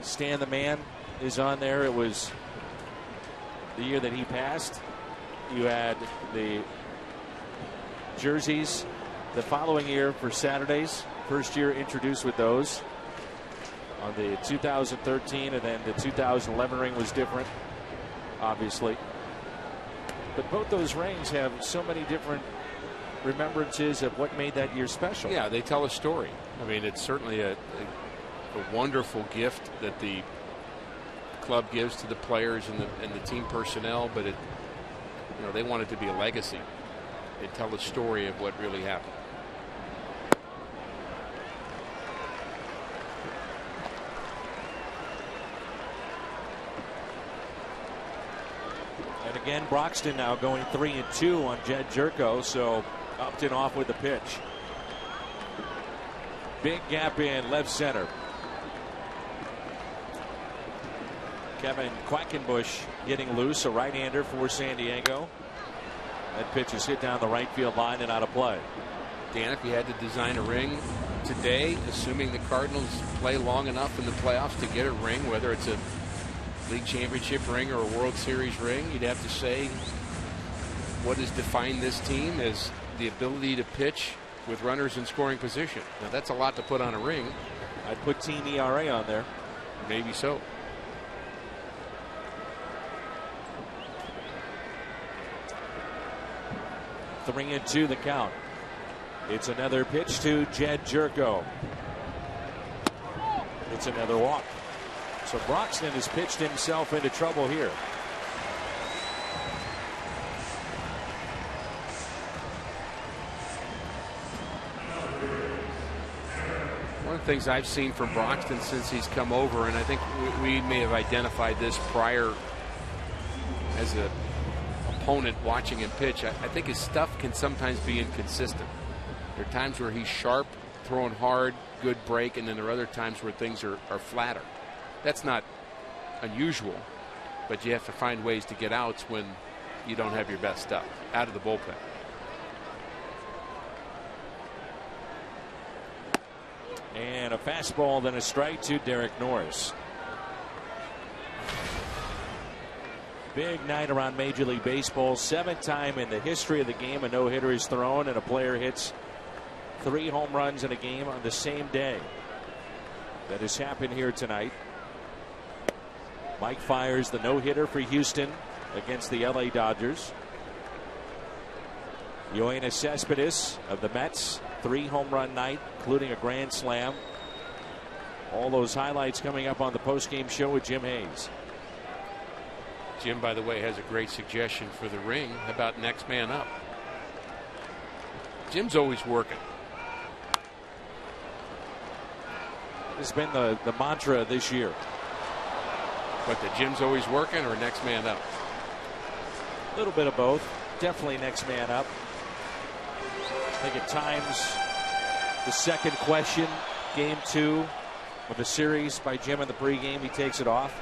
Stan the Man is on there. It was the year that he passed. You had the jerseys the following year for Saturdays. First year introduced with those. On the 2013 and then the 2011 ring was different, obviously. But both those rings have so many different remembrances of what made that year special. Yeah, they tell a story. I mean, it's certainly a wonderful gift that the club gives to the players and the team personnel, but it, you know, they want it to be a legacy. They tell a story of what really happened. And again, Broxton now going 3-2 on Jed Jerko, so Upton off with the pitch. Big gap in left center. Kevin Quackenbush getting loose, a right-hander for San Diego. That pitch is hit down the right field line and out of play. Dan, if you had to design a ring today, assuming the Cardinals play long enough in the playoffs to get a ring, whether it's a league championship ring or a World Series ring, you'd have to say what has defined this team is the ability to pitch with runners in scoring position. Now, that's a lot to put on a ring. I'd put team ERA on there. Maybe so. 3-2 the count. It's another pitch to Jed Jerko. It's another walk. So Broxton has pitched himself into trouble here. One of the things I've seen from Broxton since he's come over, and I think we may have identified this prior as a opponent watching him pitch, I think his stuff can sometimes be inconsistent. There are times where he's sharp, throwing hard, good break, and then there are other times where things are flatter. That's not unusual, but you have to find ways to get outs when you don't have your best stuff out of the bullpen. And a fastball, then a strike to Derek Norris. Big night around Major League Baseball. 7th time in the history of the game a no-hitter is thrown and a player hits 3 home runs in a game on the same day. That has happened here tonight. Mike fires the no-hitter for Houston against the LA Dodgers. Yoenis Cespedes of the Mets, 3 home run night, including a grand slam. All those highlights coming up on the post-game show with Jim Hayes. Jim, by the way, has a great suggestion for the ring. How about next man up? Jim's always working. It's been the mantra this year. But the Jim's always working or next man up? A little bit of both. Definitely next man up. I think at times the second question, game 2 of the series by Jim in the pregame, he takes it off.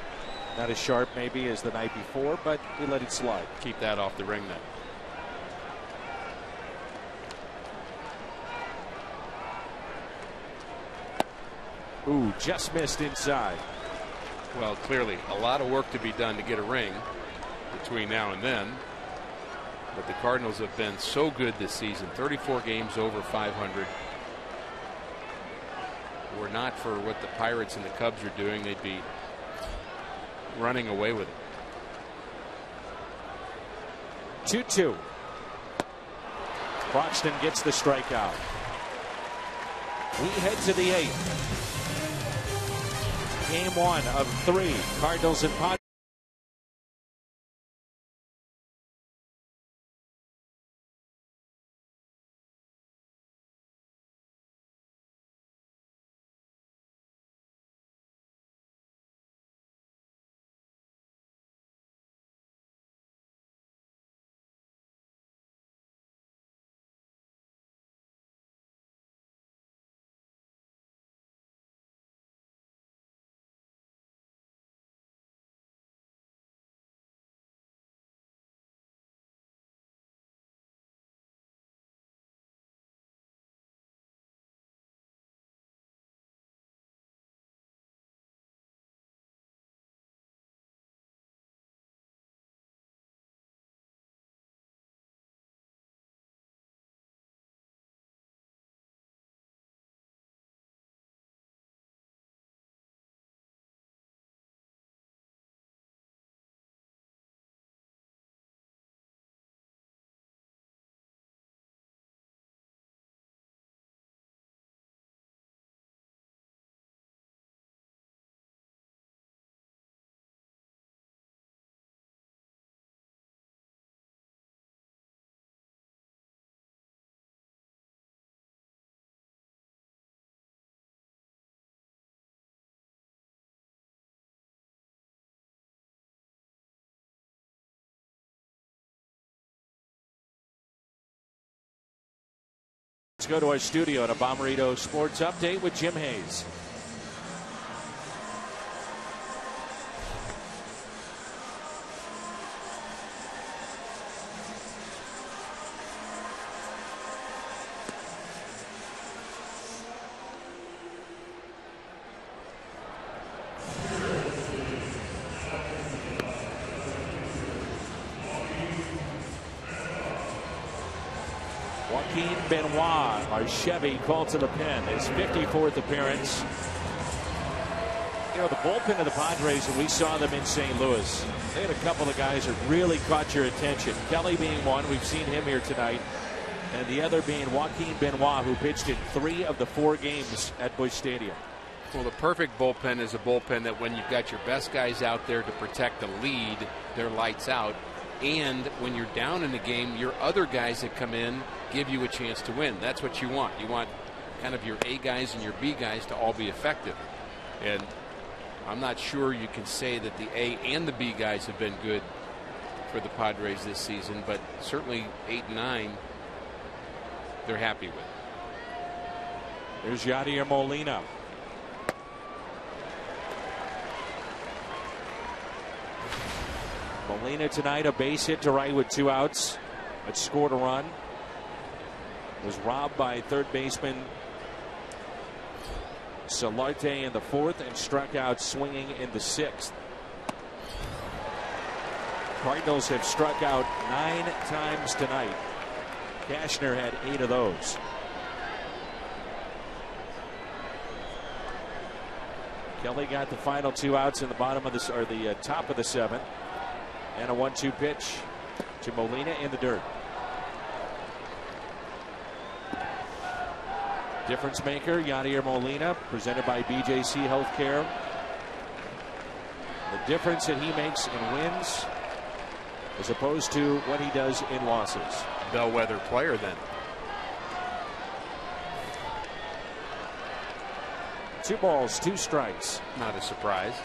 Not as sharp maybe as the night before, but he let it slide. Keep that off the ring then. Ooh, just missed inside. Well, clearly a lot of work to be done to get a ring between now and then. But the Cardinals have been so good this season. 34 games over 500. Were not for what the Pirates and the Cubs are doing, they'd be running away with it. 2-2. Broxton gets the strikeout. We head to the 8th. Game 1 of 3. Cardinals and Padres. Let's go to our studio to Bomberito Sports Update with Jim Hayes. Benoit, our Chevy, called to the pen, his 54th appearance. You know, the bullpen of the Padres, and we saw them in St. Louis, they had a couple of guys that really caught your attention. Kelly being one, we've seen him here tonight, and the other being Joaquin Benoit, who pitched in 3 of the 4 games at Busch Stadium. Well, the perfect bullpen is a bullpen that when you've got your best guys out there to protect the lead, they're lights out. And when you're down in the game, your other guys that come in give you a chance to win. That's what you want. You want kind of your A guys and your B guys to all be effective. And I'm not sure you can say that the A and the B guys have been good for the Padres this season, but certainly 8 and 9 they're happy with. There's Yadier Molina. Molina tonight, a base hit to right with 2 outs, but scored a run. Was robbed by third baseman Solarte in the 4th and struck out swinging in the 6th. Cardinals have struck out 9 times tonight. Cashner had 8 of those. Kelly got the final 2 outs in the bottom of the top of the 7th, and a 1-2 pitch to Molina in the dirt. Difference maker Yadier Molina, presented by BJC Healthcare. The difference that he makes in wins as opposed to what he does in losses. Bellwether player then. 2 balls, 2 strikes. Not a surprise.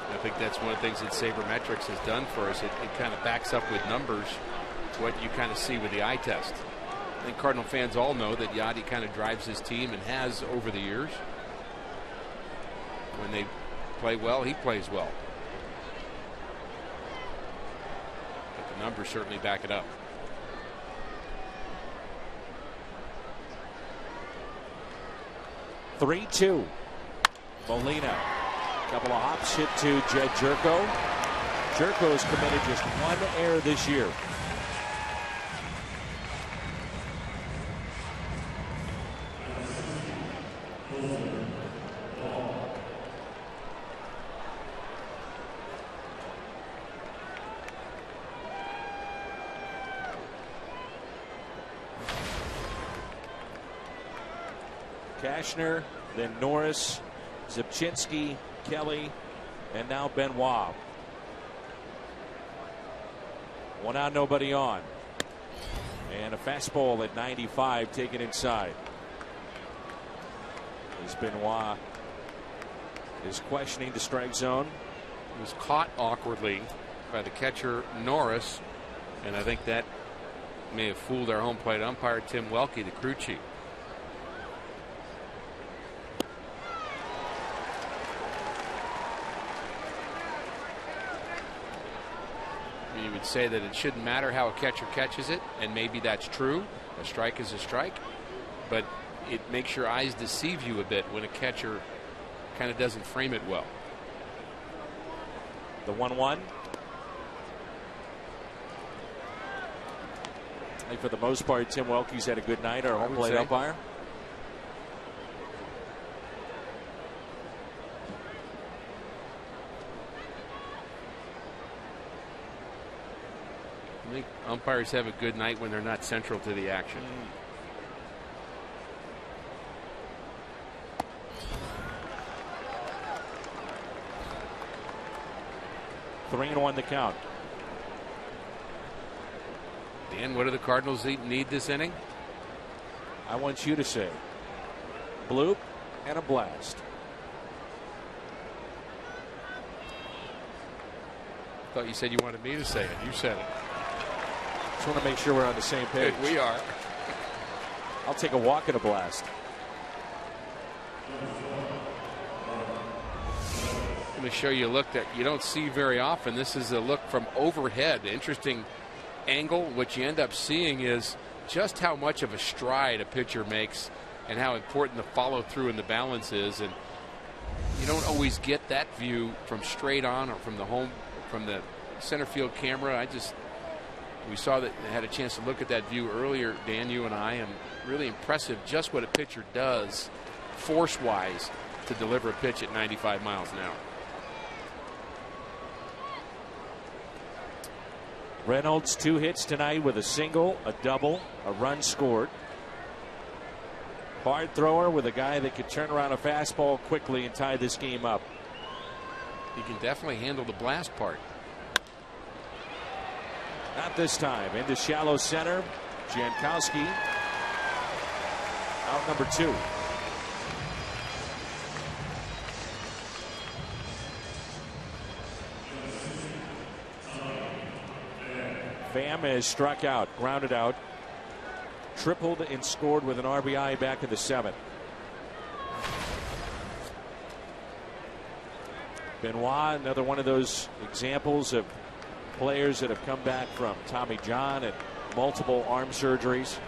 I think that's one of the things that Sabermetrics has done for us. It kind of backs up with numbers what you kind of see with the eye test. I think Cardinal fans all know that Yadi kind of drives his team and has over the years. When they play well, he plays well. But the numbers certainly back it up. (3-2). Molina. Couple of hops hit to Jed Jerko. Jerko's committed just 1 error this year. Cashner, then Norris, Zipchinski, Kelly, and now Benoit. 1 out, nobody on. And a fastball at 95 taken inside. As Benoit is questioning the strike zone. He was caught awkwardly by the catcher Norris, and I think that may have fooled our home plate umpire Tim Welke, the crew chief. You would say that it shouldn't matter how a catcher catches it, and maybe that's true. A strike is a strike, but it makes your eyes deceive you a bit when a catcher kind of doesn't frame it well. The 1-1. I think for the most part, Tim Welke's had a good night, our home plate umpire. I think umpires have a good night when they're not central to the action. 3-1 the count. Dan, what do the Cardinals need this inning? I want you to say bloop and a blast. thought you said you wanted me to say it. You said it. Just want to make sure we're on the same page. Good, we are. I'll take a walk at a blast. Let me show you a look that you don't see very often. This is a look from overhead. Interesting angle. What you end up seeing is just how much of a stride a pitcher makes and how important the follow through and the balance is. And you don't always get that view from straight on or from the center field camera. We saw that, had a chance to look at that view earlier, Dan, you and I, and really impressive just what a pitcher does force wise to deliver a pitch at 95 miles an hour. Reynolds 2 hits tonight with a single, a double, a run scored. Hard thrower with a guy that could turn around a fastball quickly and tie this game up. He can definitely handle the blast part. Not this time. Into shallow center. Jankowski out number 2. Pham has struck out, grounded out, tripled and scored with an RBI back in the 7th. Benoit, another one of those examples of players that have come back from Tommy John and multiple arm surgeries.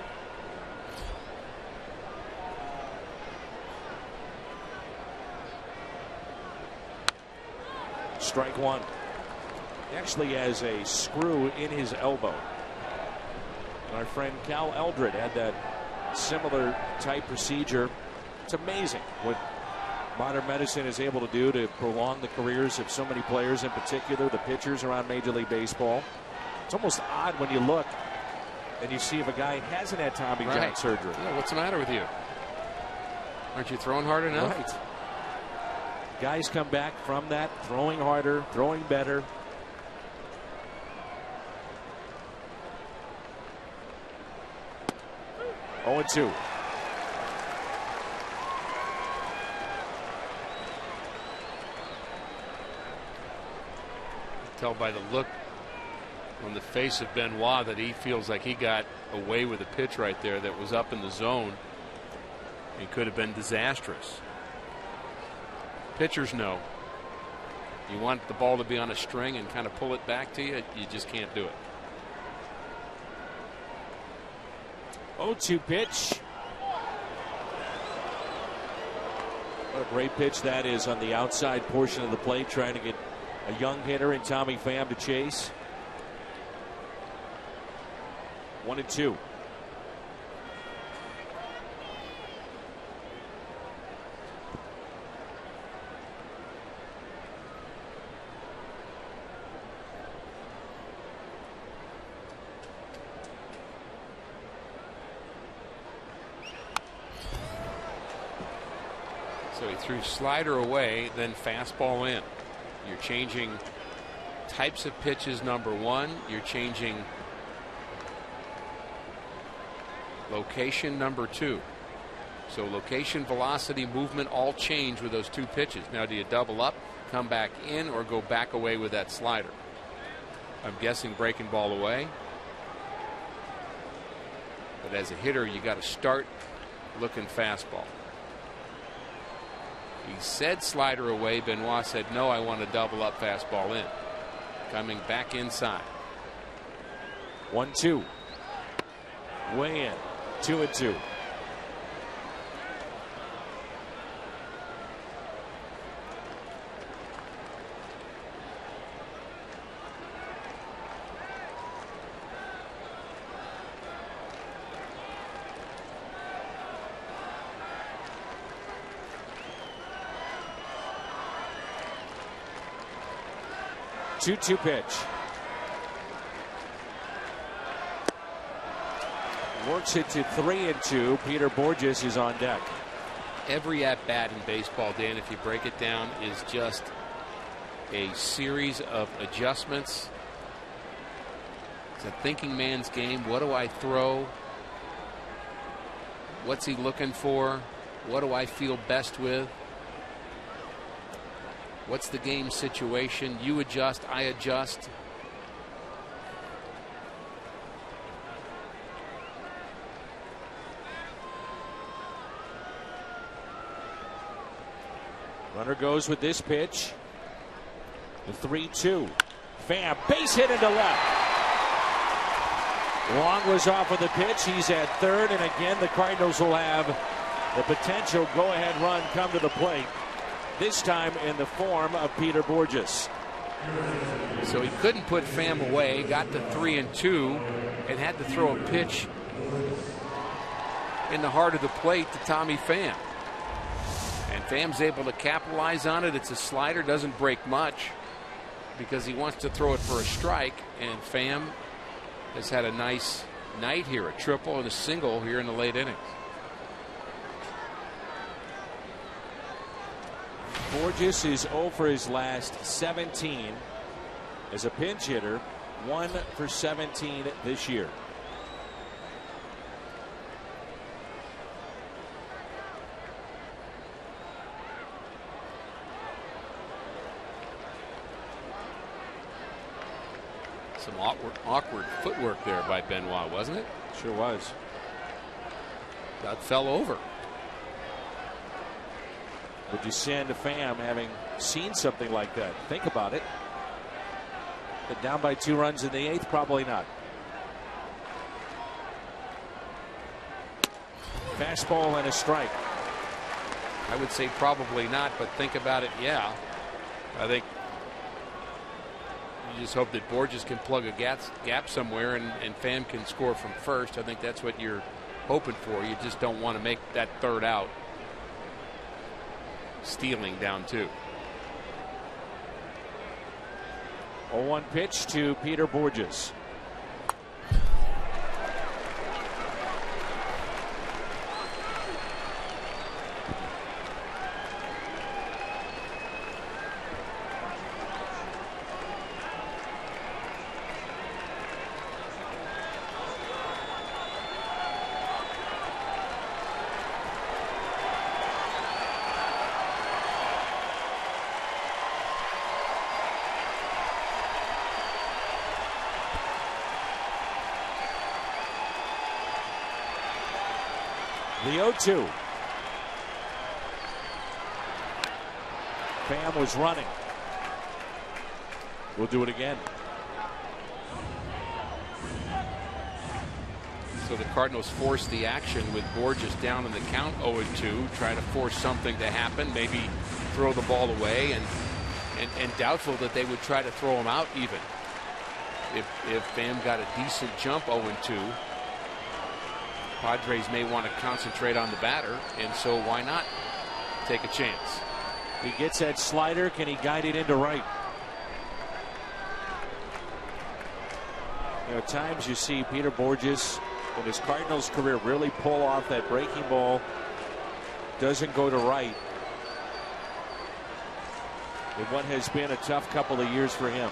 Strike 1. He actually has a screw in his elbow. And our friend Cal Eldred had that similar type procedure. It's amazing what modern medicine is able to do to prolong the careers of so many players, in particular the pitchers around Major League Baseball. It's almost odd when you look and you see if a guy hasn't had Tommy John surgery. Yeah, what's the matter with you? Aren't you throwing hard enough? Right. Guys come back from that, throwing harder, throwing better. Oh, 2. Tell by the look on the face of Benoit that he feels like he got away with a pitch right there that was up in the zone. It could have been disastrous. Pitchers know. You want the ball to be on a string and kind of pull it back to you. You just can't do it. 0-2 pitch. What a great pitch that is on the outside portion of the plate, trying to get a young hitter in Tommy Pham to chase. 1-2. So he threw slider away, then fastball in. You're changing types of pitches, number 1. You're changing location, number 2. So location, velocity, movement all change with those 2 pitches. Now, do you double up, come back in, or go back away with that slider? I'm guessing breaking ball away. But as a hitter, you got to start looking fastball. He said slider away. Benoit said, no, I want to double up, fastball in. Coming back inside. 1-2. Way in. 2-2. Two pitch. Works it to 3-2. Peter Borges is on deck. Every at bat in baseball, Dan, if you break it down, is just a series of adjustments. It's a thinking man's game. What do I throw? What's he looking for? What do I feel best with? What's the game situation? You adjust, I adjust. Runner goes with this pitch. The 3-2. Pham, base hit into left. Long was off of the pitch. He's at third, and again the Cardinals will have the potential go-ahead run come to the plate. This time in the form of Peter Bourjos. So he couldn't put Pham away. Got the 3-2, and had to throw a pitch in the heart of the plate to Tommy Pham. And Pham's able to capitalize on it. It's a slider, doesn't break much because he wants to throw it for a strike. And Pham has had a nice night here, a triple and a single here in the late innings. Bourjos is 0 for his last 17 as a pinch hitter, 1 for 17 this year. Some awkward footwork there by Benoit, wasn't it? Sure was. That fell over. Would you send Pham having seen something like that? Think about it. But down by 2 runs in the 8th, probably not. Fastball and a strike. I would say probably not, but think about it, yeah. I think you just hope that Bourjos can plug a gap somewhere and Pham can score from first. I think that's what you're hoping for. You just don't want to make that third out. Stealing down 2. 0-1 pitch to Peter Bourjos. The 0-2. Pham was running. We'll do it again. So the Cardinals force the action with Bourjos down in the count 0-2, try to force something to happen, maybe throw the ball away, and doubtful that they would try to throw him out even. If Pham got a decent jump 0-2, Padres may want to concentrate on the batter, and so why not take a chance? He gets that slider. Can he guide it into right? At times you see Peter Bourjos in his Cardinals career really pull off that breaking ball. Doesn't go to right. In what has been a tough couple of years for him.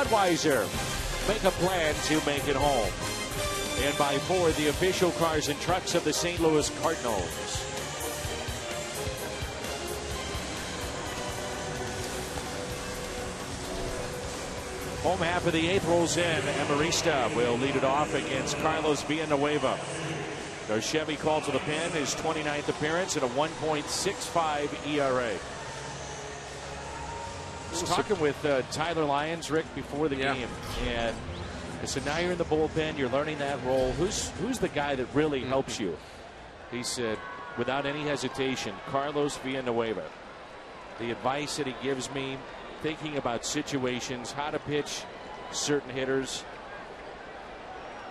Budweiser, make a plan to make it home. And by 4, the official cars and trucks of the St. Louis Cardinals. Home half of the 8th rolls in. Amarista will lead it off against Carlos Villanueva. Their Chevy call to the pen, his 29th appearance and a 1.65 ERA. I was talking with Tyler Lyons, Rick, before the game, and I said, now you're in the bullpen, you're learning that role. Who's the guy that really helps you? He said, without any hesitation, Carlos Villanueva. The advice that he gives me, thinking about situations, how to pitch certain hitters.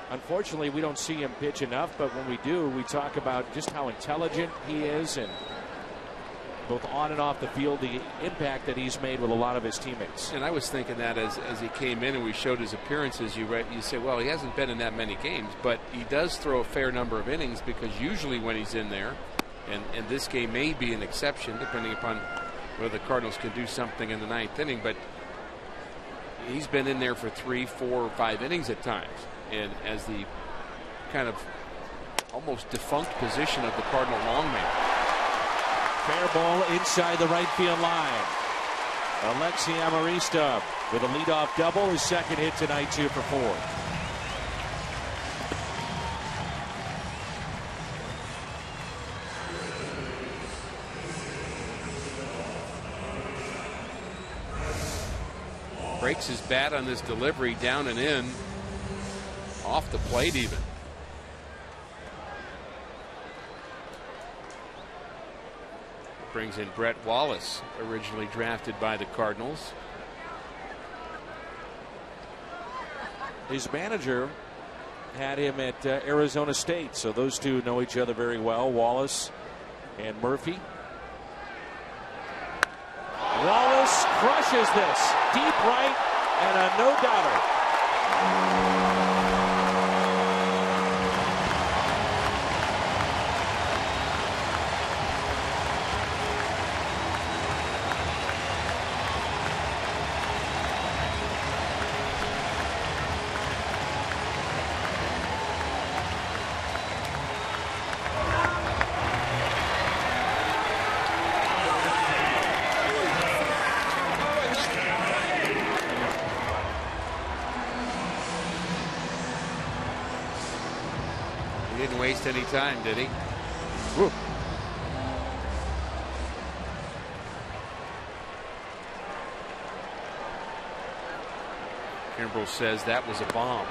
Unfortunately, we don't see him pitch enough, but when we do, we talk about just how intelligent he is, and both on and off the field, the impact that he's made with a lot of his teammates. And I was thinking that as he came in and we showed his appearances, you say, well, he hasn't been in that many games, but he does throw a fair number of innings, because usually when he's in there, and this game may be an exception depending upon whether the Cardinals can do something in the 9th inning, but he's been in there for 3, 4, or 5 innings at times. And as the kind of almost defunct position of the Cardinal longman. Fair ball inside the right field line. Alexi Amarista with a leadoff double, his second hit tonight, 2 for 4. Breaks his bat on this delivery, down and in, off the plate even. Brings in Brett Wallace, originally drafted by the Cardinals. His manager had him at Arizona State, so those two know each other very well, Wallace and Murphy. Wallace crushes this deep right, and a no-doubter. Waste any time, did he? Woo. Kimbrel says that was a bomb.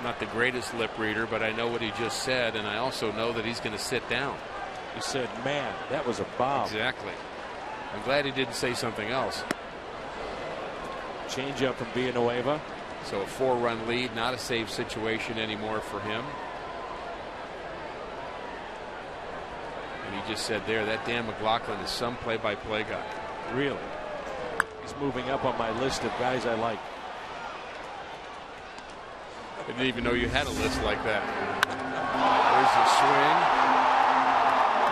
Not the greatest lip reader, but I know what he just said, and I also know that he's going to sit down. He said, man, that was a bomb. Exactly. I'm glad he didn't say something else. Change up from Villanueva. So a 4-run lead, not a save situation anymore for him. And he just said there, that Dan McLaughlin is some play-by-play guy. Really? He's moving up on my list of guys I like. I didn't even know you had a list like that. There's the swing.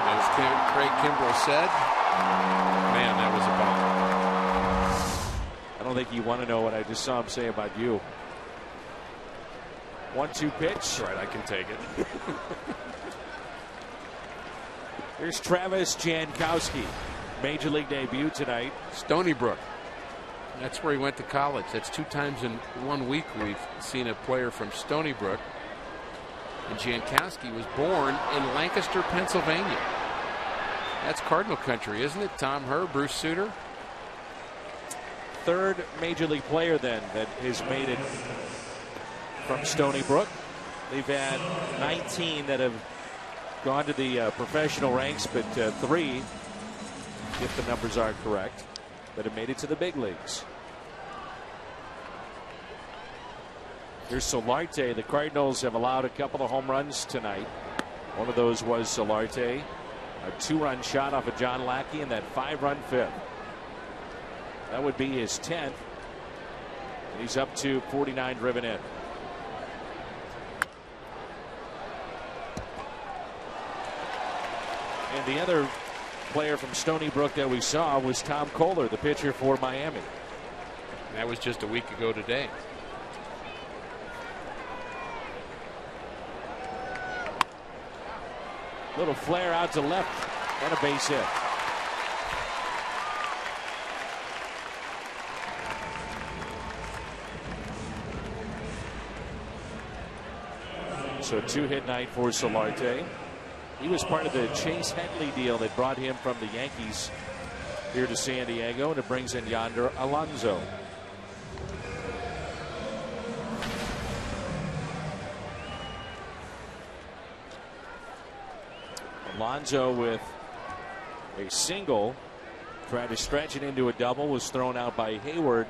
And as Craig Kimbrel said, man, that was a bomb. I don't think you want to know what I just saw him say about you. 1-2 pitch. That's right, I can take it. Here's Travis Jankowski. Major League debut tonight. Stony Brook. That's where he went to college. That's 2 times in 1 week we've seen a player from Stony Brook. And Jankowski was born in Lancaster, Pennsylvania. That's Cardinal country, isn't it? Tom Herr, Bruce Sutter. 3rd major league player then that has made it from Stony Brook. They've had 19 that have gone to the professional ranks, but 3, if the numbers are correct, that have made it to the big leagues. Here's Solarte. The Cardinals have allowed a couple of home runs tonight. One of those was Solarte, a 2-run shot off of John Lackey, and that 5-run 5th. That would be his 10th. And he's up to 49 driven in. And the other player from Stony Brook that we saw was Tom Kohler, the pitcher for Miami. And that was just a week ago today. Little flare out to left and a base hit. So a 2-hit night for Solarte. He was part of the Chase Headley deal that brought him from the Yankees here to San Diego, and it brings in Yonder Alonso. Alonso with a single, tried to stretch it into a double, was thrown out by Hayward.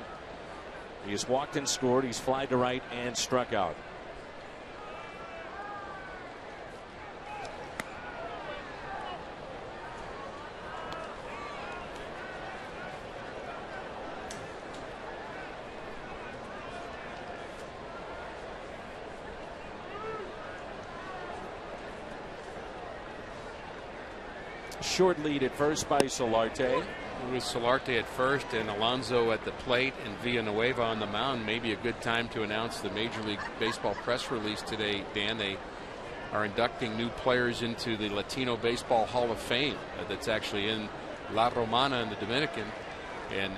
He has walked and scored. He's flied to right and struck out. Short lead at first by Solarte. It was Solarte at first and Alonso at the plate and Villanueva on the mound. Maybe a good time to announce the Major League Baseball press release today, Dan. They are inducting new players into the Latino Baseball Hall of Fame that's actually in La Romana in the Dominican. And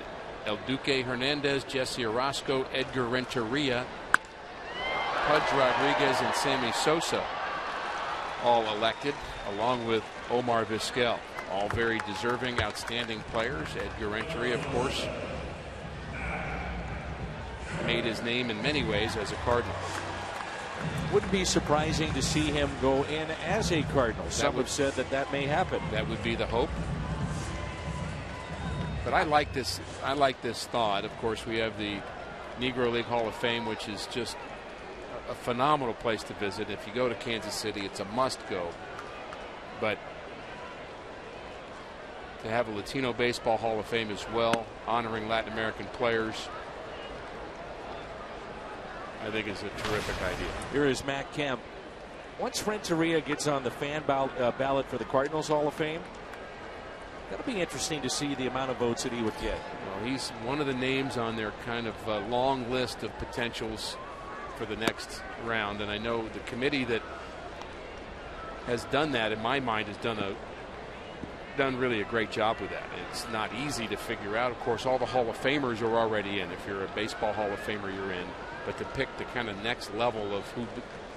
El Duque Hernandez, Jesse Orozco, Edgar Renteria, Pudge Rodriguez, and Sammy Sosa all elected, along with Omar Vizquel. All very deserving, outstanding players. Edgar Renteria, of course, made his name in many ways as a Cardinal. Wouldn't be surprising to see him go in as a Cardinal. Some have said that may happen. That would be the hope. But I like this thought. Of course, we have the Negro League Hall of Fame, which is just a phenomenal place to visit. If you go to Kansas City, it's a must go. But to have a Latino Baseball Hall of Fame as well, honoring Latin American players, I think is a terrific idea. Here is Matt Kemp. Once Renteria gets on the fan ballot for the Cardinals Hall of Fame, that'll be interesting to see the amount of votes that he would get. Well, he's one of the names on their kind of long list of potentials for the next round, and I know the committee that has done that, in my mind, has done really a great job with that. It's not easy to figure out. Of course, all the Hall of Famers are already in. If you're a baseball Hall of Famer, you're in. But to pick the kind of next level of who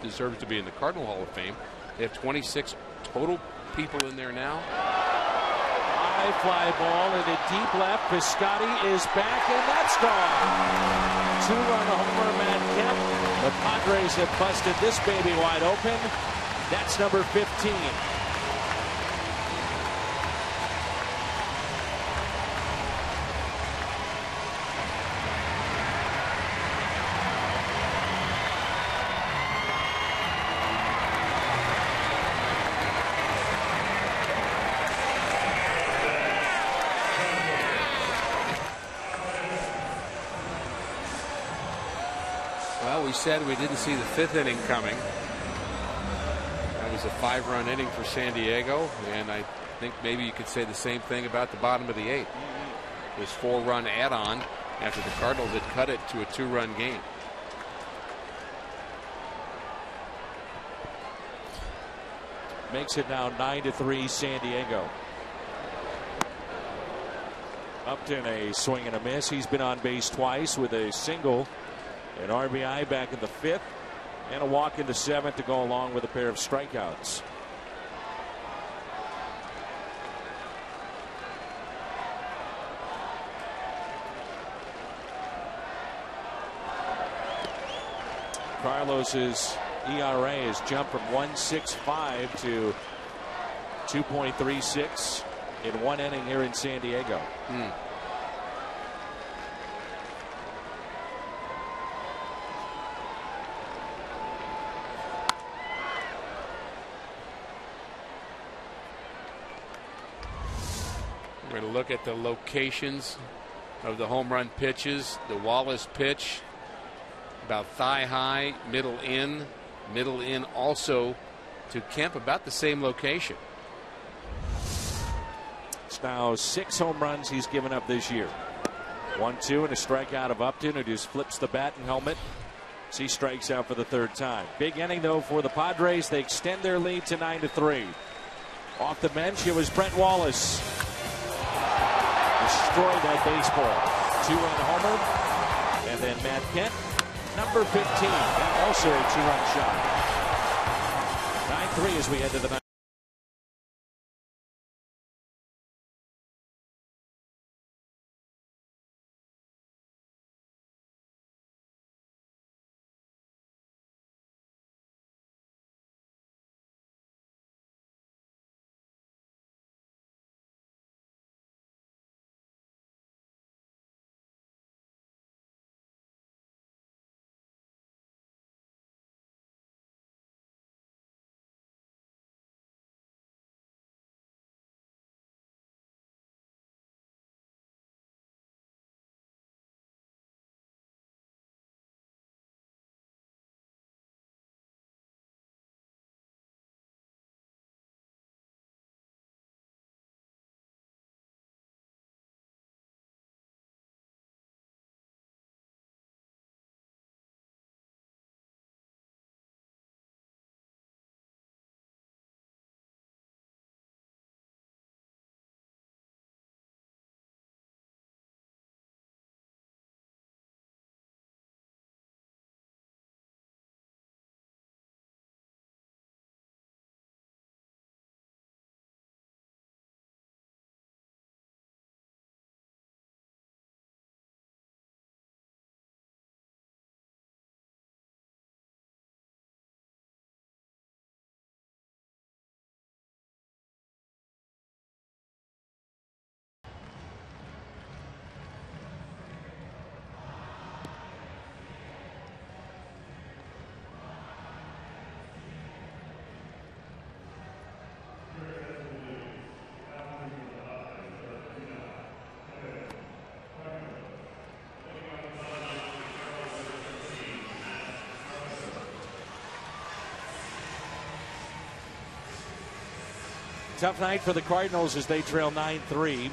deserves to be in the Cardinal Hall of Fame, they have 26 total people in there now. High fly ball into deep left. Piscotty is back, and that's gone. 2-run homer, Matt Kemp. The Padres have busted this baby wide open. That's number 15. Well, we said we didn't see the 5th inning coming. That was a 5-run inning for San Diego, and I think maybe you could say the same thing about the bottom of the 8th. This 4-run add-on after the Cardinals had cut it to a 2-run game. Makes it now 9-3 San Diego. Upton a swing and a miss. He's been on base twice with a single, an RBI back in the 5th, and a walk in the 7th to go along with a pair of strikeouts. Carlos's ERA has jumped from 1.65 to 2.36 in 1 inning here in San Diego. We're going to look at the locations of the home run pitches. The Wallace pitch, about thigh high, middle in also to Kemp, about the same location. It's now 6 home runs he's given up this year. 1-2 and a strikeout of Upton, who just flips the bat and helmet. He strikes out for the third time. Big inning, though, for the Padres. They extend their lead to 9-3. Off the bench, it was Brett Wallace. Destroyed that baseball. 2-run homer. And then Matt Kent, number 15. That also a 2-run shot. 9-3 as we head to the ninth. Tough night for the Cardinals as they trail 9-3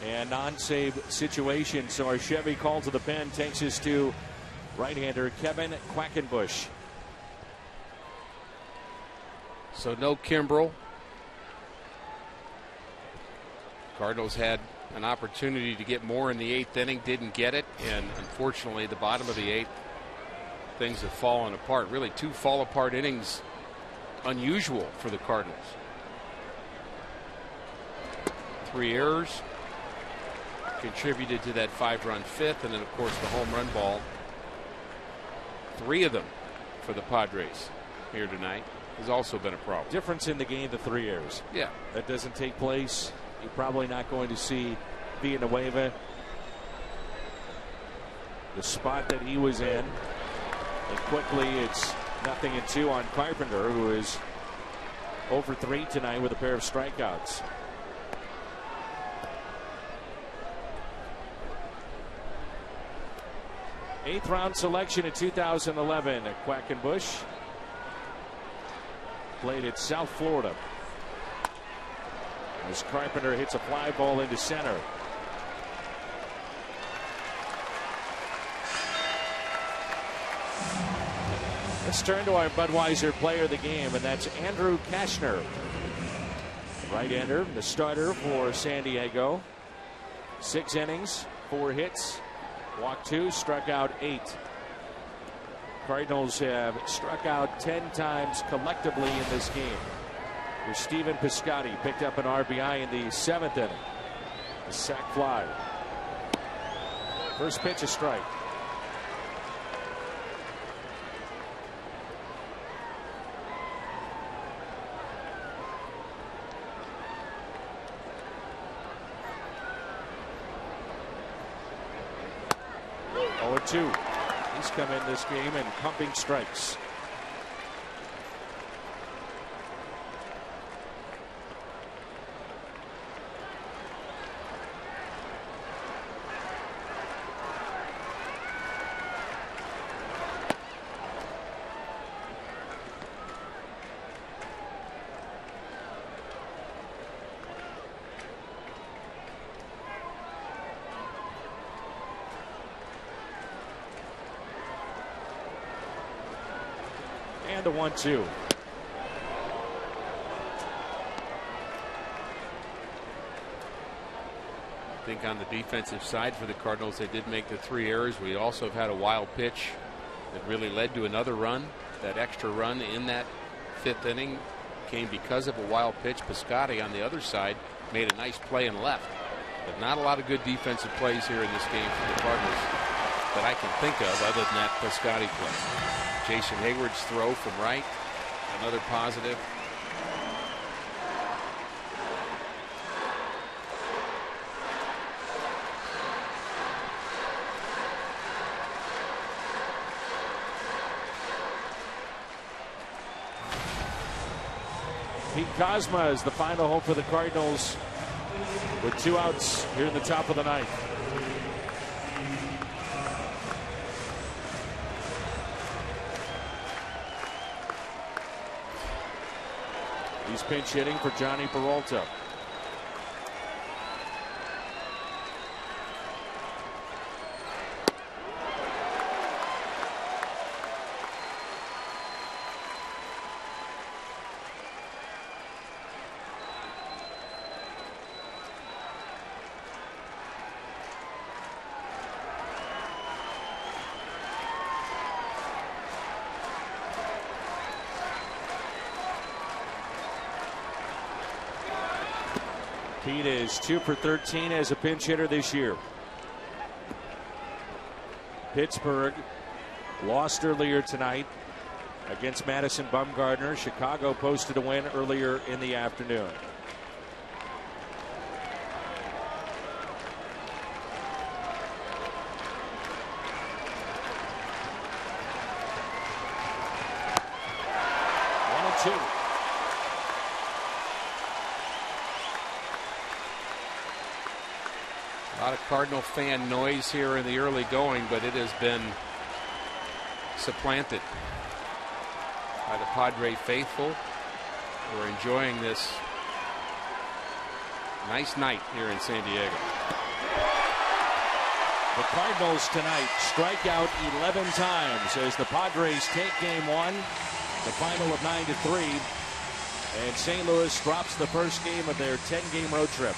and non-save situation. So our Chevy call to the pen takes us to right-hander Kevin Quackenbush. So no Kimbrel. Cardinals had an opportunity to get more in the 8th inning, didn't get it, and unfortunately the bottom of the 8th, things have fallen apart. Really 2 fall apart innings, unusual for the Cardinals. 3 errors contributed to that 5-run 5th, and then of course the home run ball. 3 of them for the Padres here tonight has also been a problem. Difference in the game, the 3 errors. Yeah, that doesn't take place. You're probably not going to see Villanueva the spot that he was in, and quickly it's 0-2 on Carpenter, who is 0-3 tonight with a pair of strikeouts. Eighth-round selection in 2011. Quackenbush played at South Florida. As Carpenter hits a fly ball into center. Let's turn to our Budweiser player of the game, and that's Andrew Kashner. Right-hander, the starter for San Diego. 6 innings, 4 hits. Walked 2, struck out 8. Cardinals have struck out 10 times collectively in this game. With Stephen Piscotty picked up an RBI in the 7th inning. A sac fly. First pitch, a strike. He's come in this game and pumping strikes. And the 1-2. I think on the defensive side for the Cardinals, they did make the 3 errors. We also have had a wild pitch that really led to another run. That extra run in that 5th inning came because of a wild pitch. Piscotty on the other side made a nice play and left. But not a lot of good defensive plays here in this game for the Cardinals that I can think of other than that Piscotty play. Jason Hayward's throw from right, another positive. Pete Kozma is the final hope for the Cardinals with 2 outs here in the top of the 9th. He's pinch hitting for Johnny Peralta. Pete is 2 for 13 as a pinch hitter this year. Pittsburgh lost earlier tonight against Madison Bumgarner. Chicago posted a win earlier in the afternoon. A lot of Cardinal fan noise here in the early going, but it has been supplanted by the Padre faithful, who are enjoying this nice night here in San Diego. The Cardinals tonight strike out 11 times as the Padres take game 1, the final of 9-3, and St. Louis drops the first game of their 10-game road trip.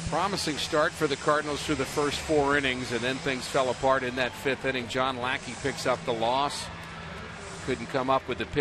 Promising start for the Cardinals through the first 4 innings, and then things fell apart in that 5th inning. John Lackey picks up the loss. Couldn't come up with the pitch.